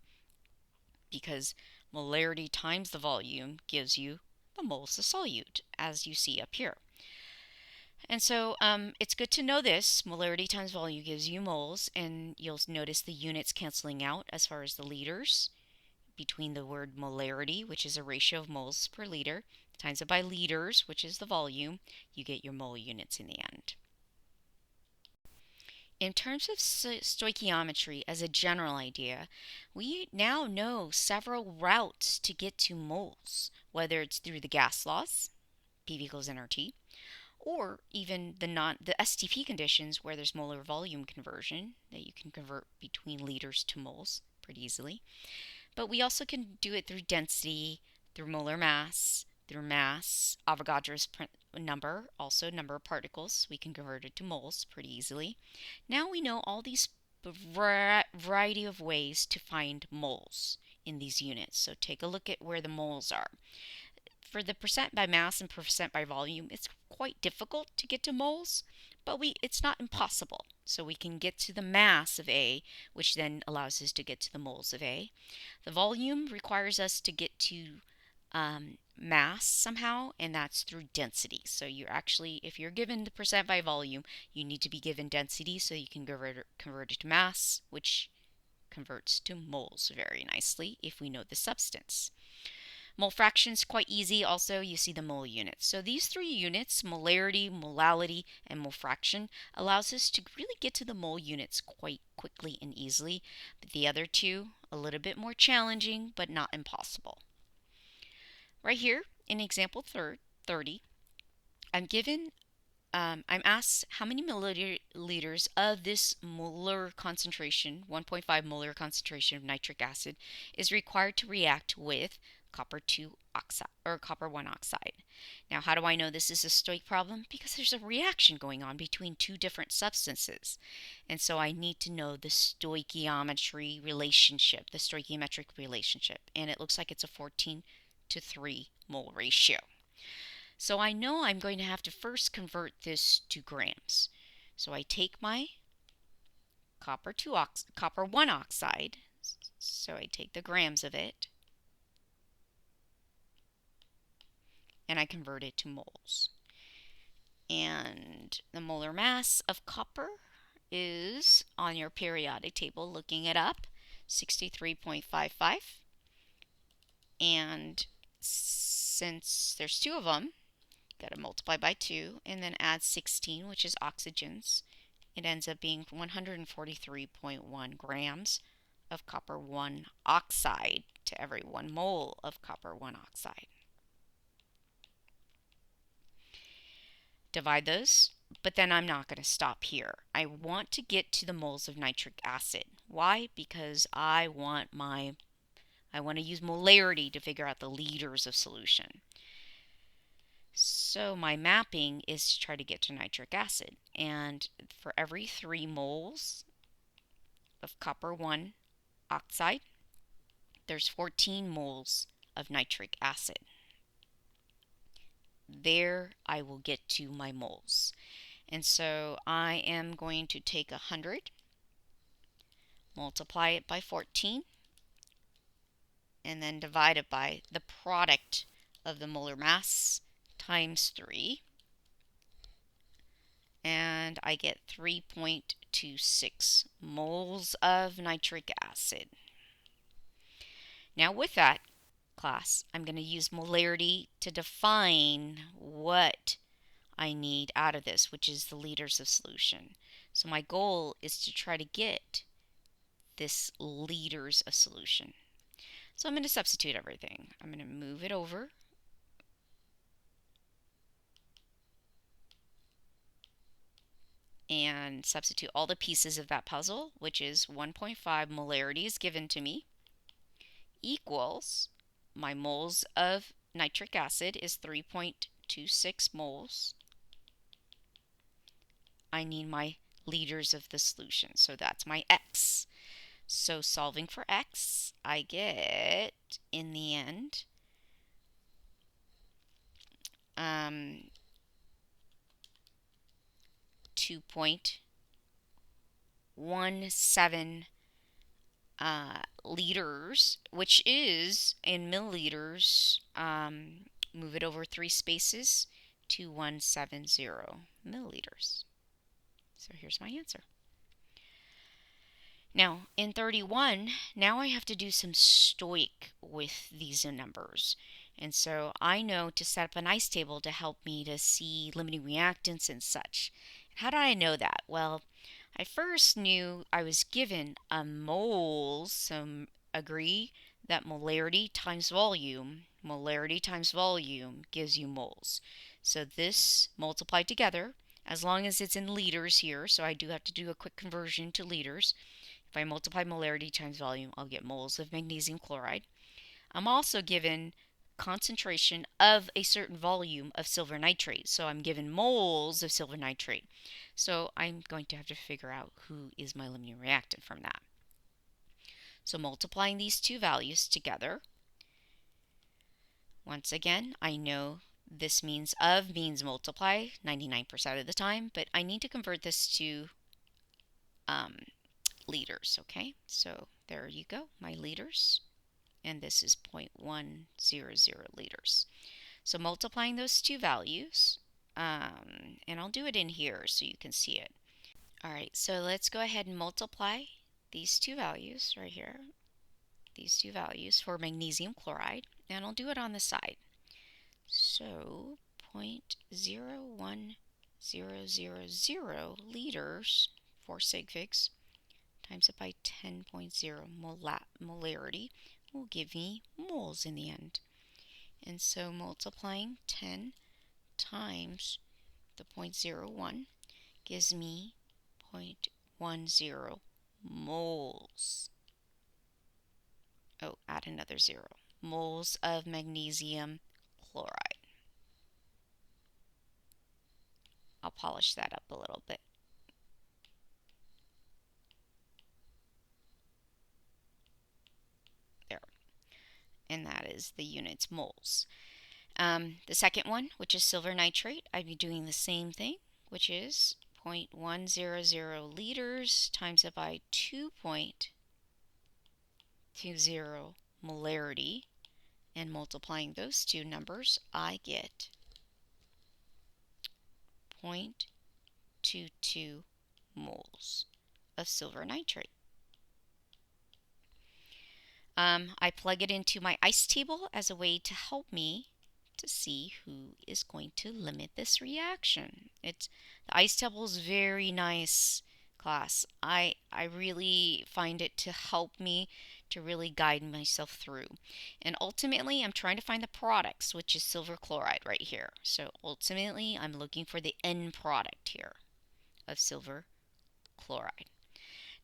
because molarity times the volume gives you the moles of solute, as you see up here. And so it's good to know this. Molarity times volume gives you moles, and you'll notice the units canceling out as far as the liters between the word molarity, which is a ratio of moles per liter, times it by liters, which is the volume, you get your mole units in the end. In terms of stoichiometry as a general idea, we now know several routes to get to moles, whether it's through the gas laws, PV equals nRT, or even the STP conditions where there's molar volume conversion that you can convert between liters to moles pretty easily. But we also can do it through density, through molar mass, through mass, Avogadro's number, also number of particles. We can convert it to moles pretty easily. Now we know all these variety of ways to find moles in these units. So take a look at where the moles are. For the percent by mass and percent by volume, it's quite difficult to get to moles, but it's not impossible. So we can get to the mass of A, which then allows us to get to the moles of A. The volume requires us to get to mass somehow, and that's through density. So you're actually, if you're given the percent by volume, you need to be given density so you can convert it to mass, which converts to moles very nicely if we know the substance. Mole fraction is quite easy. Also, you see the mole units. So these 3 units, molarity, molality, and mole fraction, allows us to really get to the mole units quite quickly and easily. But the other 2, a little bit more challenging, but not impossible. Right here in example 30, I'm asked how many milliliters of this molar concentration, 1.5 molar concentration of nitric acid, is required to react with copper 2 oxide or copper 1 oxide. Now, how do I know this is a stoich problem? Because there's a reaction going on between 2 different substances. And so I need to know the stoichiometry relationship, the stoichiometric relationship. And it looks like it's a 14:3 mole ratio. So I know I'm going to have to first convert this to grams. So I take my copper 1 oxide, so I take the grams of it, and I convert it to moles. And the molar mass of copper is on your periodic table, looking it up, 63.55. And since there's 2 of them, got to multiply by 2 and then add 16, which is oxygens, it ends up being 143.1 grams of copper 1 oxide to every 1 mole of copper 1 oxide. Divide those, but then I'm not going to stop here. I want to get to the moles of nitric acid. Why? Because I want to use molarity to figure out the liters of solution. So my mapping is to try to get to nitric acid. And for every 3 moles of copper 1 oxide, there's 14 moles of nitric acid. There I will get to my moles. And so I am going to take 100, multiply it by 14, and then divide it by the product of the molar mass times 3. And I get 3.26 moles of nitric acid. Now with that, class, I'm going to use molarity to define what I need out of this, which is the liters of solution. So my goal is to try to get this liters of solution. So I'm going to substitute everything. I'm going to move it over. And substitute all the pieces of that puzzle, which is 1.5 molarity is given to me, equals my moles of nitric acid is 3.26 moles. I need my liters of the solution, so that's my X. So solving for X, I get, in the end, 2.17 liters, which is in milliliters. Move it over 3 spaces, 2170 milliliters. So here's my answer. Now, in 31, now I have to do some stoic with these numbers. And so I know to set up an ice table to help me to see limiting reactants and such. How did I know that? Well, I first knew I was given a moles, so agree that molarity times volume gives you moles. So this multiplied together, as long as it's in liters here, so I do have to do a quick conversion to liters. If I multiply molarity times volume, I'll get moles of magnesium chloride. I'm also given concentration of a certain volume of silver nitrate. So I'm given moles of silver nitrate. So I'm going to have to figure out who is my limiting reactant from that. So multiplying these two values together, once again, I know this means multiply 99% of the time, but I need to convert this to liters, okay? So there you go, my liters, and this is 0.100 liters. So multiplying those two values, and I'll do it in here so you can see it. Alright, so let's go ahead and multiply these two values right here, these two values for magnesium chloride, and I'll do it on the side. So 0.01000 liters for sig figs times it by 10.0 molarity will give me moles in the end. And so multiplying 10 times the 0.01 gives me 0.10 moles. Oh, add another 0. Moles of magnesium chloride. I'll polish that up a little bit. There. And that is the units moles. The second one, which is silver nitrate, I'd be doing the same thing, which is 0.100 liters times it by 2.20 molarity, and multiplying those two numbers, I get 0.22 moles of silver nitrate. I plug it into my ice table as a way to help me to see who is going to limit this reaction. The ice table is very nice, class. I really find it to help me to really guide myself through. And ultimately, I'm trying to find the products, which is silver chloride right here. So ultimately, I'm looking for the end product here of silver chloride.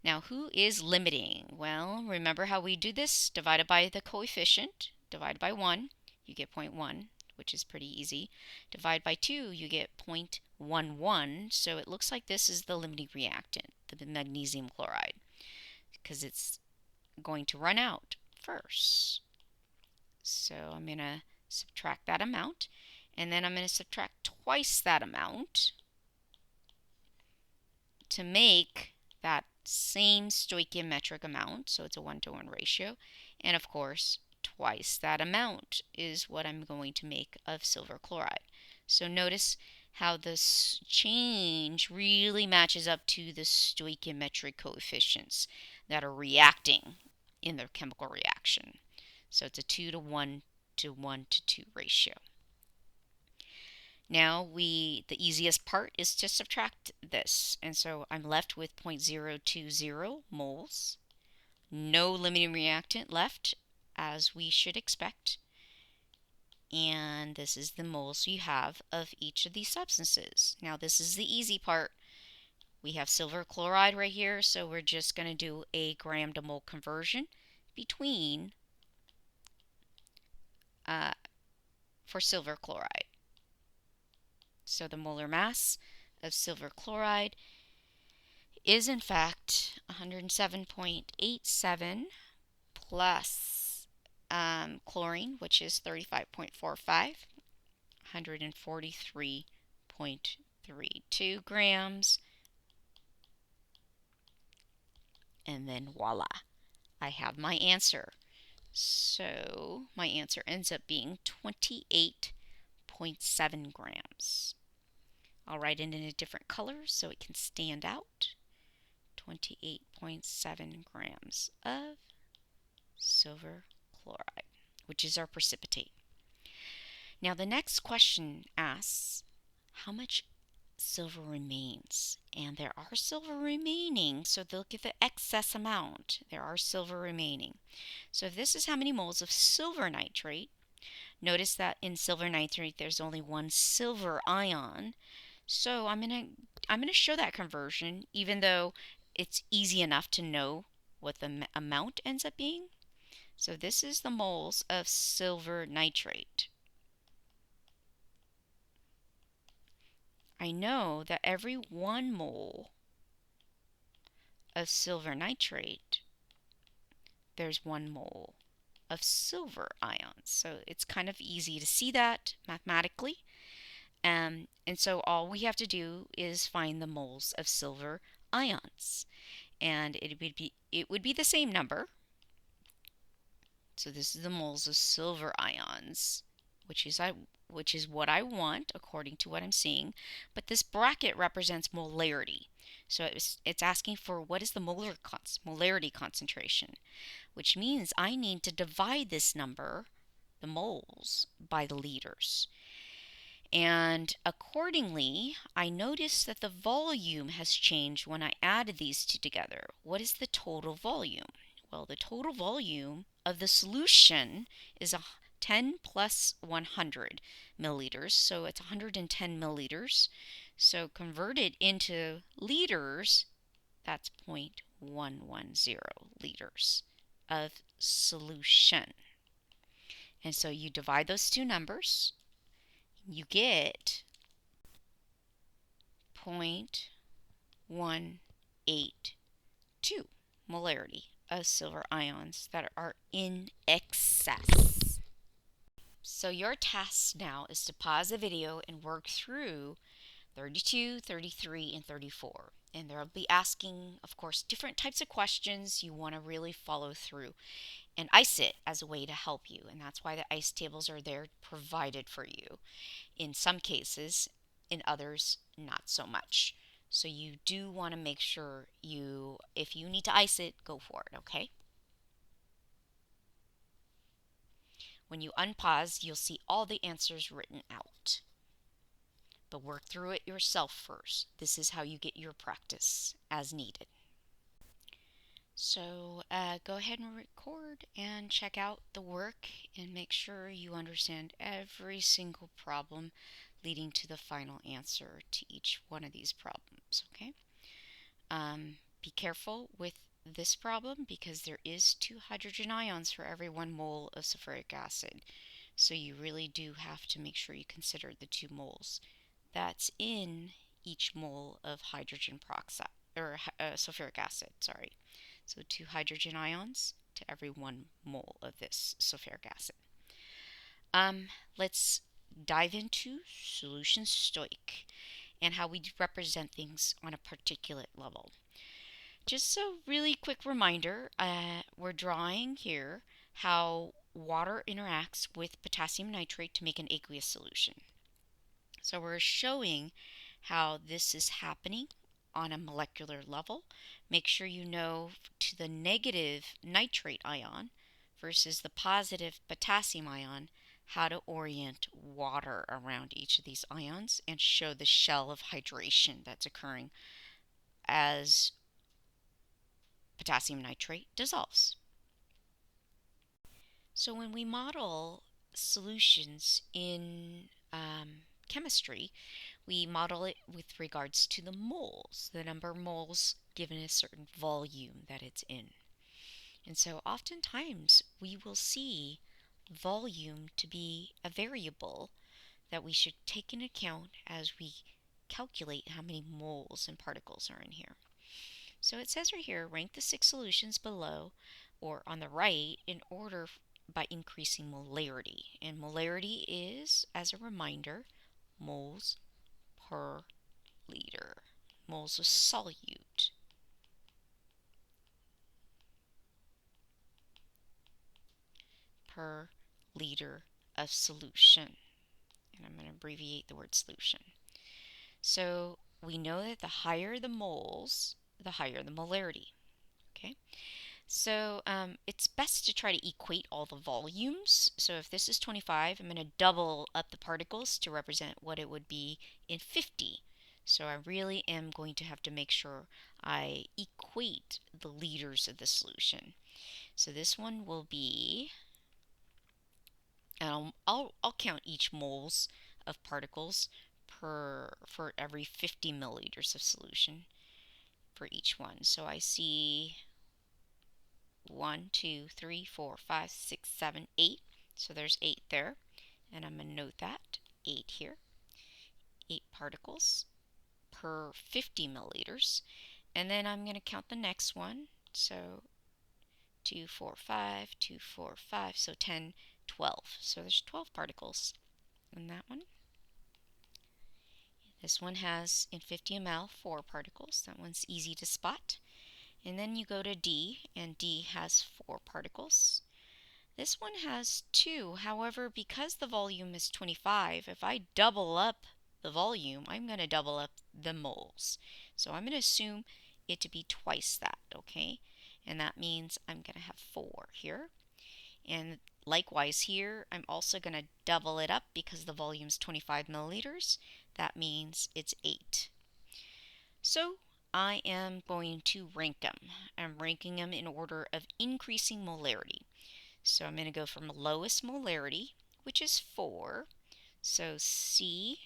Now, who is limiting? Well, remember how we do this? Divided by the coefficient, divided by 1, you get 0.1, which is pretty easy. Divide by 2, you get 0.11, so it looks like this is the limiting reactant, the magnesium chloride, because it's going to run out first. So I'm going to subtract that amount, and then I'm going to subtract twice that amount to make that same stoichiometric amount, so it's a 1-to-1 ratio, and of course twice that amount is what I'm going to make of silver chloride. So notice how this change really matches up to the stoichiometric coefficients that are reacting in the chemical reaction. So it's a 2-to-1 to 1-to-2 ratio. Now the easiest part is to subtract this, and so I'm left with 0.020 moles. No limiting reactant left, as we should expect. And this is the moles you have of each of these substances. Now this is the easy part. We have silver chloride right here, so we're just going to do a gram to mole conversion between for silver chloride. So the molar mass of silver chloride is in fact 107.87 plus chlorine, which is 35.45, 143.32 grams, and then voila, I have my answer. So my answer ends up being 28.7 grams. I'll write it in a different color so it can stand out. 28.7 grams of silver chloride, which is our precipitate. Now the next question asks, how much silver remains? And there are silver remaining, so look at the excess amount. There are silver remaining. So if this is how many moles of silver nitrate, notice that in silver nitrate there's only one silver ion. So I'm gonna show that conversion, even though it's easy enough to know what the amount ends up being. So this is the moles of silver nitrate. I know that every 1 mole of silver nitrate, there's 1 mole of silver ions. So it's kind of easy to see that mathematically. And so all we have to do is find the moles of silver ions. And it would be the same number. So this is the moles of silver ions, which is what I want according to what I'm seeing. But this bracket represents molarity. So it's asking for what is the molarity concentration, which means I need to divide this number, the moles, by the liters. And accordingly, I notice that the volume has changed when I added these two together. What is the total volume? Well, the total volume of the solution is 10 plus 100 milliliters, so it's 110 milliliters. So converted into liters, that's 0.110 liters of solution. And so you divide those two numbers, you get 0.182 molarity of silver ions that are in excess. So your task now is to pause the video and work through 32, 33, and 34. And they'll be asking, of course, different types of questions you want to really follow through. And ice it as a way to help you. And that's why the ice tables are there provided for you. In some cases, in others, not so much. So you do want to make sure if you need to ice it, go for it, okay? When you unpause, you'll see all the answers written out. But work through it yourself first. This is how you get your practice as needed. So go ahead and record and check out the work and make sure you understand every single problem leading to the final answer to each one of these problems, okay? Be careful with this problem because there is 2 hydrogen ions for every 1 mole of sulfuric acid. So you really do have to make sure you consider the 2 moles that's in each mole of hydrogen peroxide or sulfuric acid, sorry. So 2 hydrogen ions to every 1 mole of this sulfuric acid. Let's dive into solution stoic and how we represent things on a particulate level. Just a really quick reminder, we're drawing here how water interacts with potassium nitrate to make an aqueous solution. So we're showing how this is happening on a molecular level. Make sure you know to the negative nitrate ion versus the positive potassium ion how to orient water around each of these ions and show the shell of hydration that's occurring as potassium nitrate dissolves. So when we model solutions in chemistry, we model it with regards to the moles, the number of moles given a certain volume that it's in. And so oftentimes we will see volume to be a variable that we should take into account as we calculate how many moles and particles are in here. So it says right here, rank the 6 solutions below or on the right in order by increasing molarity. And molarity is, as a reminder, moles per liter. Moles of solute per liter of solution. And I'm going to abbreviate the word solution. So we know that the higher the moles, the higher the molarity. Okay? So it's best to try to equate all the volumes. So if this is 25, I'm going to double up the particles to represent what it would be in 50. So I really am going to have to make sure I equate the liters of the solution. So this one will be, and I'll count each moles of particles for every 50 milliliters of solution for each one. So I see 1, 2, 3, 4, 5, 6, 7, 8. So there's 8 there. And I'm going to note that. 8 here. 8 particles per 50 milliliters. And then I'm going to count the next one. So 2, 4, 5, 2, 4, 5. So 10, 12. So there's 12 particles in that one. This one has, in 50 ml, 4 particles. That one's easy to spot. And then you go to D, and D has 4 particles. This one has 2. However, because the volume is 25, if I double up the volume, I'm going to double up the moles. So I'm going to assume it to be twice that, okay? And that means I'm going to have 4 here. And likewise here, I'm also going to double it up because the volume is 25 milliliters. That means it's 8. So I am going to rank them. I'm ranking them in order of increasing molarity. So I'm going to go from lowest molarity, which is 4. So C,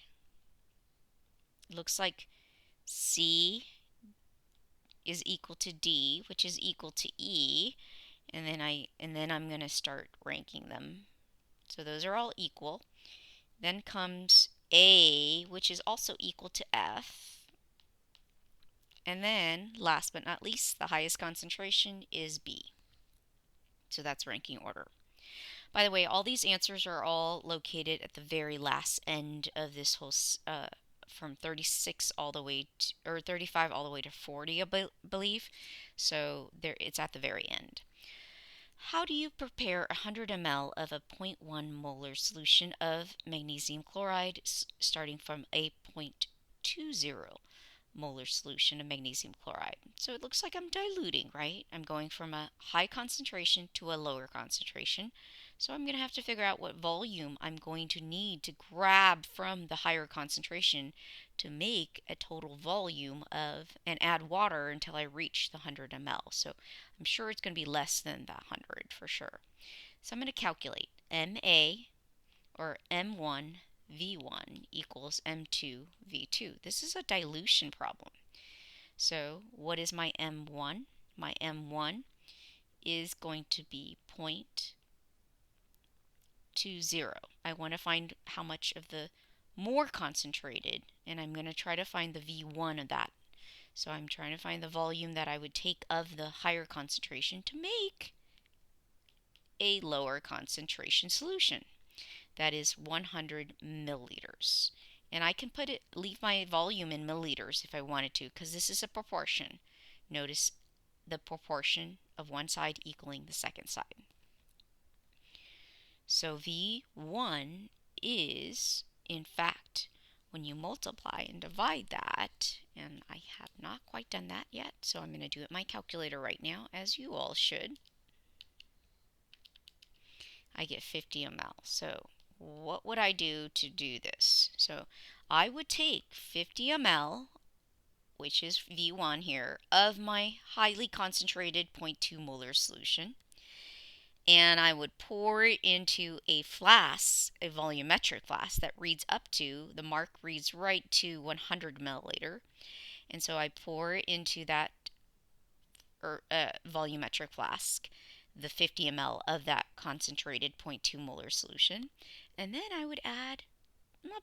looks like C is equal to D, which is equal to E, and then I'm going to start ranking them. So those are all equal. Then comes A, which is also equal to F. And then, last but not least, the highest concentration is B. So that's ranking order. By the way, all these answers are all located at the very last end of this whole, from 36 all the way to, or 35 all the way to 40, I believe. So there, it's at the very end. How do you prepare 100 ml of a 0.1 molar solution of magnesium chloride, starting from a 0.20 molar solution of magnesium chloride? So it looks like I'm diluting, right? I'm going from a high concentration to a lower concentration. So I'm going to have to figure out what volume I'm going to need to grab from the higher concentration to make a total volume of, and add water until I reach the 100 ml. So I'm sure it's going to be less than that 100 for sure. So I'm going to calculate MA, or M1 V1 equals M2 V2. This is a dilution problem. So what is my M1? My M1 is going to be 0.20. I want to find how much of the more concentrated, and I'm going to try to find the V1 of that. So I'm trying to find the volume that I would take of the higher concentration to make a lower concentration solution. That is 100 milliliters. And I can leave my volume in milliliters if I wanted to, because this is a proportion. Notice the proportion of one side equaling the second side. So V1 is, in fact, when you multiply and divide that, and I have not quite done that yet, so I'm going to do it in my calculator right now, as you all should. I get 50 ml. So what would I do to do this? So I would take 50 ml, which is V1 here, of my highly concentrated 0.2 molar solution, and I would pour it into a flask, a volumetric flask that reads up to, the mark reads right to 100 milliliter, and so I pour it into that volumetric flask, the 50 ml of that concentrated 0.2 molar solution, and then I would add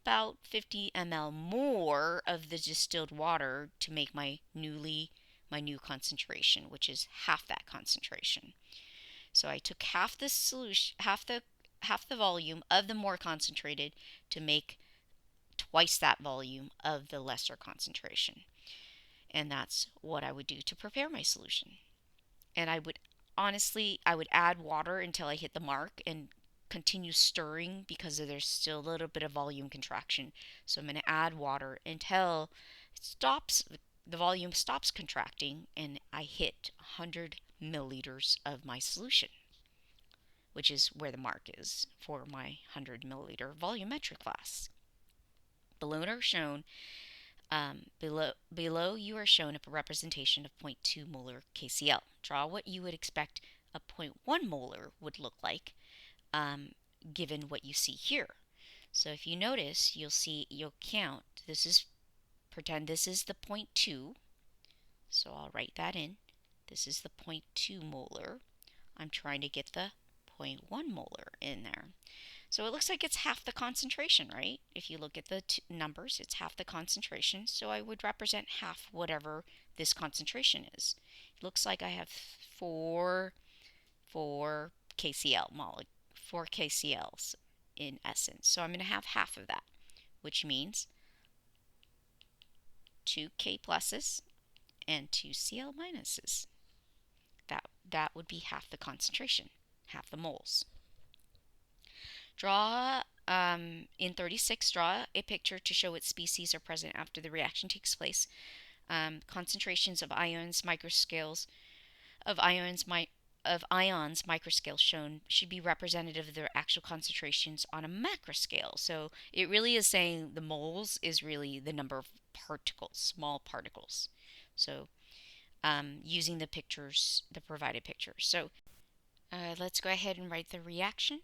about 50 ml more of the distilled water to make my new concentration, which is half that concentration. So I took half the solution, half the volume of the more concentrated to make twice that volume of the lesser concentration. And that's what I would do to prepare my solution. And I would add water until I hit the mark and continue stirring because there's still a little bit of volume contraction. So I'm going to add water until the volume stops contracting and I hit 100 milliliters of my solution, which is where the mark is for my 100 milliliter volumetric flask. Below you are shown a representation of 0.2 molar KCl. Draw what you would expect a 0.1 molar would look like, given what you see here. So if you notice, you'll count. Pretend this is the 0.2. So I'll write that in. This is the 0.2 molar. I'm trying to get the 0.1 molar in there. So it looks like it's half the concentration, right? If you look at the numbers, it's half the concentration. So I would represent half whatever this concentration is. It looks like I have 4 KCLs in essence. So I'm going to have half of that, which means 2 K pluses and 2 Cl minuses. That would be half the concentration, half the moles. In 36, draw a picture to show what species are present after the reaction takes place. Concentrations of ions microscales shown should be representative of their actual concentrations on a macroscale. So it really is saying the moles is really the number of particles, small particles. So using the provided pictures. So let's go ahead and write the reaction.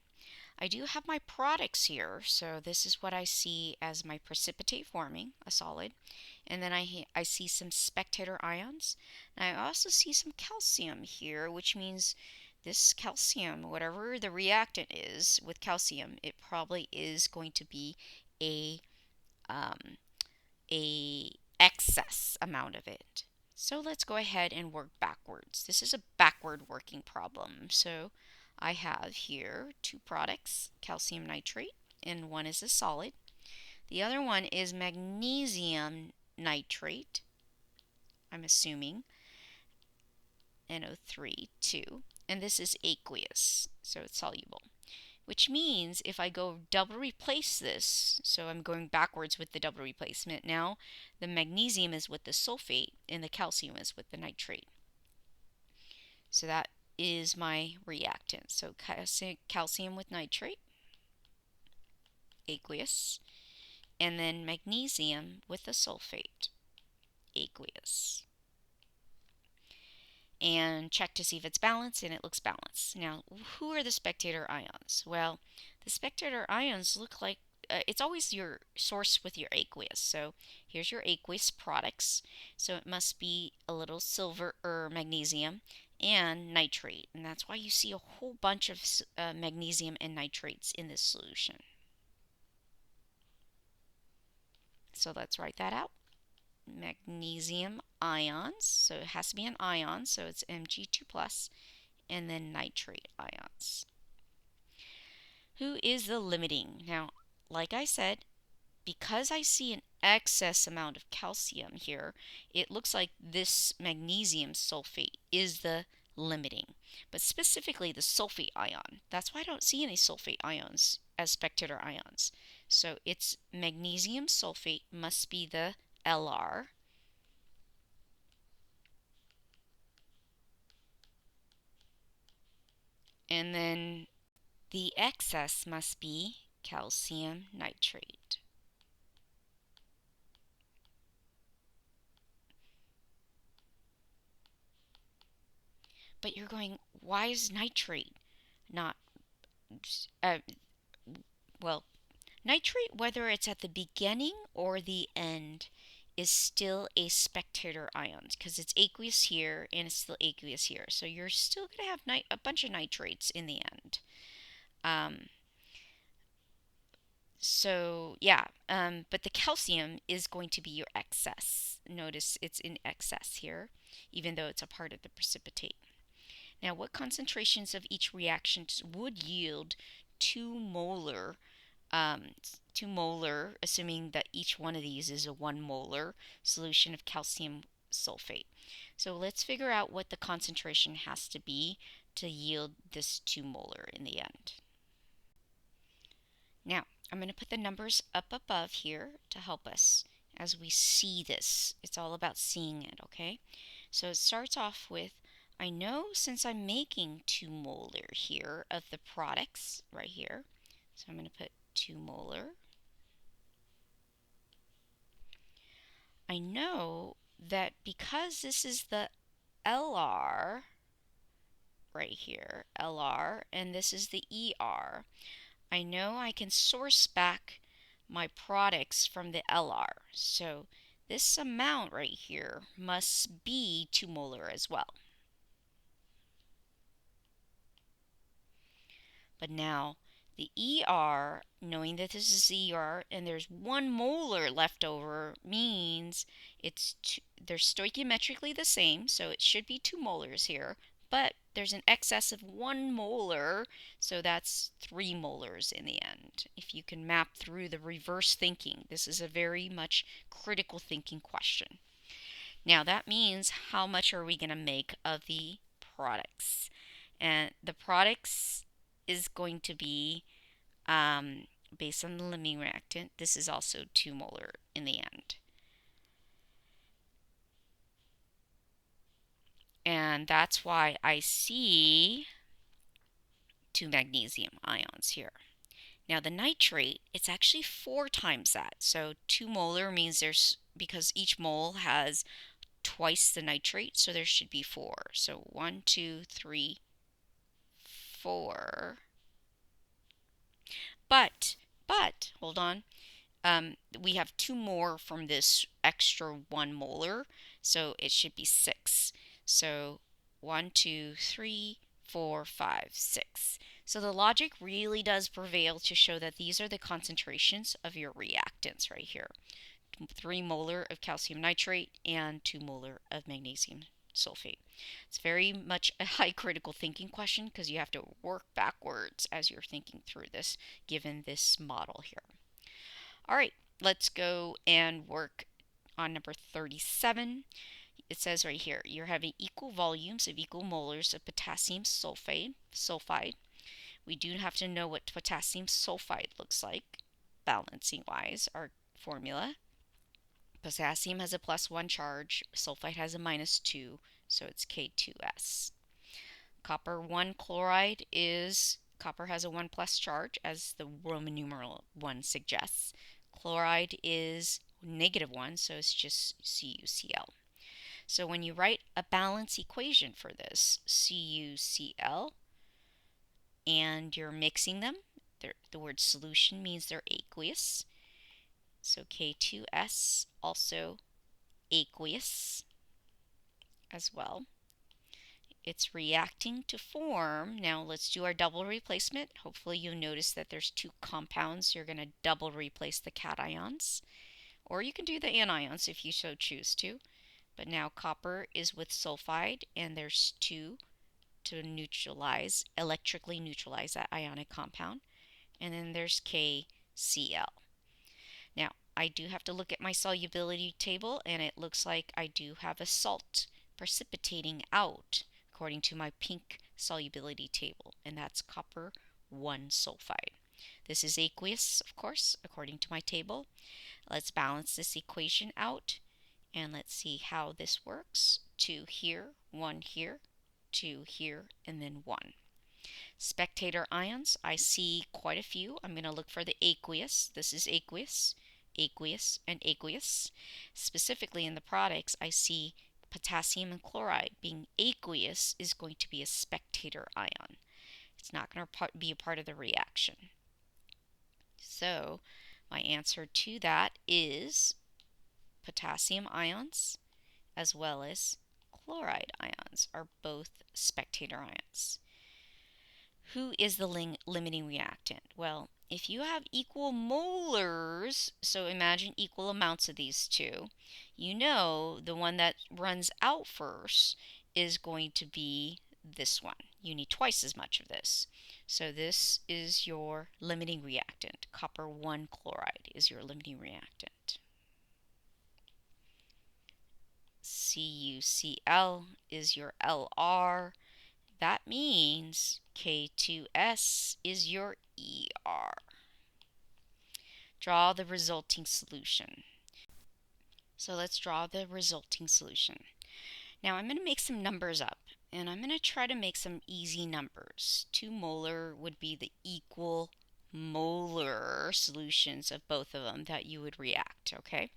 I do have my products here, so this is what I see as my precipitate forming, a solid, and then I see some spectator ions, and I also see some calcium here, which means this calcium, whatever the reactant is with calcium, it probably is going to be a excess amount of it. So let's go ahead and work backwards. This is a backward working problem. So I have here 2 products, calcium nitrate, and one is a solid. The other one is magnesium nitrate, I'm assuming, NO3, 2, and this is aqueous, so it's soluble. Which means if I go double replace this, so I'm going backwards with the double replacement, now the magnesium is with the sulfate and the calcium is with the nitrate. So that is my reactant. So calcium with nitrate, aqueous, and then magnesium with the sulfate, aqueous. And check to see if it's balanced, and it looks balanced. Now, who are the spectator ions? Well, the spectator ions look like it's always your source with your aqueous. So here's your aqueous products. So it must be a little silver or magnesium and nitrate, and that's why you see a whole bunch of magnesium and nitrates in this solution. So let's write that out. Magnesium ions, so it has to be an ion, so it's Mg2 plus, and then nitrate ions. Who is the limiting? Now, like I said, because I see an excess amount of calcium here, it looks like this magnesium sulfate is the limiting, but specifically the sulfate ion. That's why I don't see any sulfate ions as spectator ions. So it's magnesium sulfate must be the Lr. And then the excess must be calcium nitrate. But you're going, why is nitrate not, uh, well, nitrate, whether it's at the beginning or the end, is still a spectator ion because it's aqueous here and it's still aqueous here. So you're still going to have a bunch of nitrates in the end. So yeah, but the calcium is going to be your excess. Notice it's in excess here, even though it's a part of the precipitate. Now, what concentrations of each reaction would yield 2 molar, 2 molar, assuming that each one of these is a 1 molar solution of calcium sulfate. So let's figure out what the concentration has to be to yield this 2 molar in the end. Now, I'm going to put the numbers up above here to help us as we see this. It's all about seeing it, okay? So it starts off with, I know since I'm making 2 molar here of the products right here, so I'm going to put 2 molar. I know that because this is the Lr right here, Lr, and this is the Er, I know I can source back my products from the Lr. So this amount right here must be 2 molar as well. But now the Er, knowing that this is Er and there's 1 molar left over, means they're stoichiometrically the same, so it should be 2 molars here, but there's an excess of 1 molar, so that's 3 molars in the end. If you can map through the reverse thinking, this is a very much critical thinking question. Now that means how much are we going to make of the products? And the products is going to be, based on the limiting reactant, this is also 2 molar in the end. And that's why I see 2 magnesium ions here. Now the nitrate, it's actually 4 times that. So 2 molar means because each mole has twice the nitrate, so there should be 4. So 1, 2, 3, 4. But, hold on. We have 2 more from this extra 1 molar, so it should be 6. So 1, 2, 3, 4, 5, 6. So the logic really does prevail to show that these are the concentrations of your reactants right here. 3 molar of calcium nitrate and 2 molar of magnesium sulfate. It's very much a high critical thinking question because you have to work backwards as you're thinking through this, given this model here. All right, let's go and work on number 37. It says right here, you're having equal volumes of equal molars of potassium sulfide. We do have to know what potassium sulfide looks like, balancing wise, our formula. Potassium has a +1 charge, sulfite has a -2, so it's K2S. Copper 1 chloride is, copper has a 1 plus charge, as the Roman numeral 1 suggests. Chloride is -1, so it's just CuCl. So when you write a balance equation for this, CuCl, and you're mixing them, the word solution means they're aqueous. So K2S, also aqueous as well. It's reacting to form. Now let's do our double replacement. Hopefully you notice that there's two compounds. You're going to double replace the cations, or you can do the anions if you so choose to. But now copper is with sulfide, and there's two to neutralize, electrically neutralize that ionic compound. And then there's KCl. Now, I do have to look at my solubility table, and it looks like I do have a salt precipitating out according to my pink solubility table, and that's copper 1 sulfide. This is aqueous, of course, according to my table. Let's balance this equation out, and let's see how this works. 2 here, 1 here, 2 here, and then 1. Spectator ions, I see quite a few. I'm going to look for the aqueous. This is aqueous, aqueous, and aqueous. Specifically in the products, I see potassium and chloride. Being aqueous is going to be a spectator ion. It's not going to be a part of the reaction. So my answer to that is potassium ions as well as chloride ions are both spectator ions. Who is the limiting reactant? Well, if you have equal molars, so imagine equal amounts of these two, you know the one that runs out first is going to be this one. You need twice as much of this. So this is your limiting reactant. Copper 1 chloride is your limiting reactant. CuCl is your LR. That means K2S is your ER. Draw the resulting solution. So let's draw the resulting solution. Now I'm going to make some numbers up, and I'm going to try to make some easy numbers. 2 molar would be the equal molar solutions of both of them that you would react, okay?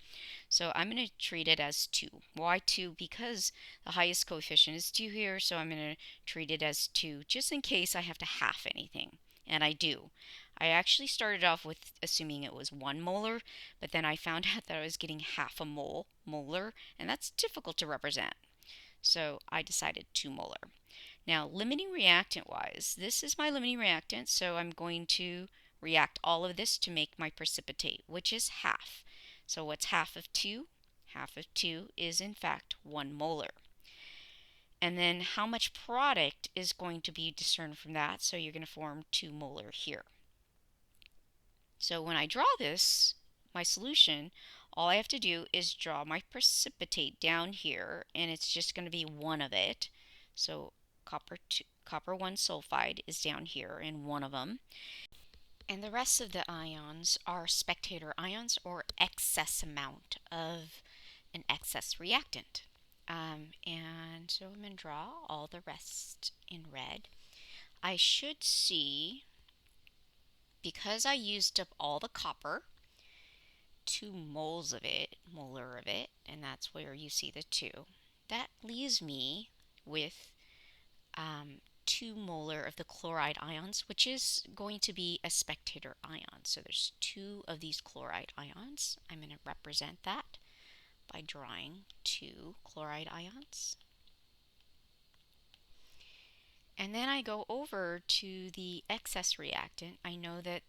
So I'm going to treat it as 2. Why 2? Because the highest coefficient is 2 here, so I'm going to treat it as 2 just in case I have to half anything. And I do. I actually started off with assuming it was 1 molar, but then I found out that I was getting half a molar, and that's difficult to represent. So I decided 2 molar. Now, limiting reactant wise, this is my limiting reactant, so I'm going to react all of this to make my precipitate, which is half. So what's half of 2? Half of 2 is in fact 1 molar. And then how much product is going to be discerned from that? So you're going to form 2 molar here. So when I draw this, my solution, all I have to do is draw my precipitate down here, and it's just going to be one of it. So copper 1 sulfide is down here in one of them. And the rest of the ions are spectator ions, or excess amount of an excess reactant. And so I'm going to draw all the rest in red. I should see, because I used up all the copper, 2 molar of it, and that's where you see the 2. That leaves me with 2 molar of the chloride ions, which is going to be a spectator ion. So there's 2 of these chloride ions. I'm going to represent that by drawing 2 chloride ions. And then I go over to the excess reactant. I know that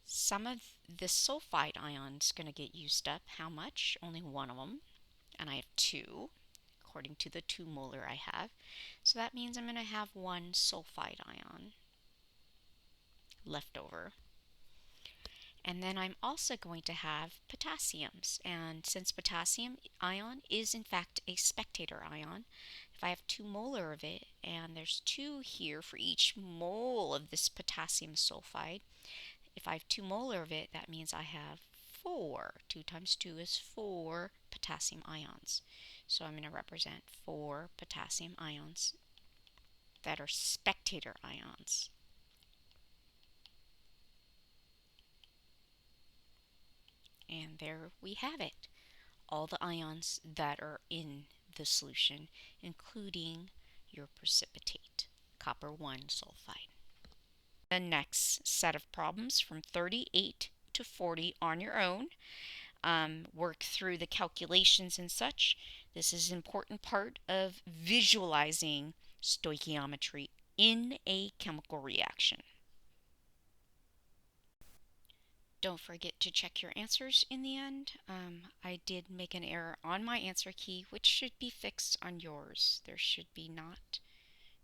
some of the sulfide ion is going to get used up. How much? Only one of them. And I have 2, according to the 2 molar I have. So that means I'm going to have 1 sulfide ion left over. And then I'm also going to have potassiums. And since potassium ion is in fact a spectator ion, if I have 2 molar of it, and there's 2 here for each mole of this potassium sulfide, if I have 2 molar of it, that means I have 4. 2 times 2 is 4 potassium ions. So I'm going to represent 4 potassium ions that are spectator ions. And there we have it. All the ions that are in the solution, including your precipitate, copper 1 sulfide. The next set of problems from 38 to 40 on your own. Work through the calculations and such. This is an important part of visualizing stoichiometry in a chemical reaction. Don't forget to check your answers in the end. I did make an error on my answer key, which should be fixed on yours. There should be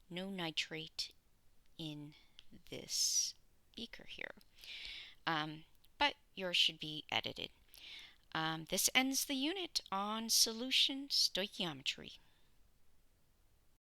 no nitrate in this beaker here. But yours should be edited. This ends the unit on solution stoichiometry.